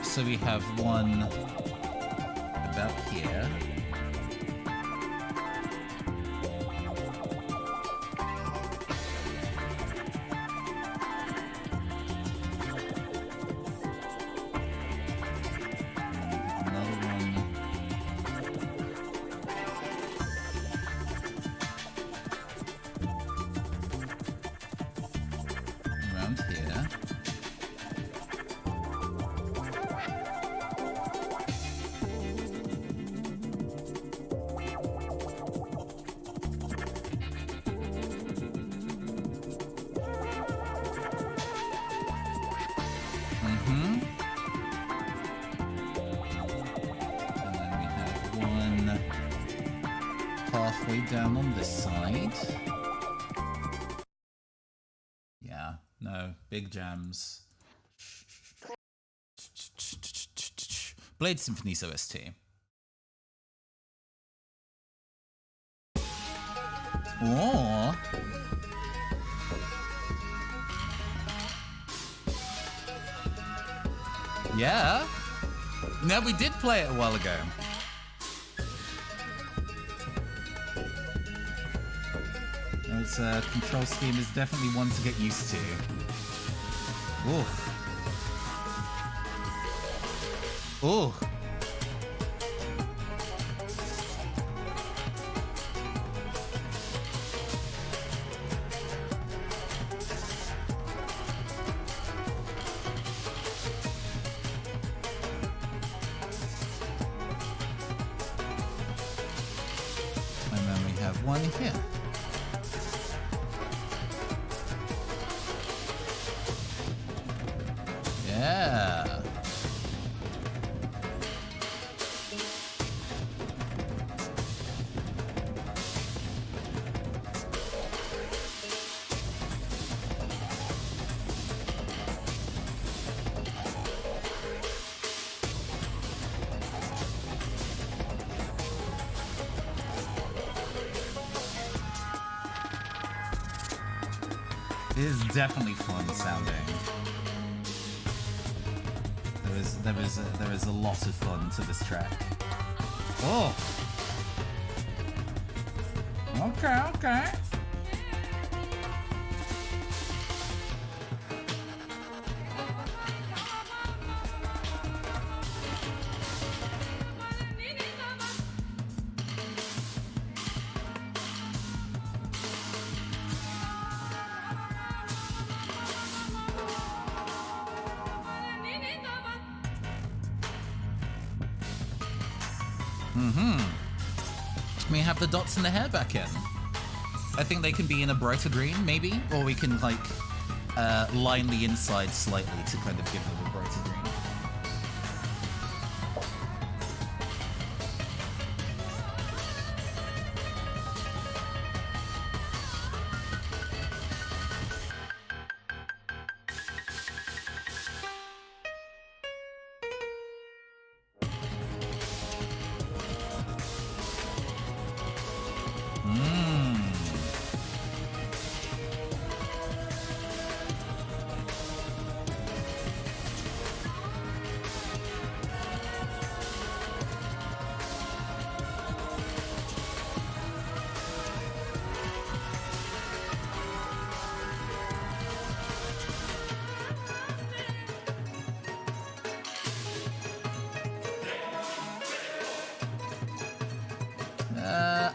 So we have one about here. Halfway down on this side. Yeah, no, big jams. Blade Symphony's OST. Oh. Yeah. No, we did play it a while ago. Its control scheme is definitely one to get used to. Ooh. Ooh. And then we have one here. Yeah. It is definitely fun sounding. There is a lot of fun to this track. Oh. Okay. We have the dots in the hair back in. I think they can be in a brighter green, maybe, or we can like line the inside slightly to kind of give them a brighter green.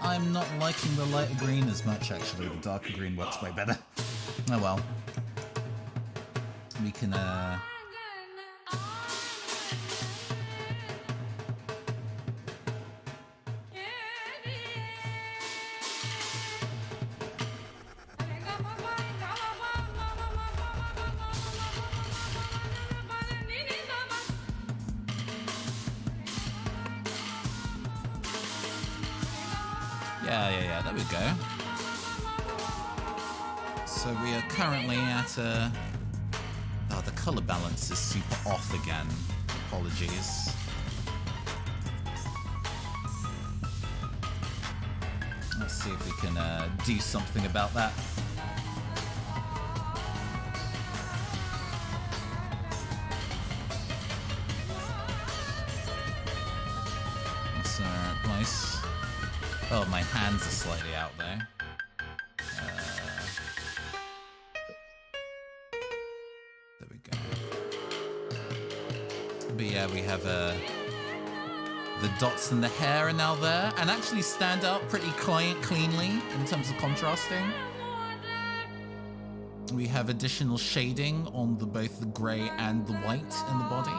I'm not liking the lighter green as much, actually. The darker green works way better. Oh well. We can, Yeah, there we go. So we are currently at a... Oh, the color balance is super off again. Apologies. Let's see if we can do something about that. That's nice. Oh, my hands are slightly out there. There we go. But yeah, we have the dots in the hair are now there and actually stand out pretty cleanly in terms of contrasting. We have additional shading on both the grey and the white in the body.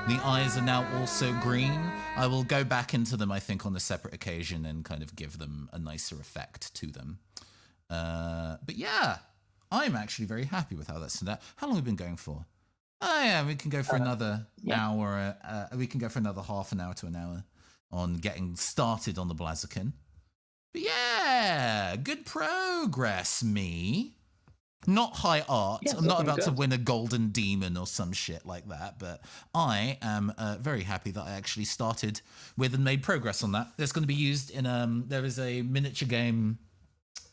The eyes are now also green. I will go back into them, I think, on a separate occasion and kind of give them a nicer effect to them. But yeah, I'm actually very happy with how that's turned out. How long have we been going for? Oh yeah, we can go for another hour. We can go for another half an hour to an hour on getting started on the Blaziken. But yeah, good progress, me. Not high art. Yes, I'm not about good. to win a golden demon or some shit like that, but I am very happy that I actually started with and made progress on that. It's going to be used in there is a miniature game,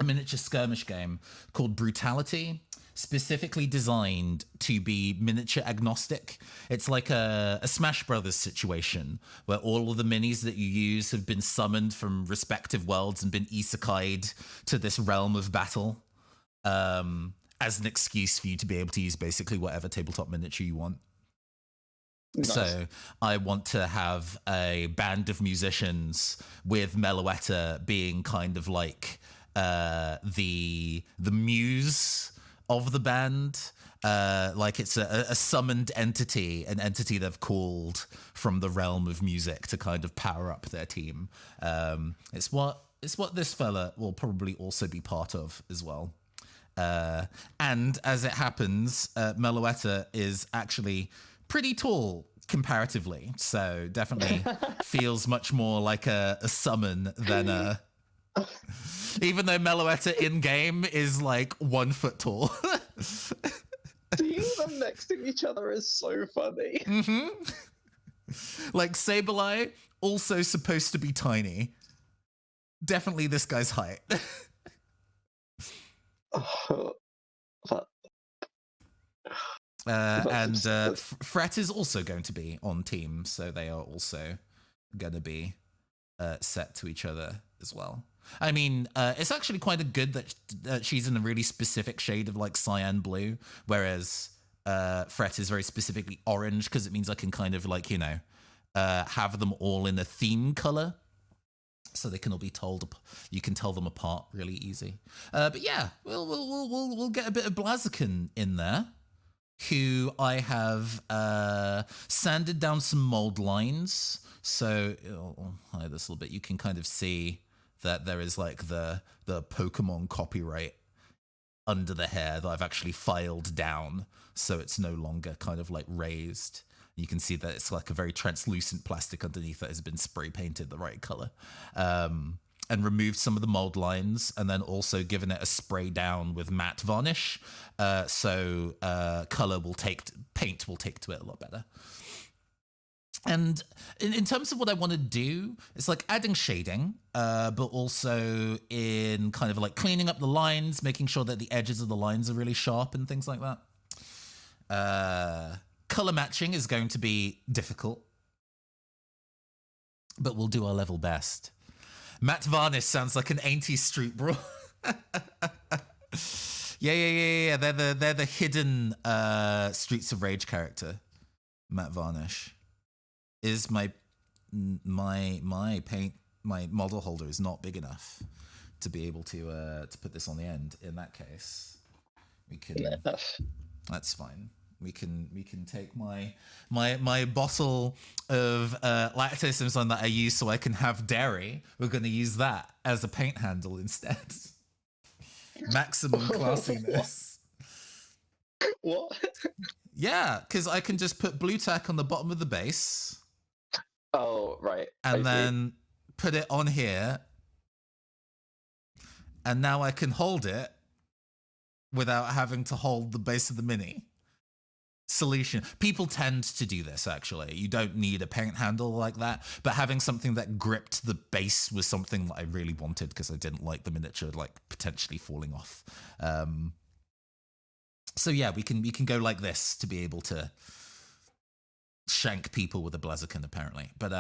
a miniature skirmish game called Brutality, specifically designed to be miniature agnostic. It's like a Smash Brothers situation where all of the minis that you use have been summoned from respective worlds and been isekai'd to this realm of battle. As an excuse for you to be able to use basically whatever tabletop miniature you want. Nice. So I want to have a band of musicians with Meloetta being kind of like the muse of the band. Like it's a summoned entity, an entity they've called from the realm of music to kind of power up their team. It's what this fella will probably also be part of as well. And as it happens, Meloetta is actually pretty tall comparatively, so definitely feels much more like a summon than a... Even though Meloetta in-game is like 1 foot tall. Seeing them next to each other is so funny. Mm-hmm. Like Sableye, also supposed to be tiny. Definitely this guy's height. That, and Fret is also going to be on team, so they are also going to be set to each other as well. I mean, it's actually quite good that she's in a really specific shade of like cyan blue, whereas Fret is very specifically orange, because it means I can kind of like, you know, have them all in a theme color, so they can all be told. You can tell them apart really easy. But yeah, we'll get a bit of Blaziken in there, who I have sanded down some mold lines. So I'll hide this a little bit. You can kind of see that there is like the Pokemon copyright under the hair that I've actually filed down, so it's no longer kind of like raised. You can see that it's like a very translucent plastic underneath that has been spray painted the right color, and removed some of the mold lines, and then also given it a spray down with matte varnish, so paint will take to it a lot better. And in terms of what I want to do, it's like adding shading, but also in kind of like cleaning up the lines, making sure that the edges of the lines are really sharp and things like that. Color matching is going to be difficult, but we'll do our level best. Matte varnish sounds like an 80s street brawl. Yeah. They're the hidden Streets of Rage character. Matte varnish is my paint. My model holder is not big enough to be able to put this on the end. In that case, we can. That's fine. We can take my bottle of lactose enzyme that I use so I can have dairy. We're going to use that as a paint handle instead. Maximum classiness. What? Yeah, because I can just put blue tack on the bottom of the base. Oh, right. And then put it on here. And now I can hold it without having to hold the base of the mini. Solution. People tend to do this, actually. You don't need a paint handle like that, but having something that gripped the base was something that I really wanted, because I didn't like the miniature like potentially falling off. So yeah, we can go like this to be able to shank people with a Blaziken, apparently. But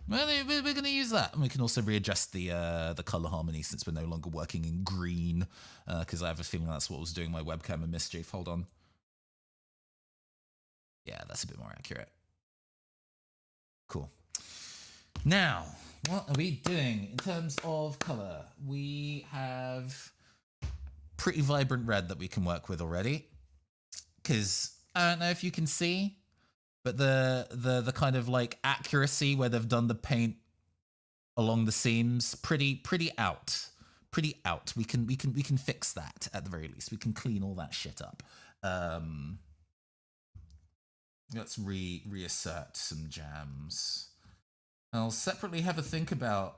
we're going to use that, and we can also readjust the color harmony since we're no longer working in green, because I have a feeling that's what was doing my webcam a mischief. Hold on. Yeah, that's a bit more accurate. Cool. Now, what are we doing in terms of color? We have pretty vibrant red that we can work with already, because I don't know if you can see, but the kind of like accuracy where they've done the paint along the seams, pretty out. We can fix that at the very least. We can clean all that shit up. Let's reassert some jams. I'll separately have a think about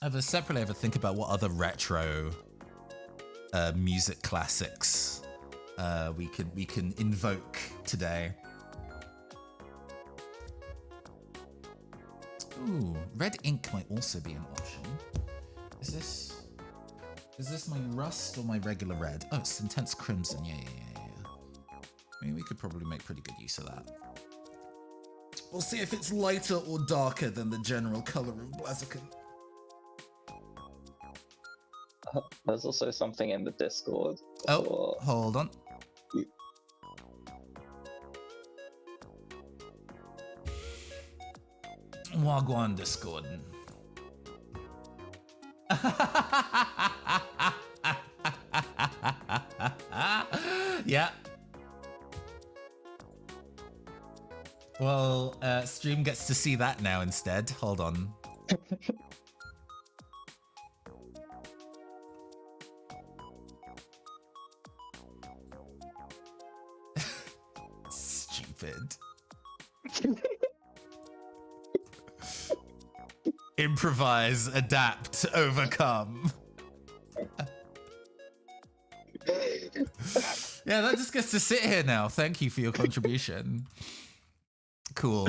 what other retro music classics we can invoke today. Ooh, red ink might also be an option. Is this my rust or my regular red? Oh, it's intense crimson. Yeah. I mean, we could probably make pretty good use of that. We'll see if it's lighter or darker than the general color of Blaziken. There's also something in the Discord. Oh, hold on. Wagwan Discord. Yeah. Well, stream gets to see that now instead. Hold on. Stupid. Improvise, adapt, overcome. Yeah, that just gets to sit here now. Thank you for your contribution. Cool.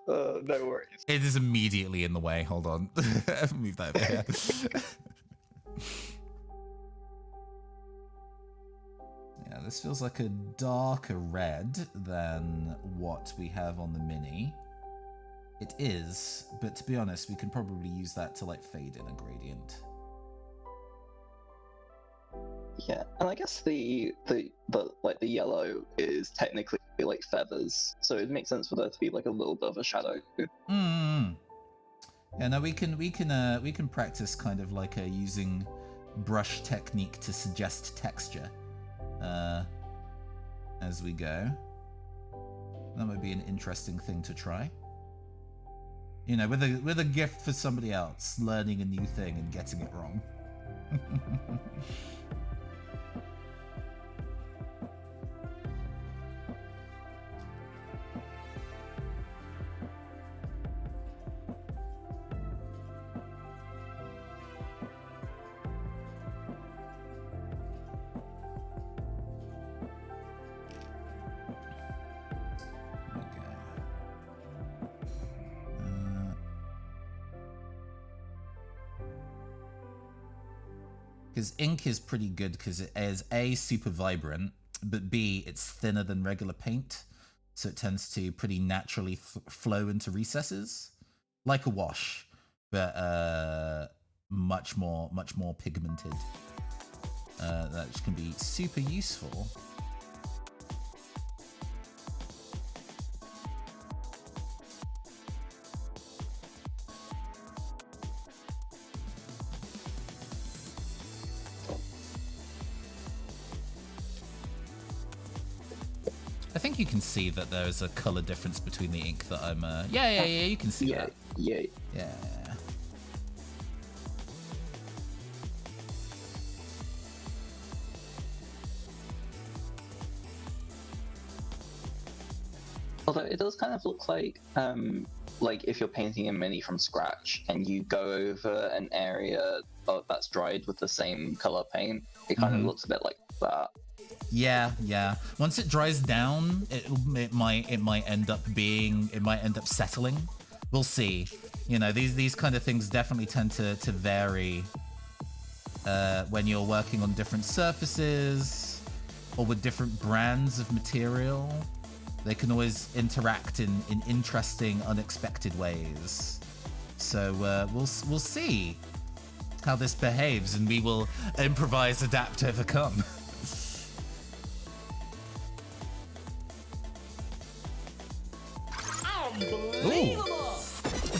No worries. It is immediately in the way. Hold on. Move that over here. This feels like a darker red than what we have on the mini. It is, but to be honest, we can probably use that to like fade in a gradient. Yeah, and I guess the yellow is technically like feathers, so it makes sense for there to be like a little bit of a shadow. Yeah, no, we can practice kind of like using brush technique to suggest texture as we go. That might be an interesting thing to try. You know, with a gift for somebody else, learning a new thing and getting it wrong. Because ink is pretty good because it is A, super vibrant, but B, it's thinner than regular paint, so it tends to pretty naturally flow into recesses, like a wash, but much more pigmented. That can be super useful. I think you can see that there is a color difference between the ink that I'm. Yeah, you can see that. Yeah. Although it does kind of look like if you're painting a mini from scratch and you go over an area that's dried with the same color paint, it kind of looks a bit like that. Yeah. Once it dries down, it might end up settling. We'll see. You know, these kind of things definitely tend to vary when you're working on different surfaces or with different brands of material. They can always interact in interesting, unexpected ways. So we'll see how this behaves, and we will improvise, adapt, overcome. Ooh.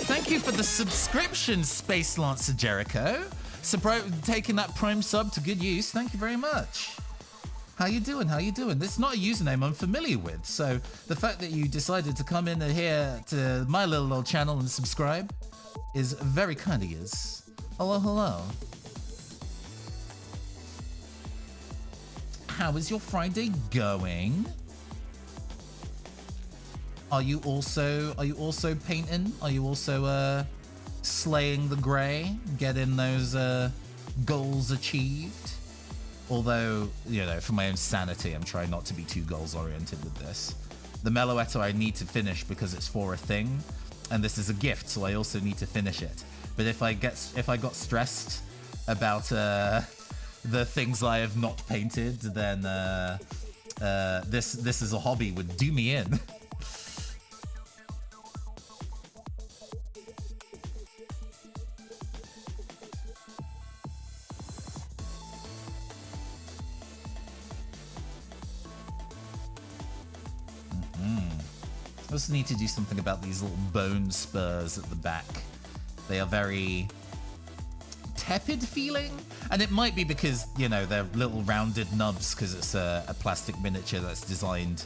Thank you for the subscription, Space Lancer Jericho. Taking that Prime sub to good use. Thank you very much. How you doing? This is not a username I'm familiar with, so the fact that you decided to come in here to my little old channel and subscribe is very kind of yours. Hello. How is your Friday going? Are you also painting? Are you also slaying the grey, getting those goals achieved? Although, you know, for my own sanity, I'm trying not to be too goals oriented with this. The Meloetta I need to finish because it's for a thing, and this is a gift, so I also need to finish it. But if I got stressed about the things I have not painted, then this as a hobby would do me in. I also need to do something about these little bone spurs at the back. They are very tepid feeling, and it might be because, you know, they're little rounded nubs because it's a plastic miniature that's designed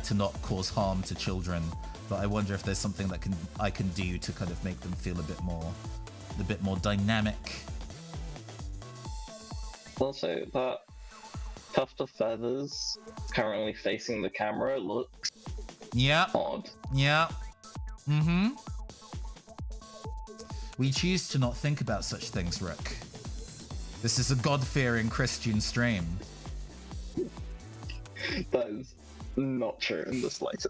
to not cause harm to children. But I wonder if there's something that I can do to kind of make them feel a bit more dynamic. Also, that tuft of feathers currently facing the camera looks odd. Yeah. We choose to not think about such things, Rook. This is a God-fearing Christian stream. That is not true in the slightest.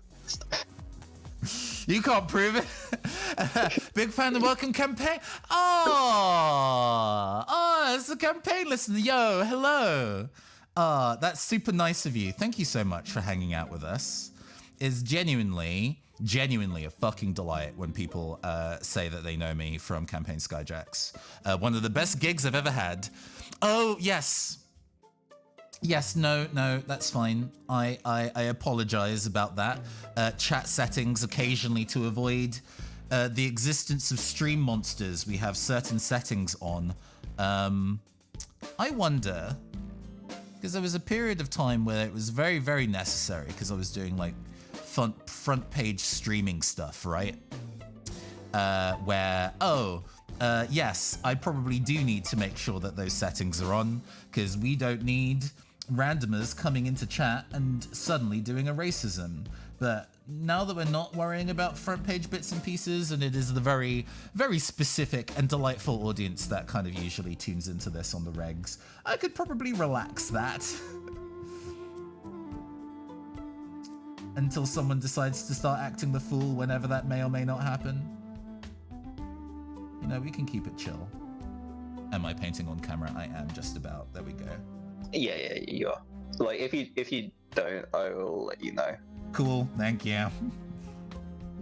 You can't prove it. Big fan of welcome campaign. Oh, it's a campaign listener. Yo, hello. That's super nice of you. Thank you so much for hanging out with us. It's genuinely a fucking delight when people say that they know me from Campaign Skyjacks. One of the best gigs I've ever had. Oh, yes. Yes, no, that's fine. I apologize about that. Chat settings occasionally to avoid the existence of stream monsters. We have certain settings on. I wonder, because there was a period of time where it was very, very necessary because I was doing like front page streaming stuff, right? Where, yes, I probably do need to make sure that those settings are on because we don't need randomers coming into chat and suddenly doing a racism. But now that we're not worrying about front page bits and pieces, and it is the very, very specific and delightful audience that kind of usually tunes into this on the regs, I could probably relax that. Until someone decides to start acting the fool whenever that may or may not happen. You know, we can keep it chill. Am I painting on camera? I am just about. There we go. Yeah, you are. Like, if you don't, I will let you know. Cool, thank you.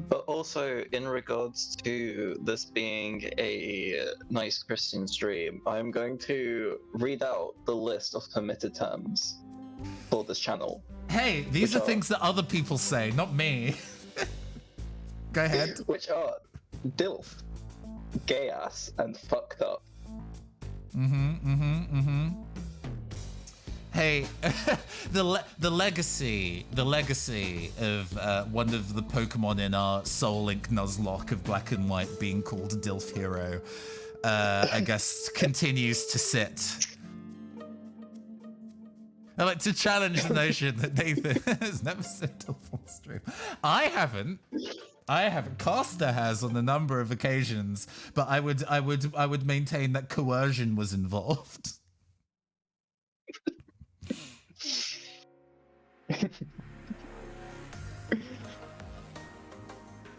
But also, in regards to this being a nice Christian stream, I'm going to read out the list of permitted terms for this channel. Hey, these are things that other people say, not me. Go ahead. Which are DILF, gay ass, and fucked up. Hey, the legacy of one of the Pokemon in our Soul Link Nuzlocke of Black and White being called Dilf Hero, I guess continues to sit. I like to challenge the notion that Nathan has never said Dilf on stream. I haven't. Caster has on a number of occasions, but I would maintain that coercion was involved.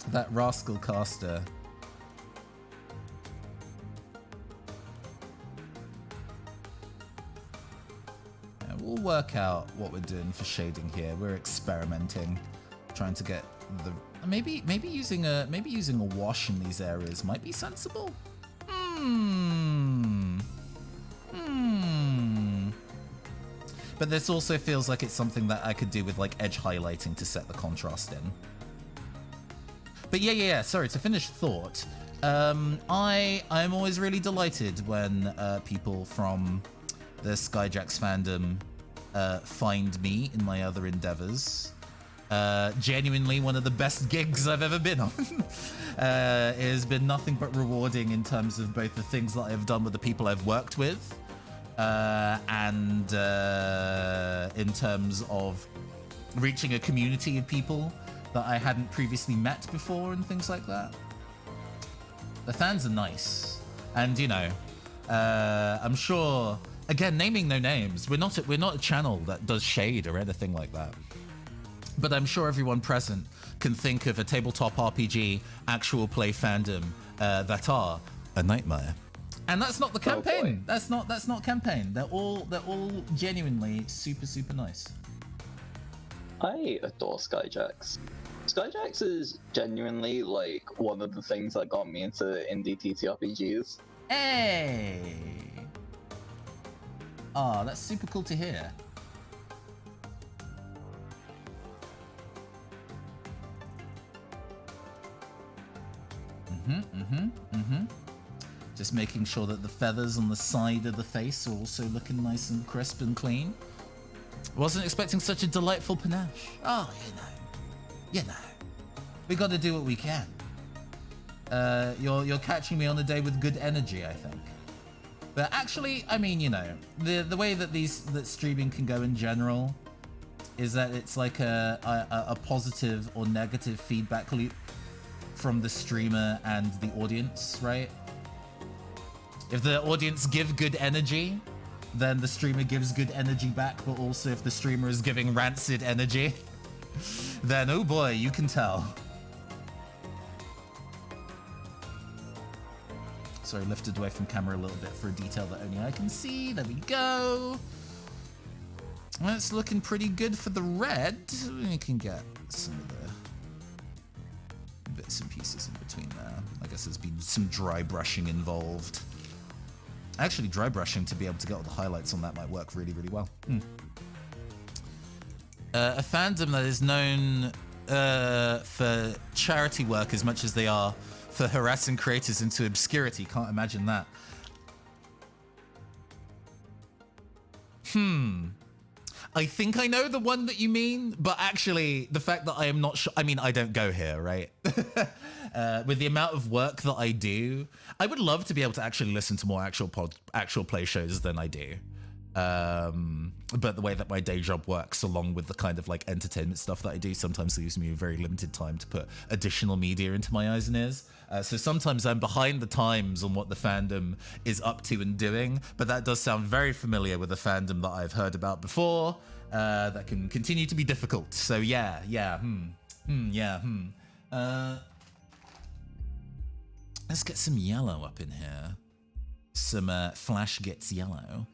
That rascal Caster. Yeah, we'll work out what we're doing for shading here. We're experimenting, trying to get the maybe using a wash in these areas might be sensible. But this also feels like it's something that I could do with like edge highlighting to set the contrast in. But yeah. Sorry, to finish thought. I'm always really delighted when people from the Skyjacks fandom find me in my other endeavors. Genuinely one of the best gigs I've ever been on. It has been nothing but rewarding in terms of both the things that I've done with the people I've worked with, and in terms of reaching a community of people that I hadn't previously met before and things like that. The fans are nice, and you know, I'm sure. Again, naming no names. We're not a channel that does shade or anything like that. But I'm sure everyone present can think of a tabletop RPG actual play fandom that are a nightmare. And that's not the campaign. That's not campaign. They're all genuinely super, super nice. I adore Skyjacks. Skyjacks is genuinely like one of the things that got me into indie TTRPGs. Hey! Oh, that's super cool to hear. Just making sure that the feathers on the side of the face are also looking nice and crisp and clean. Wasn't expecting such a delightful panache. Oh, you know. We got to do what we can. You're catching me on a day with good energy, I think. But actually, I mean, you know, the way that that streaming can go in general is that it's like a positive or negative feedback loop from the streamer and the audience, right? If the audience give good energy, then the streamer gives good energy back, but also if the streamer is giving rancid energy, then oh boy, you can tell. Sorry, lifted away from camera a little bit for a detail that only I can see. There we go. That's looking pretty good for the red. We can get some of the bits and pieces in between there. I guess there's been some dry brushing involved. Actually, dry brushing to be able to get all the highlights on that might work really, really well. A fandom that is known for charity work as much as they are for harassing creators into obscurity. Can't imagine that. I think I know the one that you mean, but actually the fact that I am not sure, I mean, I don't go here, right? With the amount of work that I do, I would love to be able to actually listen to more actual play shows than I do. But the way that my day job works, along with the kind of like entertainment stuff that I do, sometimes leaves me very limited time to put additional media into my eyes and ears. So sometimes I'm behind the times on what the fandom is up to and doing, but that does sound very familiar with a fandom that I've heard about before, that can continue to be difficult. So yeah. Let's get some yellow up in here. Some Flash Gets Yellow.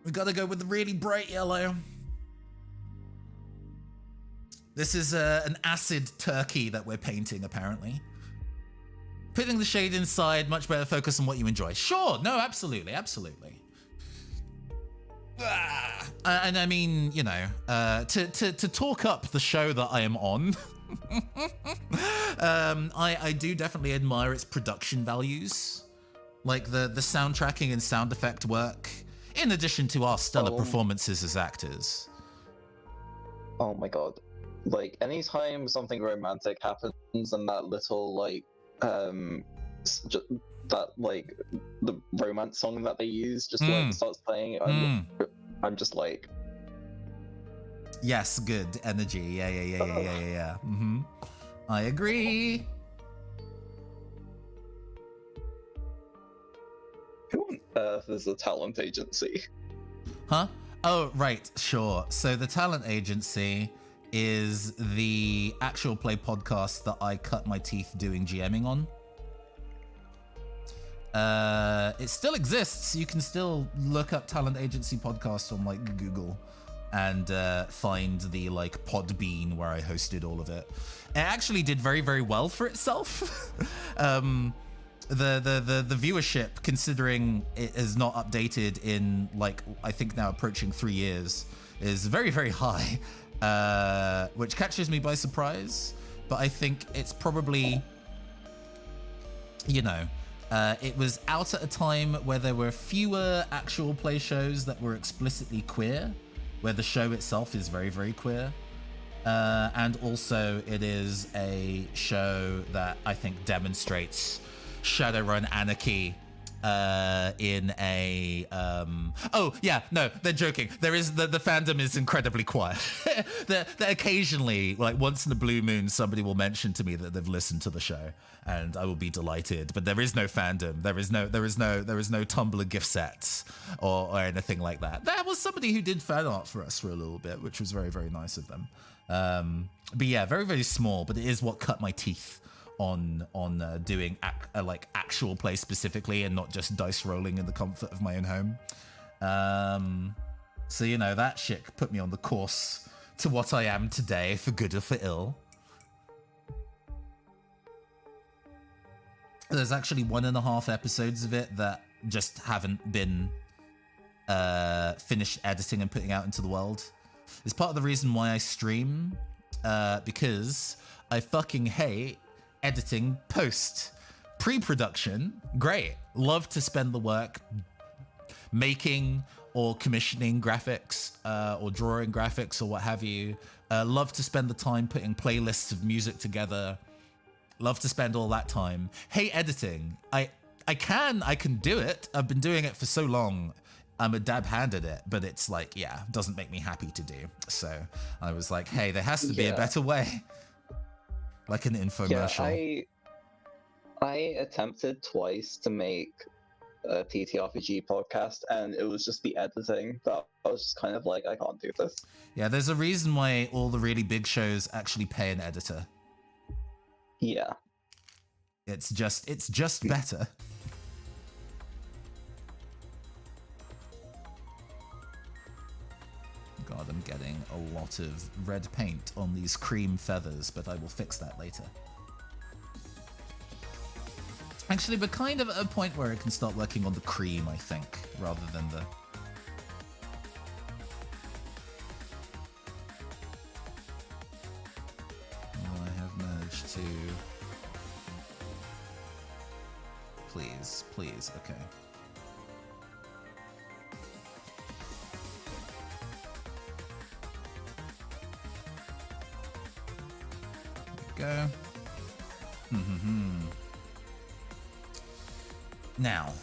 We gotta go with the really bright yellow. This is an acid turkey that we're painting, apparently. Putting the shade inside, much better focus on what you enjoy. Sure, no, absolutely. And I mean, you know, to talk up the show that I am on, I do definitely admire its production values. Like the soundtracking and sound effect work, in addition to our stellar performances as actors. Oh my god. Like, anytime something romantic happens and that little, like, that, like, the romance song that they use just, like, starts playing, I'm just like... Yes, good energy. Yeah. I agree. Who on earth is the talent agency? Huh? Oh, right, sure. So the talent agency is the actual play podcast that I cut my teeth doing GMing on. It still exists. You can still look up talent agency podcast on like Google and find the like Podbean where I hosted all of it. It actually did very, very well for itself. The viewership, considering it is not updated in like I think now approaching 3 years, is very, very high, which catches me by surprise. But I think it's probably, you know, it was out at a time where there were fewer actual play shows that were explicitly queer, where the show itself is very, very queer. And also it is a show that I think demonstrates Shadowrun anarchy in a oh yeah, no, they're joking. There is the fandom is incredibly quiet. They're occasionally, like once in a blue moon, somebody will mention to me that they've listened to the show, and I will be delighted. But there is no fandom. There is no Tumblr gift sets or anything like that. There was somebody who did fan art for us for a little bit, which was very, very nice of them. But yeah, very, very small. But it is what cut my teeth on doing like actual play specifically, and not just dice rolling in the comfort of my own home. So you know, that shit put me on the course to what I am today, for good or for ill. There's actually 1.5 episodes of it that just haven't been finished editing and putting out into the world. It's part of the reason why I stream, because I fucking hate editing post. Pre-production, great. Love to spend the work making or commissioning graphics, or drawing graphics or what have you. Love to spend the time putting playlists of music together. Love to spend all that time. Hate editing. I can do it. I've been doing it for so long. I'm a dab hand at it, but it's like, yeah, doesn't make me happy to do. So I was like, hey, there has to be a better way. Like an infomercial. Yeah, I attempted twice to make a TTRPG podcast, and it was just the editing that I was just kind of like, I can't do this. Yeah, there's a reason why all the really big shows actually pay an editor. Yeah. It's just better. out of red paint on these cream feathers, but I will fix that later. Actually, we're kind of at a point where I can start working on the cream, I think, rather than the... Well, I have managed to... Please, please, okay. There we go. Now,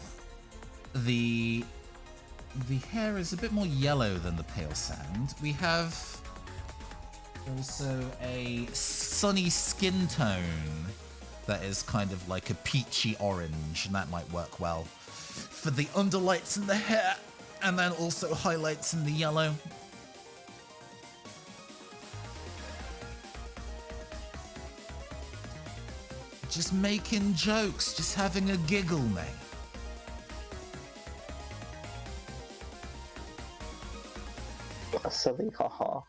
the hair is a bit more yellow than the pale sand. We have also a sunny skin tone that is kind of like a peachy orange, and that might work well for the underlights in the hair, and then also highlights in the yellow. Just making jokes, just having a giggle, mate. Silly, haha.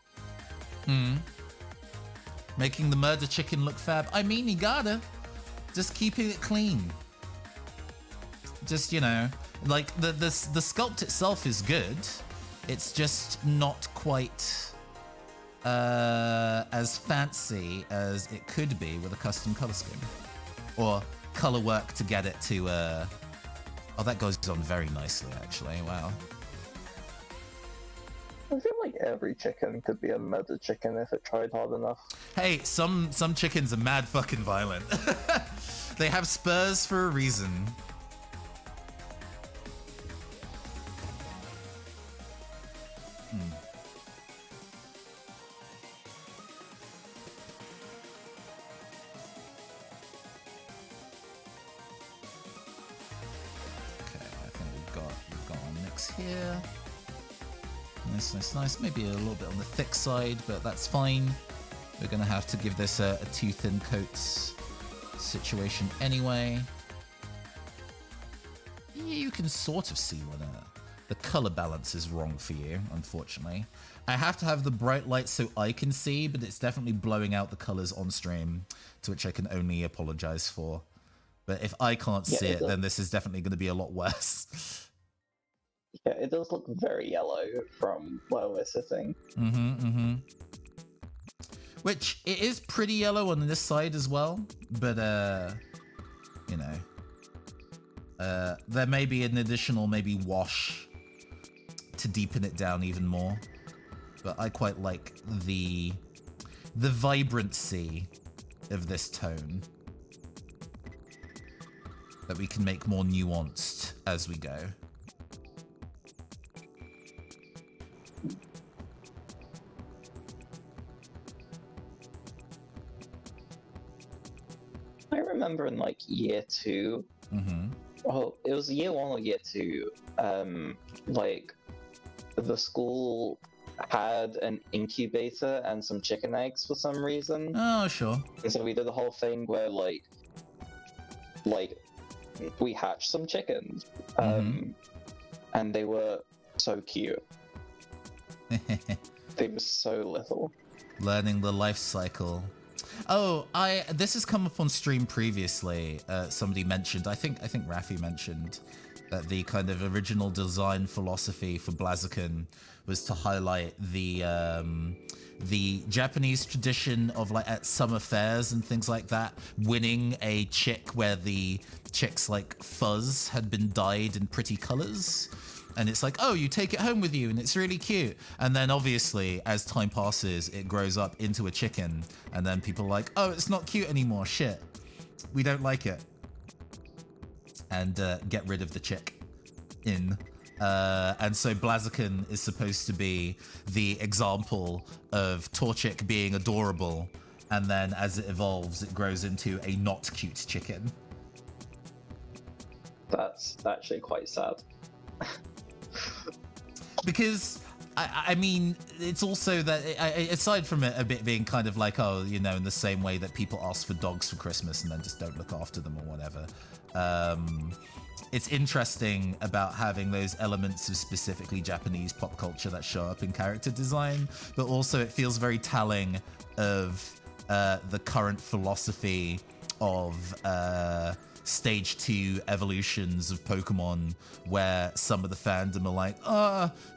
Making the murder chicken look fab. I mean, you gotta. Just keeping it clean. Just, you know, like the sculpt itself is good. It's just not quite as fancy as it could be with a custom color scheme. Or color work to get it to, oh, that goes on very nicely, actually. Wow. I feel like every chicken could be a murder chicken if it tried hard enough. Hey, some chickens are mad fucking violent. They have spurs for a reason. Here. Nice, nice, nice. Maybe a little bit on the thick side, but that's fine. We're going to have to give this a too thin coats situation anyway. You can sort of see when the color balance is wrong for you, unfortunately. I have to have the bright light so I can see, but it's definitely blowing out the colors on stream, to which I can only apologize for. But if I can't see it, then this is definitely going to be a lot worse. Yeah, it does look very yellow from where we're sitting. Which, it is pretty yellow on this side as well, but, you know, there may be an additional maybe wash to deepen it down even more. But I quite like the vibrancy of this tone that we can make more nuanced as we go. I remember in like year 2, well, it was year 1 or year 2, like the school had an incubator and some chicken eggs for some reason. Oh, sure. And so we did the whole thing where like we hatched some chickens, and they were so cute. They were so little. Learning the life cycle. Oh, this has come up on stream previously. Somebody mentioned, I think Rafi mentioned, that the kind of original design philosophy for Blaziken was to highlight the Japanese tradition of like at summer fairs and things like that, winning a chick where the chick's like fuzz had been dyed in pretty colors. And it's like, oh, you take it home with you, and it's really cute. And then obviously, as time passes, it grows up into a chicken. And then people are like, oh, it's not cute anymore. Shit. We don't like it. And get rid of the chick in. And so Blaziken is supposed to be the example of Torchic being adorable. And then as it evolves, it grows into a not cute chicken. That's actually quite sad. Because, I mean, it's also that, aside from it a bit being kind of like, oh, you know, in the same way that people ask for dogs for Christmas and then just don't look after them or whatever, it's interesting about having those elements of specifically Japanese pop culture that show up in character design, but also it feels very telling of the current philosophy of stage 2 evolutions of Pokemon, where some of the fandom are like,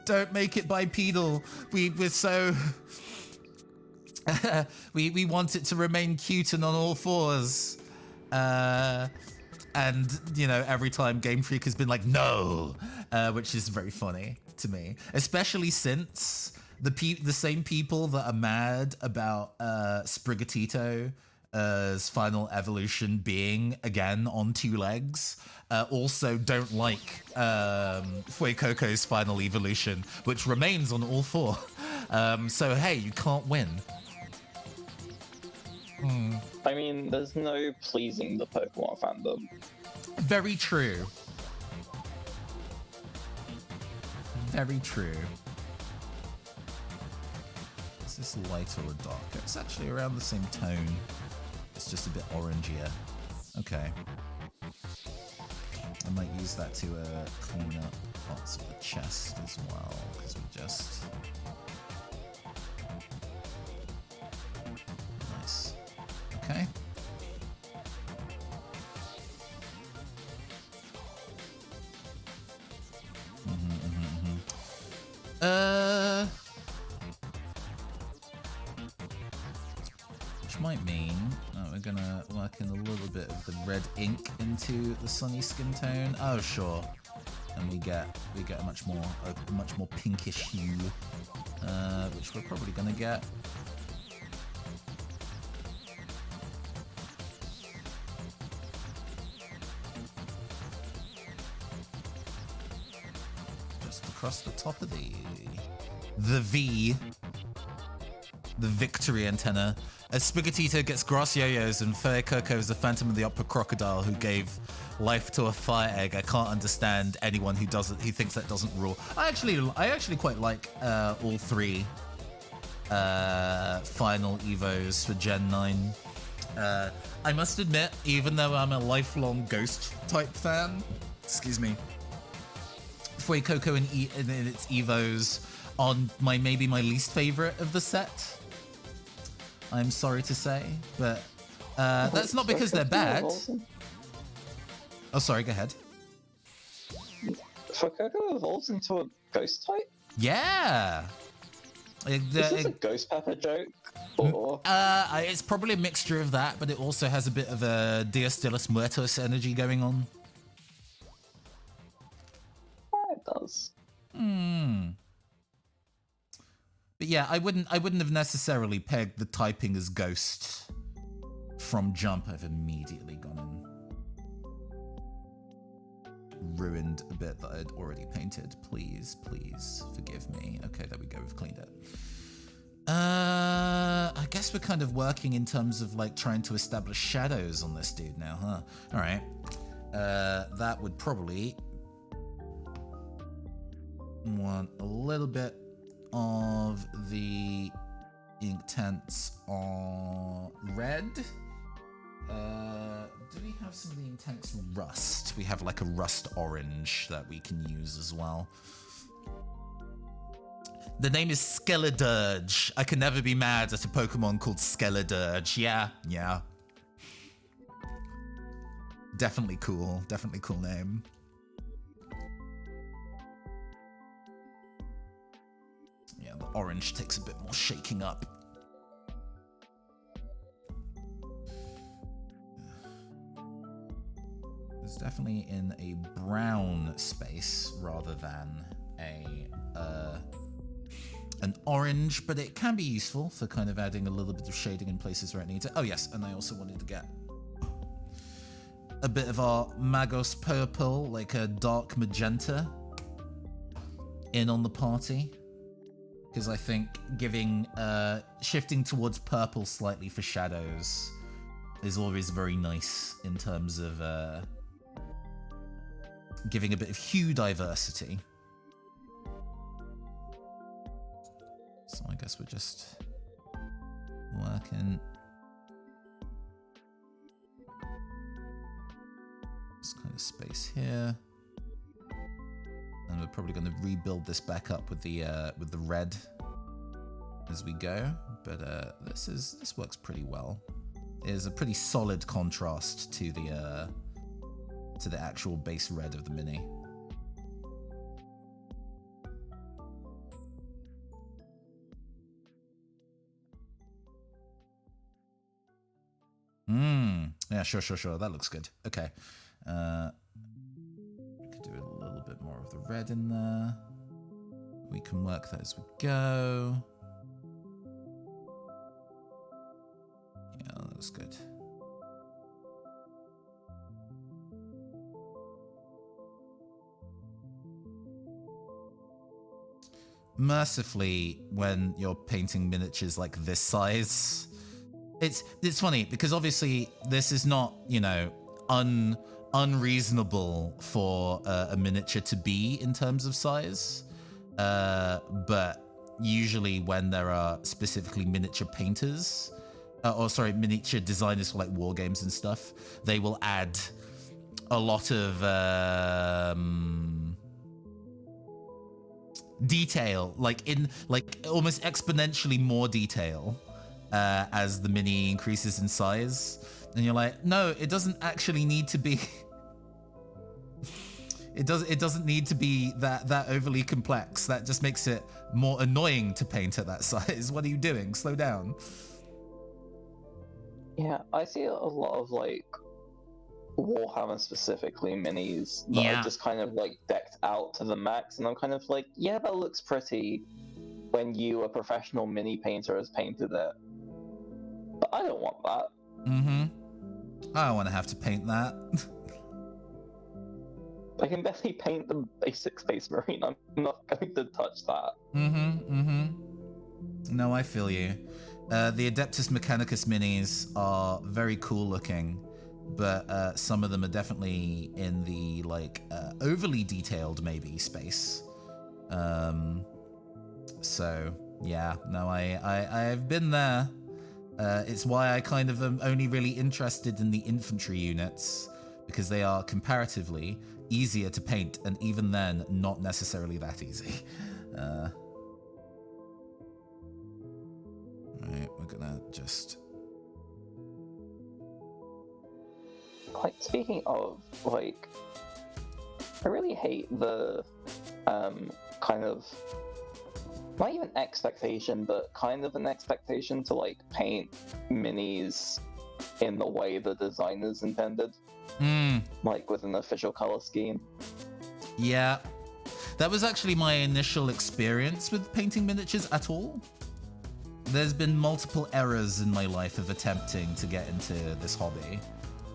don't make it bipedal. We're so... we want it to remain cute and on all fours. And, you know, every time Game Freak has been like, no, which is very funny to me, especially since the same people that are mad about Sprigatito's final evolution being, again, on 2 legs, also don't like Fuecoco's final evolution, which remains on all 4. So, hey, you can't win. I mean, there's no pleasing the Pokemon fandom. Very true. Very true. Is this lighter or darker? It's actually around the same tone. It's just a bit orangier. Okay. I might use that to clean up parts of the chest as well, because we just... Nice. Okay. Which might mean we're gonna work in a little bit of the red ink into the sunny skin tone. Oh, sure. And we get a much more pinkish hue, which we're probably gonna get. Across the top of the V, the victory antenna, as Sprigatito gets grass yo-yos and Fuecoco is the Phantom of the Opera crocodile who gave life to a fire egg. I can't understand anyone who thinks that doesn't rule. I actually quite like all 3 final Evos for Gen 9. I must admit, even though I'm a lifelong Ghost type fan, excuse me, Fuecoco in its Evos on maybe my least favorite of the set. I'm sorry to say, but that's not because they're bad. Oh, sorry, go ahead. Fuecoco evolves into a ghost type? Yeah. Is this a Ghost Pepper joke? Or... it's probably a mixture of that, but it also has a bit of a Dia Stilis Muertos energy going on. It does. But yeah, I wouldn't have necessarily pegged the typing as Ghost from jump. I've immediately gone and ruined a bit that I'd already painted. Please forgive me. Okay, there we go. We've cleaned it. I guess we're kind of working in terms of like trying to establish shadows on this dude now, huh? All right. That would probably want a little bit of the Inktense on red. Do we have some of the Inktense rust? We have like a rust orange that we can use as well. The name is Skeledirge. I can never be mad at a Pokemon called Skeledirge. Yeah. Definitely cool name. Yeah, the orange takes a bit more shaking up. It's definitely in a brown space rather than an orange, but it can be useful for kind of adding a little bit of shading in places where it needs it. Oh yes, and I also wanted to get a bit of our Magos purple, like a dark magenta, in on the party. Because I think shifting towards purple slightly for shadows is always very nice in terms of giving a bit of hue diversity. So I guess we're just working This kind of space here. And we're probably going to rebuild this back up with the red as we go. But this works pretty well. It is a pretty solid contrast to the actual base red of the mini. Yeah, sure. That looks good. Okay. We could do a little bit more of the red in there. We can work that as we go. Yeah, that looks good. Mercifully, when you're painting miniatures like this size, it's funny because obviously this is not, you know, unreasonable for a miniature to be in terms of size, but usually when there are specifically miniature painters, miniature designers for like war games and stuff, they will add a lot of detail, like almost exponentially more detail as the mini increases in size, and you're like, no, it doesn't actually need to be. It doesn't need to be that overly complex. That just makes it more annoying to paint at that size. What are you doing? Slow down. Yeah, I see a lot of like Warhammer specifically minis that are just kind of like decked out to the max, and I'm kind of like, yeah, that looks pretty when you, a professional mini painter, has painted it. But I don't want that. I don't want to have to paint that. I can barely paint the basic Space Marine. I'm not going to touch that. No, I feel you. The Adeptus Mechanicus minis are very cool looking, but some of them are definitely in the like overly detailed maybe space. So yeah, no, I've been there. It's why I kind of am only really interested in the infantry units, because they are comparatively easier to paint, and even then, not necessarily that easy. Right, we're gonna just... Like, speaking of, like, I really hate the kind of, not even expectation, but kind of an expectation to like paint minis in the way the designers intended, like with an official color scheme. Yeah, that was actually my initial experience with painting miniatures at all. There's been multiple errors in my life of attempting to get into this hobby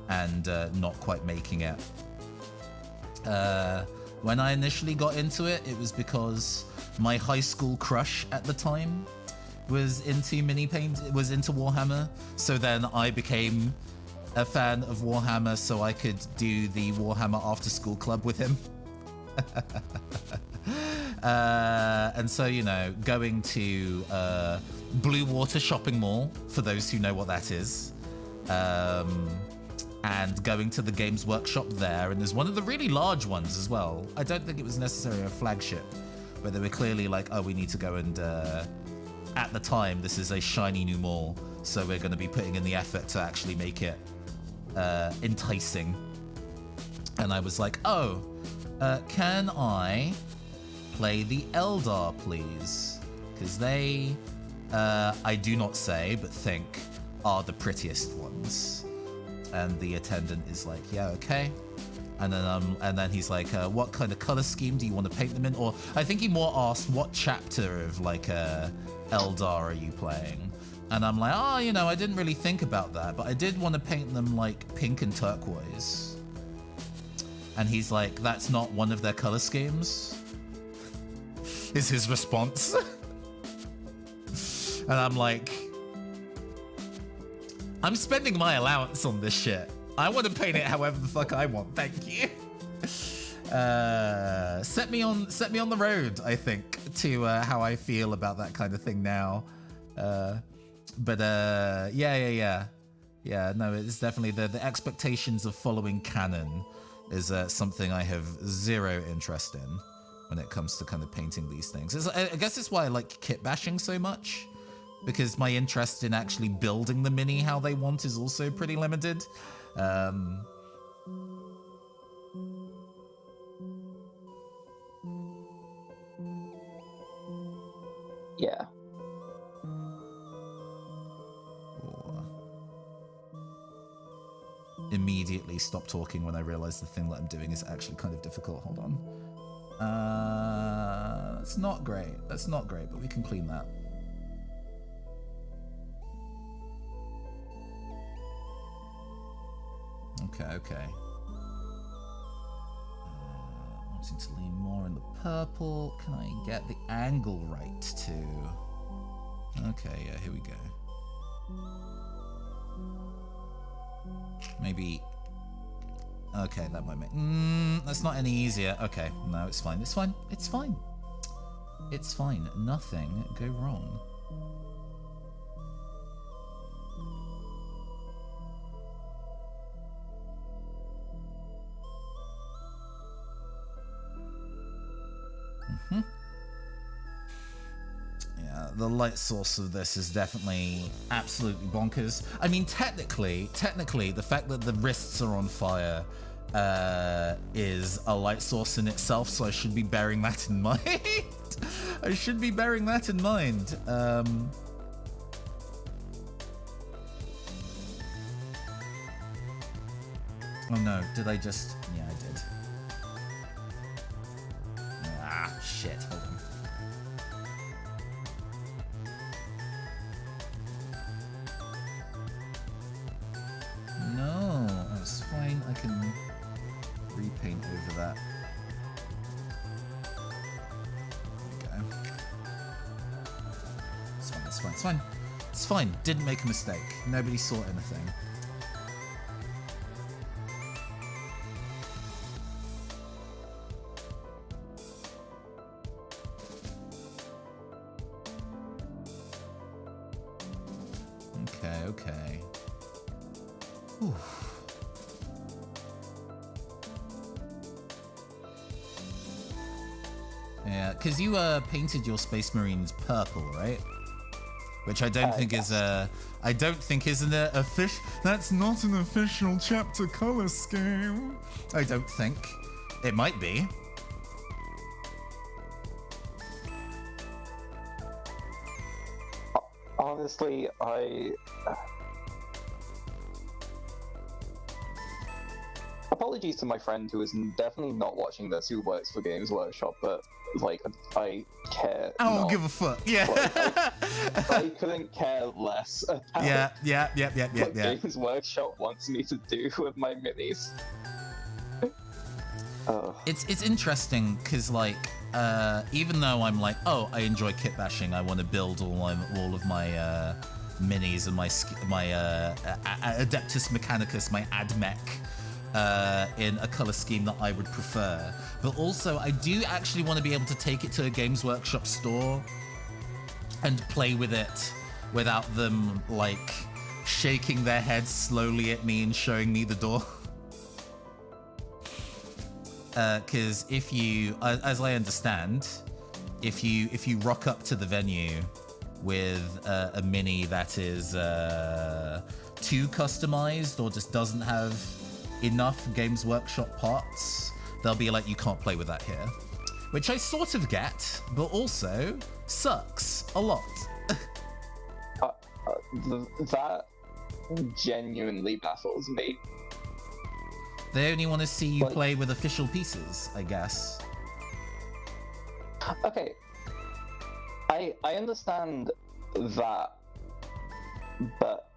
and not quite making it. When I initially got into it, it was because my high school crush at the time was into was into Warhammer. So then I became a fan of Warhammer so I could do the Warhammer after school club with him. And so, you know, going to Blue Water Shopping Mall, for those who know what that is, and going to the Games Workshop there, and there's one of the really large ones as well. I don't think it was necessarily a flagship, but they were clearly like, oh, we need to go and, at the time, this is a shiny new mall, so we're going to be putting in the effort to actually make it enticing. And I was like, oh, can I play the Eldar, please? Because they, I do not say, but think, are the prettiest ones. And the attendant is like, yeah, okay. And then he's like, what kind of color scheme do you want to paint them in? Or I think he more asked, what chapter of like Eldar are you playing? And I'm like, oh, you know, I didn't really think about that, but I did want to paint them like pink and turquoise. And he's like, that's not one of their color schemes, is his response. And I'm like, I'm spending my allowance on this shit. I want to paint it however the fuck I want. Thank you. Set me on the road, I think, to how I feel about that kind of thing now. Yeah. No, it's definitely the expectations of following canon is something I have zero interest in when it comes to kind of painting these things. I guess it's why I like kit bashing so much, because my interest in actually building the mini how they want is also pretty limited. Yeah. Immediately stop talking when I realize the thing that I'm doing is actually kind of difficult. Hold on. That's not great. That's not great, but we can clean that. Okay. Wanting to lean more in the purple. Can I get the angle right too? Okay, yeah, here we go. Maybe. Okay, that might make. That's not any easier. Okay, no, it's fine. It's fine. It's fine. It's fine. Nothing go wrong. Yeah, the light source of this is definitely absolutely bonkers. I mean, technically, the fact that the wrists are on fire is a light source in itself, so I should be bearing that in mind. I should be bearing that in mind. Oh no, did I just... Yeah, I did. Ah, shit, hold on. No, that's fine. I can repaint over that. There we go. It's fine, it's fine, it's fine. It's fine. Didn't make a mistake. Nobody saw anything. Okay. Ooh. Yeah, because you painted your Space Marines purple, right? Which I don't think is a... I don't think is an official... That's not an official chapter color scheme. I don't think. It might be. Honestly, apologies to my friend who is definitely not watching this, who works for Games Workshop, but, like, I care I don't not. give a fuck. Yeah. Like, I couldn't care less about Yeah. what Games Workshop wants me to do with my minis. It's interesting because, like, even though I'm like, oh, I enjoy kit bashing, I want to build all of my minis and my Adeptus Mechanicus, my AdMech, in a color scheme that I would prefer. But also, I do actually want to be able to take it to a Games Workshop store and play with it without them, like, shaking their heads slowly at me and showing me the door. Because if you, as I understand, if you rock up to the venue with a mini that is too customized or just doesn't have enough Games Workshop parts, they'll be like, you can't play with that here. Which I sort of get, but also sucks a lot. That genuinely baffles me. They only want to see you play with official pieces, I guess. Okay. I understand that, but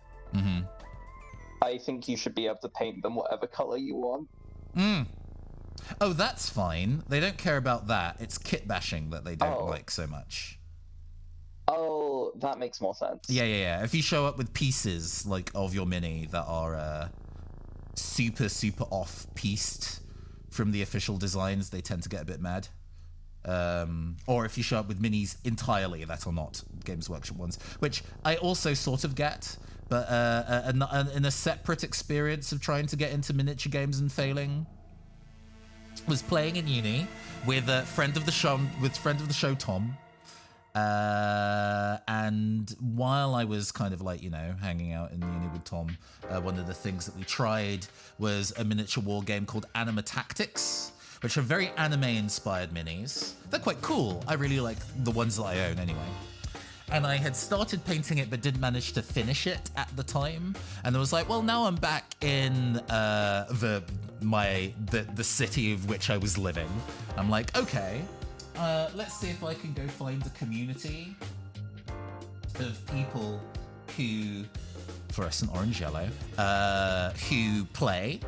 I think you should be able to paint them whatever color you want. Oh, that's fine. They don't care about that. It's kit bashing that they don't like so much. Oh, that makes more sense. Yeah. If you show up with pieces like of your mini that are super off-pieced from the official designs, they tend to get a bit mad. Or if you show up with minis entirely that are not Games Workshop ones, which I also sort of get, but in a separate experience of trying to get into miniature games and failing. was playing in uni with a friend of the show, Tom. And while I was kind of like, hanging out in uni with Tom, one of the things that we tried was a miniature war game called Anima Tactics, which are very anime-inspired minis. They're quite cool. I really like the ones that I own anyway. And I had started painting it, but didn't manage to finish it at the time. And I was like, well, now I'm back in the city of which I was living. I'm like, okay, let's see if I can go find a community of people who, fluorescent orange yellow, who play,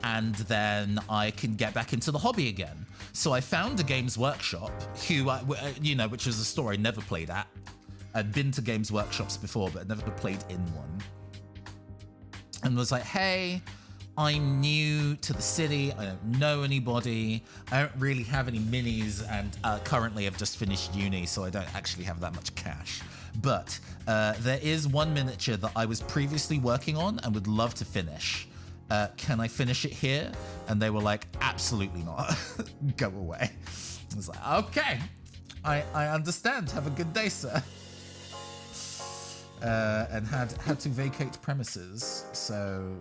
and then I can get back into the hobby again. So I found a Games Workshop, which is a store I never played at. I'd been to Games Workshops before, but I'd never played in one. And was like, hey, I'm new to the city. I don't know anybody. I don't really have any minis, and currently I've just finished uni, so I don't actually have that much cash. But there is one miniature that I was previously working on and would love to finish. Can I finish it here? And they were like, absolutely not. Go away. I was like, okay, I understand. Have a good day, sir. And had to vacate premises. So,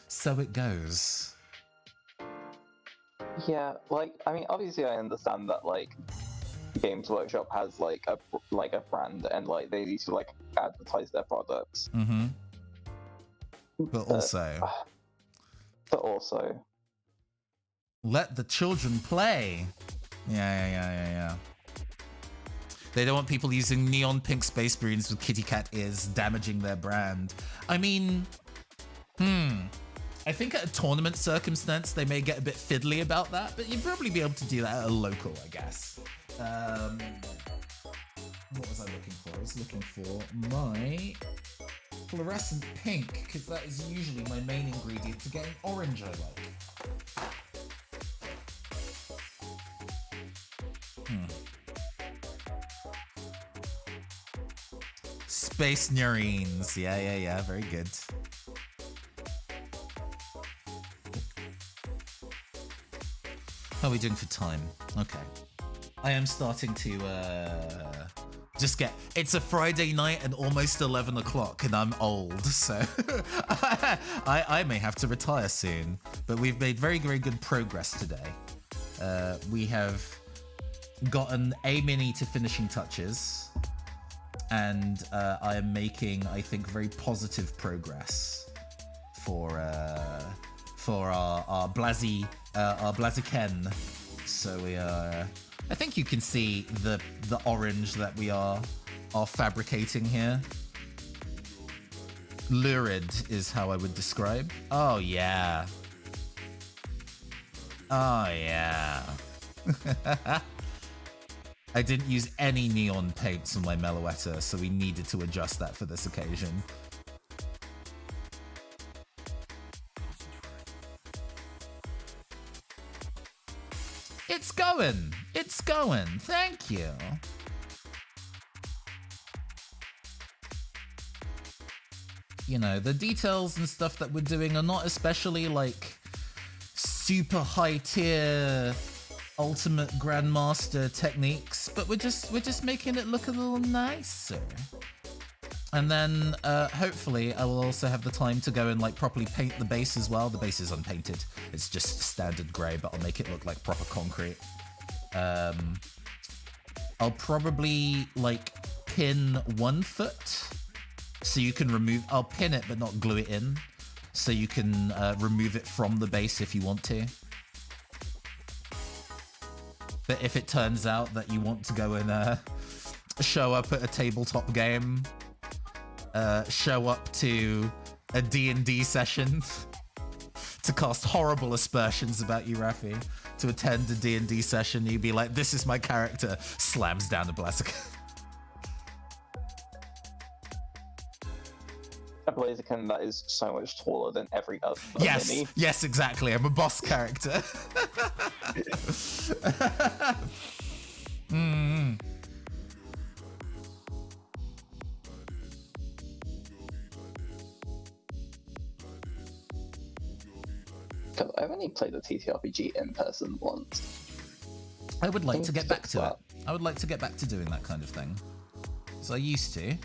so it goes. Yeah, obviously I understand that, Games Workshop has, a brand, and, they need to, advertise their products. Mm-hmm. But also... let the children play. Yeah. They don't want people using neon pink space marines with kitty cat ears, damaging their brand. I mean, I think at a tournament circumstance, they may get a bit fiddly about that, but you'd probably be able to do that at a local, I guess. What was I looking for? I was looking for my fluorescent pink, because that is usually my main ingredient to getting orange I like. Space Neurines. Yeah. Very good. How are we doing for time? Okay. I am starting to just get... It's a Friday night and almost 11 o'clock and I'm old, so I may have to retire soon. But we've made very, very good progress today. We have gotten a mini to finishing touches. And I am making, I think, very positive progress for our Blaziken. So we are. I think you can see the orange that we are fabricating here. Lurid is how I would describe. Oh yeah. I didn't use any neon paints on my Meloetta, so we needed to adjust that for this occasion. It's going! It's going! Thank you! The details and stuff that we're doing are not especially, super high tier... ultimate grandmaster techniques, but we're just making it look a little nicer. And then hopefully I will also have the time to go and properly paint the base as well. The base is unpainted. It's just standard grey, but I'll make it look like proper concrete. I'll probably pin 1 foot so you can remove... I'll pin it but not glue it in, so you can remove it from the base if you want to. But if it turns out that you want to go and show up at a tabletop game, show up to a D&D session to cast horrible aspersions about you, Rafi, to attend a D&D session, you'd be like, this is my character, slams down the Blaziken. A Blaziken that is so much taller than every other mini. Yes, exactly. I'm a boss character. I've only played a TTRPG in person once. I would like to get back to it. I would like to get back to doing that kind of thing. Because I used to.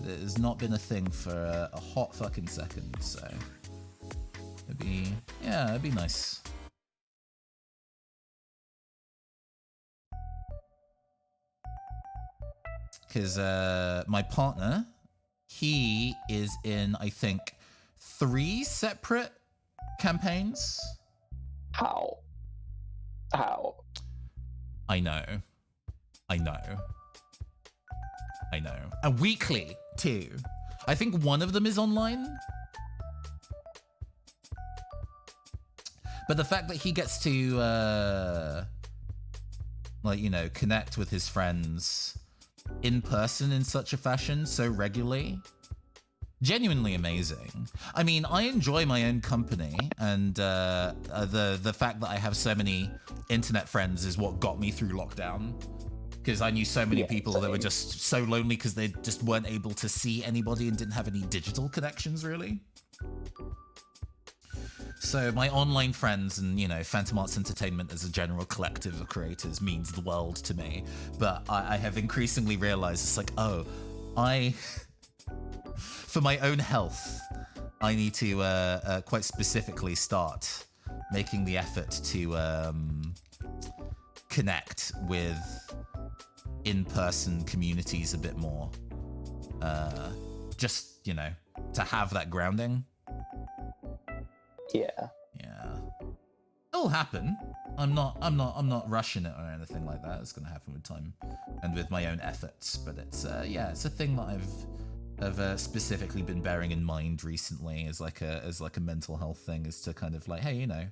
But it has not been a thing for a hot fucking second, so... it'd be nice. Because my partner, he is in, I think, 3 separate campaigns. How? I know. And weekly, too. I think one of them is online. But the fact that he gets to, like, you know, connect with his friends in person in such a fashion so regularly, genuinely amazing. I mean, I enjoy my own company, and the fact that I have so many internet friends is what got me through lockdown. Because I knew so many people that were just so lonely because they just weren't able to see anybody and didn't have any digital connections, really. So my online friends and, you know, Phantom Arts Entertainment as a general collective of creators means the world to me. But I have increasingly realized it's like, oh, for my own health, I need to quite specifically start making the effort to connect with in-person communities a bit more. Just, you know, to have that grounding. Yeah. It'll happen. I'm not rushing it or anything like that. It's gonna happen with time and with my own efforts. But it's it's a thing that I've specifically been bearing in mind recently as like a mental health thing, is to kind of like, hey, you know,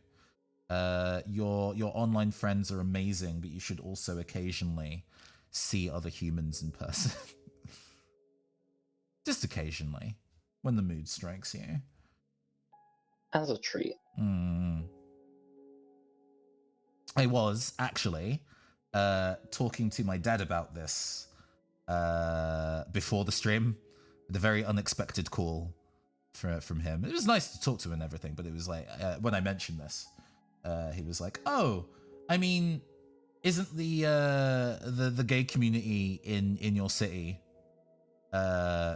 your online friends are amazing, but you should also occasionally see other humans in person. Just occasionally, when the mood strikes you. As a treat. I was actually talking to my dad about this before the stream, with a very unexpected call from him. It was nice to talk to him and everything, but it was like, when I mentioned this, he was like, "Oh, I mean, isn't the gay community in your city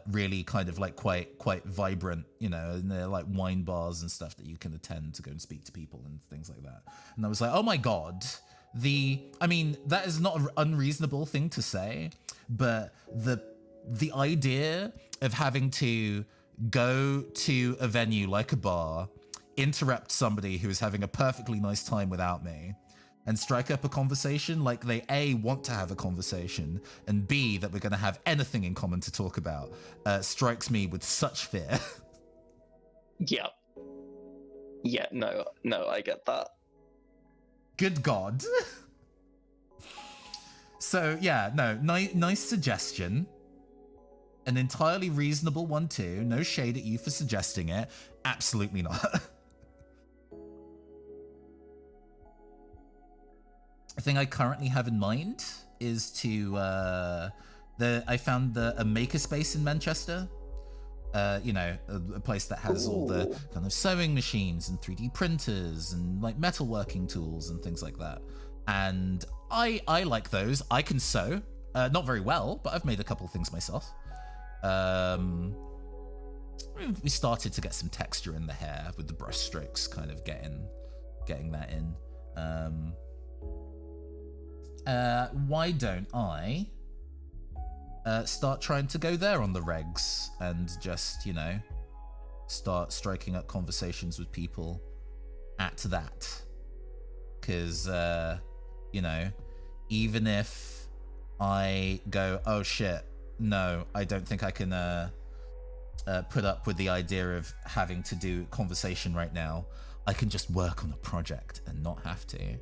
really kind of like quite vibrant, you know, and they're like wine bars and stuff that you can attend to go and speak to people and things like that?" And I was like, oh my god, I mean, that is not an unreasonable thing to say, but the idea of having to go to a venue like a bar, interrupt somebody who is having a perfectly nice time without me, and strike up a conversation like they A, want to have a conversation, and B, that we're going to have anything in common to talk about, strikes me with such fear. Yeah. Yeah, no, I get that. Good God. So, yeah, no, nice suggestion. An entirely reasonable one, too. No shade at you for suggesting it. Absolutely not. The thing I currently have in mind is to I found a makerspace in Manchester. You know, a place that has all the kind of sewing machines and 3D printers and like metalworking tools and things like that. And I like those. I can sew, not very well, but I've made a couple of things myself. We started to get some texture in the hair with the brush strokes, kind of getting that in. Why don't I start trying to go there on the regs and just, you know, start striking up conversations with people at that? Because, you know, even if I go, oh shit, no, I don't think I can put up with the idea of having to do conversation right now, I can just work on a project and not have to.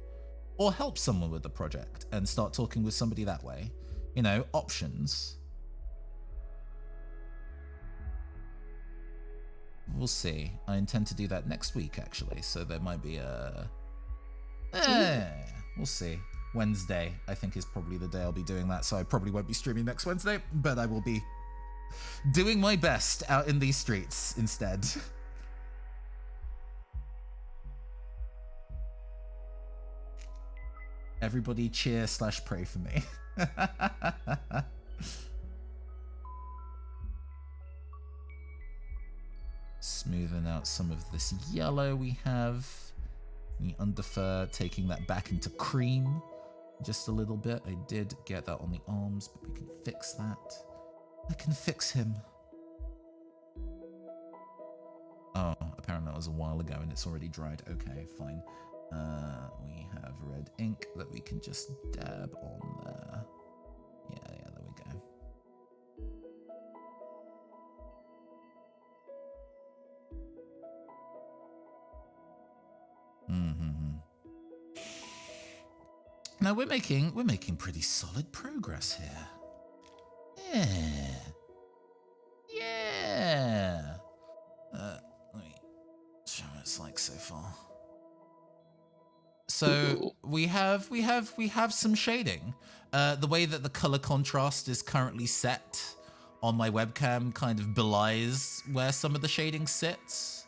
Or help someone with the project and start talking with somebody that way. You know, options. We'll see. I intend to do that next week, actually. So there might be a... we'll see. Wednesday, I think, is probably the day I'll be doing that. So I probably won't be streaming next Wednesday, but I will be doing my best out in these streets instead. Everybody cheer / pray for me. Smoothing out some of this yellow we have. The underfur, taking that back into cream just a little bit. I did get that on the arms, but we can fix that. I can fix him. Oh, apparently that was a while ago and it's already dried. Okay, fine. We have red ink that we can just dab on there. Yeah, there we go. Now we're making pretty solid progress here. Yeah. Let me show what it's like so far. So we have some shading. The way that the color contrast is currently set on my webcam kind of belies where some of the shading sits.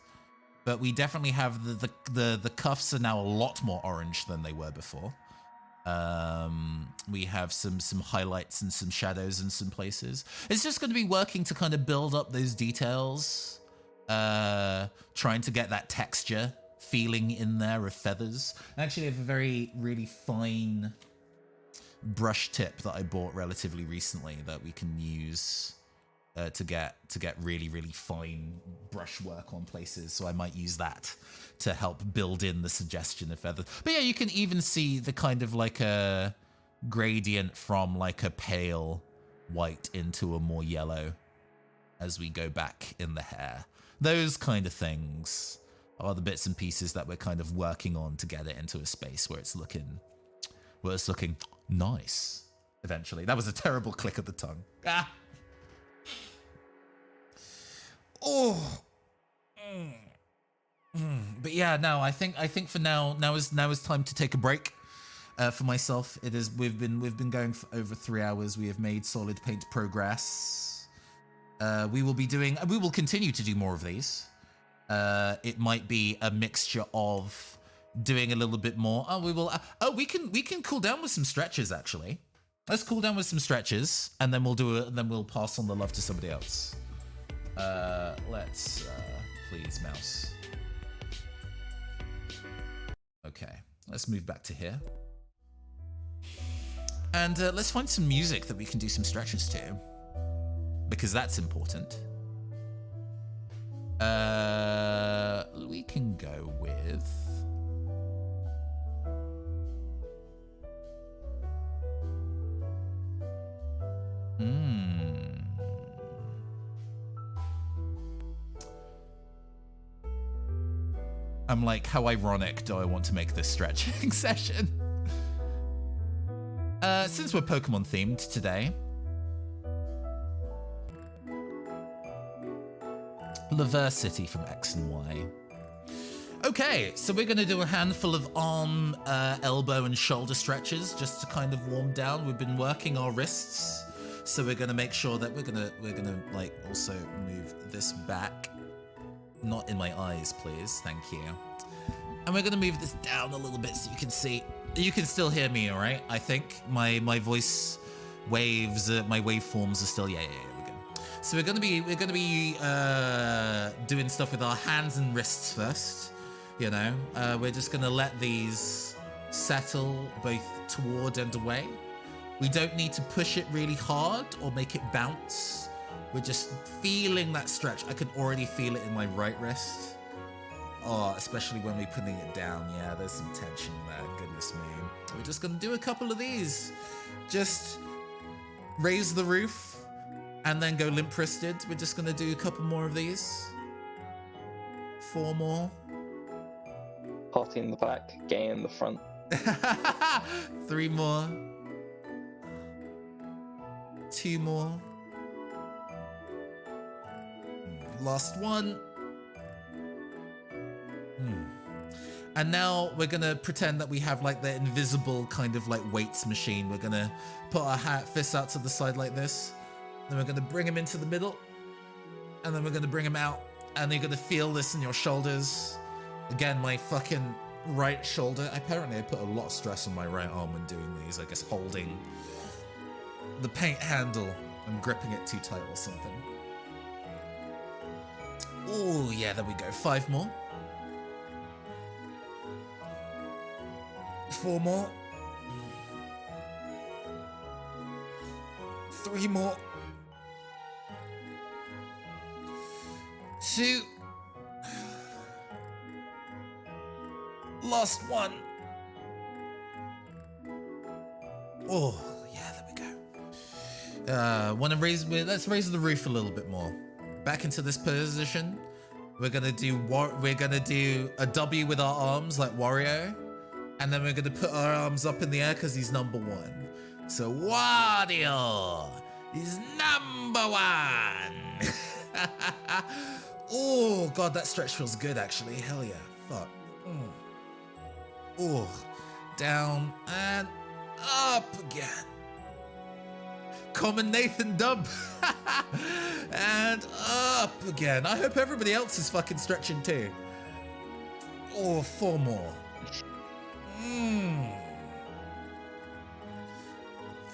But we definitely have the cuffs are now a lot more orange than they were before. We have some highlights and some shadows in some places. It's just going to be working to kind of build up those details, trying to get that texture feeling in there of feathers. Actually, I have a really fine brush tip that I bought relatively recently that we can use to get really fine brush work on places. So I might use that to help build in the suggestion of feathers. But yeah, you can even see the kind of like a gradient from like a pale white into a more yellow as we go back in the hair. Those kind of things are the bits and pieces that we're kind of working on to get it into a space where it's looking nice eventually. That was a terrible click of the tongue. Ah. Oh. But yeah, no, I think for now is time to take a break. For myself, it is. We've been going for over 3 hours. We have made solid paint progress. We will continue to do more of these. It might be a mixture of doing a little bit more. We can cool down with some stretches actually. Let's cool down with some stretches, and then we'll pass on the love to somebody else. Let's please, mouse. Okay, let's move back to here. And let's find some music that we can do some stretches to, because that's important. We can go with... I'm like, how ironic do I want to make this stretching session? Since we're Pokemon themed today, Laversity from X and Y. Okay, so we're going to do a handful of arm, elbow, and shoulder stretches just to kind of warm down. We've been working our wrists, so we're going to make sure that we're gonna like also move this back. Not in my eyes, please. Thank you. And we're going to move this down a little bit so you can see. You can still hear me, all right? I think my voice waves, my waveforms are still, yeah, we're good. So we're going to be doing stuff with our hands and wrists first. You know, we're just going to let these settle both toward and away. We don't need to push it really hard or make it bounce. We're just feeling that stretch. I can already feel it in my right wrist. Oh, especially when we're putting it down. Yeah, there's some tension there. Goodness me. We're just going to do a couple of these. Just raise the roof and then go limp-wristed. We're just going to do a couple more of these. 4 more. Party in the back, gay in the front. 3 more. 2 more. Last one. And now we're gonna pretend that we have like the invisible kind of like weights machine. We're gonna put our fists out to the side like this. Then we're gonna bring him into the middle. And then we're gonna bring him out. And you're gonna feel this in your shoulders. Again, my fucking right shoulder. Apparently I put a lot of stress on my right arm when doing these. I guess holding the paint handle and gripping it too tight or something. Oh, yeah, there we go. 5 more. 4 more. 3 more. 2. Last one. Oh, yeah, there we go. Let's raise the roof a little bit more. Back into this position. We're gonna do a W with our arms like Wario, and then we're gonna put our arms up in the air because he's number 1. So Wario is number 1. Oh god, that stretch feels good actually. Hell yeah. Fuck. Oh, down and up again. Common Nathan dub. And up again. I hope everybody else is fucking stretching too. Oh, 4 more.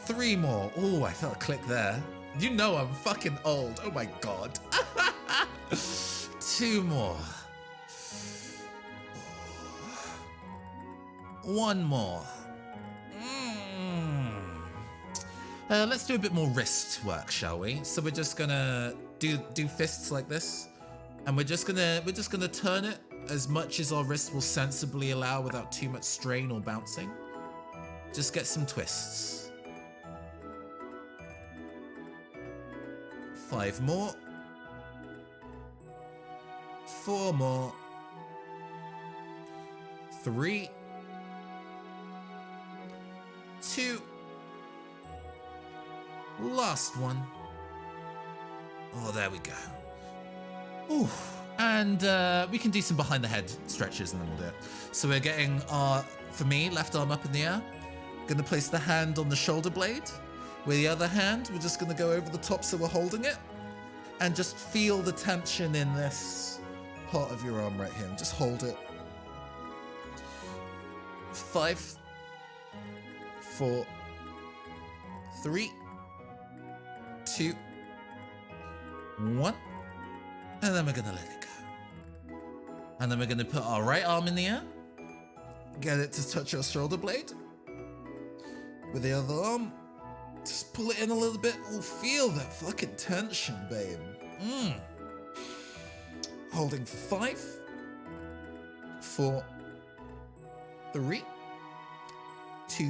3 more. Oh, I felt a click there. You know I'm fucking old. Oh my god. 2 more. 1 more. Let's do a bit more wrist work, shall we? So we're just gonna do fists like this, and we're just gonna turn it as much as our wrist will sensibly allow without too much strain or bouncing. Just get some twists. 5 more. 4 more. 3. 2. Last one. Oh, there we go. Ooh. And we can do some behind the head stretches and then we'll do it. So we're getting our, for me, left arm up in the air. Gonna place the hand on the shoulder blade. With the other hand, we're just gonna go over the top so we're holding it. And just feel the tension in this part of your arm right here. And just hold it. 5, 4, 3, 2, 1, and then we're gonna let it go. And then we're gonna put our right arm in the air, get it to touch our shoulder blade. With the other arm, just pull it in a little bit. We'll feel that fucking tension, babe. Holding for 5, 4, 3, 2,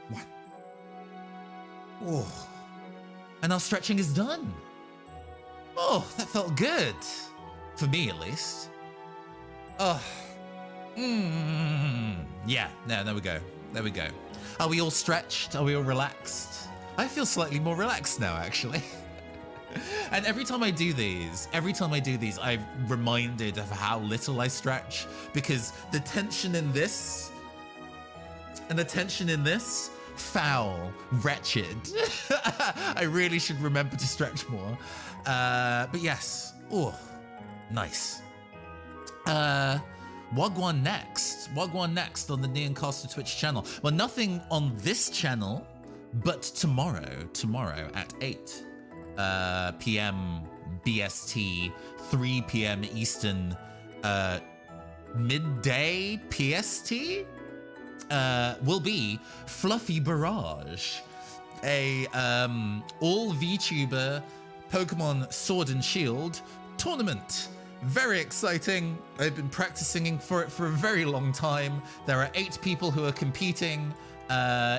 1. Oh. And our stretching is done. Oh, that felt good. For me, at least. Oh. Yeah, no, there we go. There we go. Are we all stretched? Are we all relaxed? I feel slightly more relaxed now, actually. And every time I do these, I'm reminded of how little I stretch, because the tension in this and the tension in this, foul, wretched. I really should remember to stretch more. But yes, oh, nice. Wagwan next on the Neoncaster Twitch channel. Well, nothing on this channel, but tomorrow at 8 p.m. BST, 3 p.m. Eastern, midday PST, will be Fluffy Barrage, a all VTuber Pokemon Sword and Shield tournament. Very exciting. I've been practicing for it for a very long time. There are 8 people who are competing,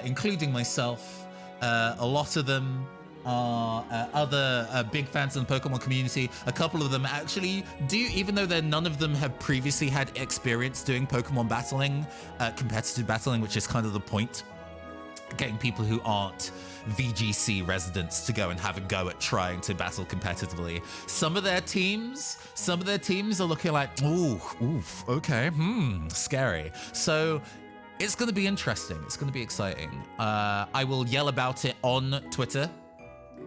including myself. A lot of them are other big fans of the Pokemon community. A couple of them actually do, even though none of them have previously had experience doing Pokemon battling, competitive battling, which is kind of the point. Getting people who aren't VGC residents to go and have a go at trying to battle competitively. Some of their teams are looking like, oof, okay, scary. So it's going to be interesting. It's going to be exciting. I will yell about it on Twitter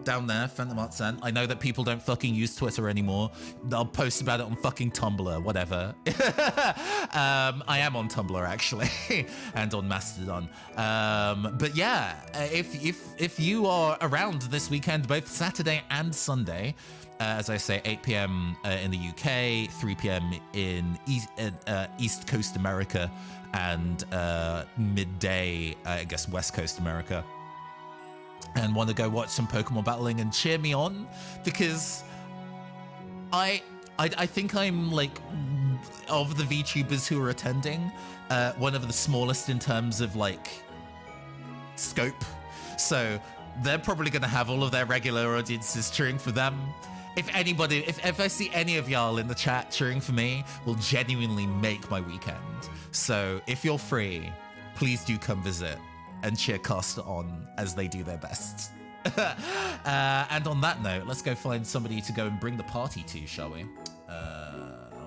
down there, Phantom Art Sen. I know that people don't fucking use Twitter anymore. I'll post about it on fucking Tumblr, whatever. I am on Tumblr actually, and on Mastodon. But yeah, if you are around this weekend, both Saturday and Sunday, as I say, 8 p.m. In the UK, 3 p.m. in East Coast America, and midday, I guess, West Coast America, and want to go watch some Pokemon battling and cheer me on, because I think I'm like, of the VTubers who are attending, one of the smallest in terms of like scope. So they're probably going to have all of their regular audiences cheering for them. If anybody, if I see any of y'all in the chat cheering for me, will genuinely make my weekend. So if you're free, please do come visit and cheer Caster on as they do their best. And on that note, let's go find somebody to go and bring the party to, shall we?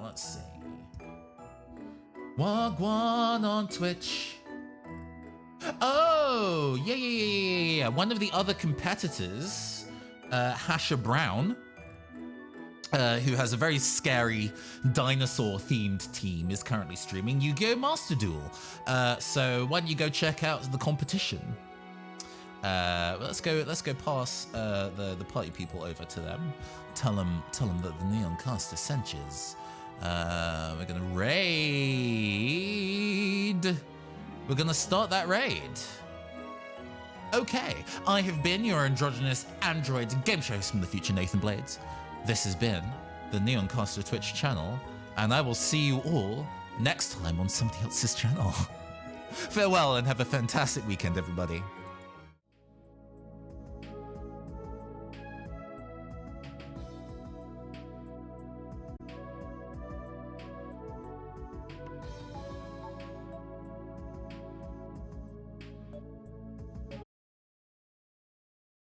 Let's see. Wagwan on Twitch. Oh, yeah. One of the other competitors, Hasha Brown, who has a very scary dinosaur-themed team, is currently streaming Yu-Gi-Oh! Master Duel. So why don't you go check out the competition? Let's go pass the party people over to them. Tell them that the Neon Caster sent yous. We're gonna raid. We're gonna start that raid. Okay, I have been your androgynous android game show host from the future, Nathan Blades. This has been the Neon Caster Twitch channel, and I will see you all next time on somebody else's channel. Farewell and have a fantastic weekend, everybody.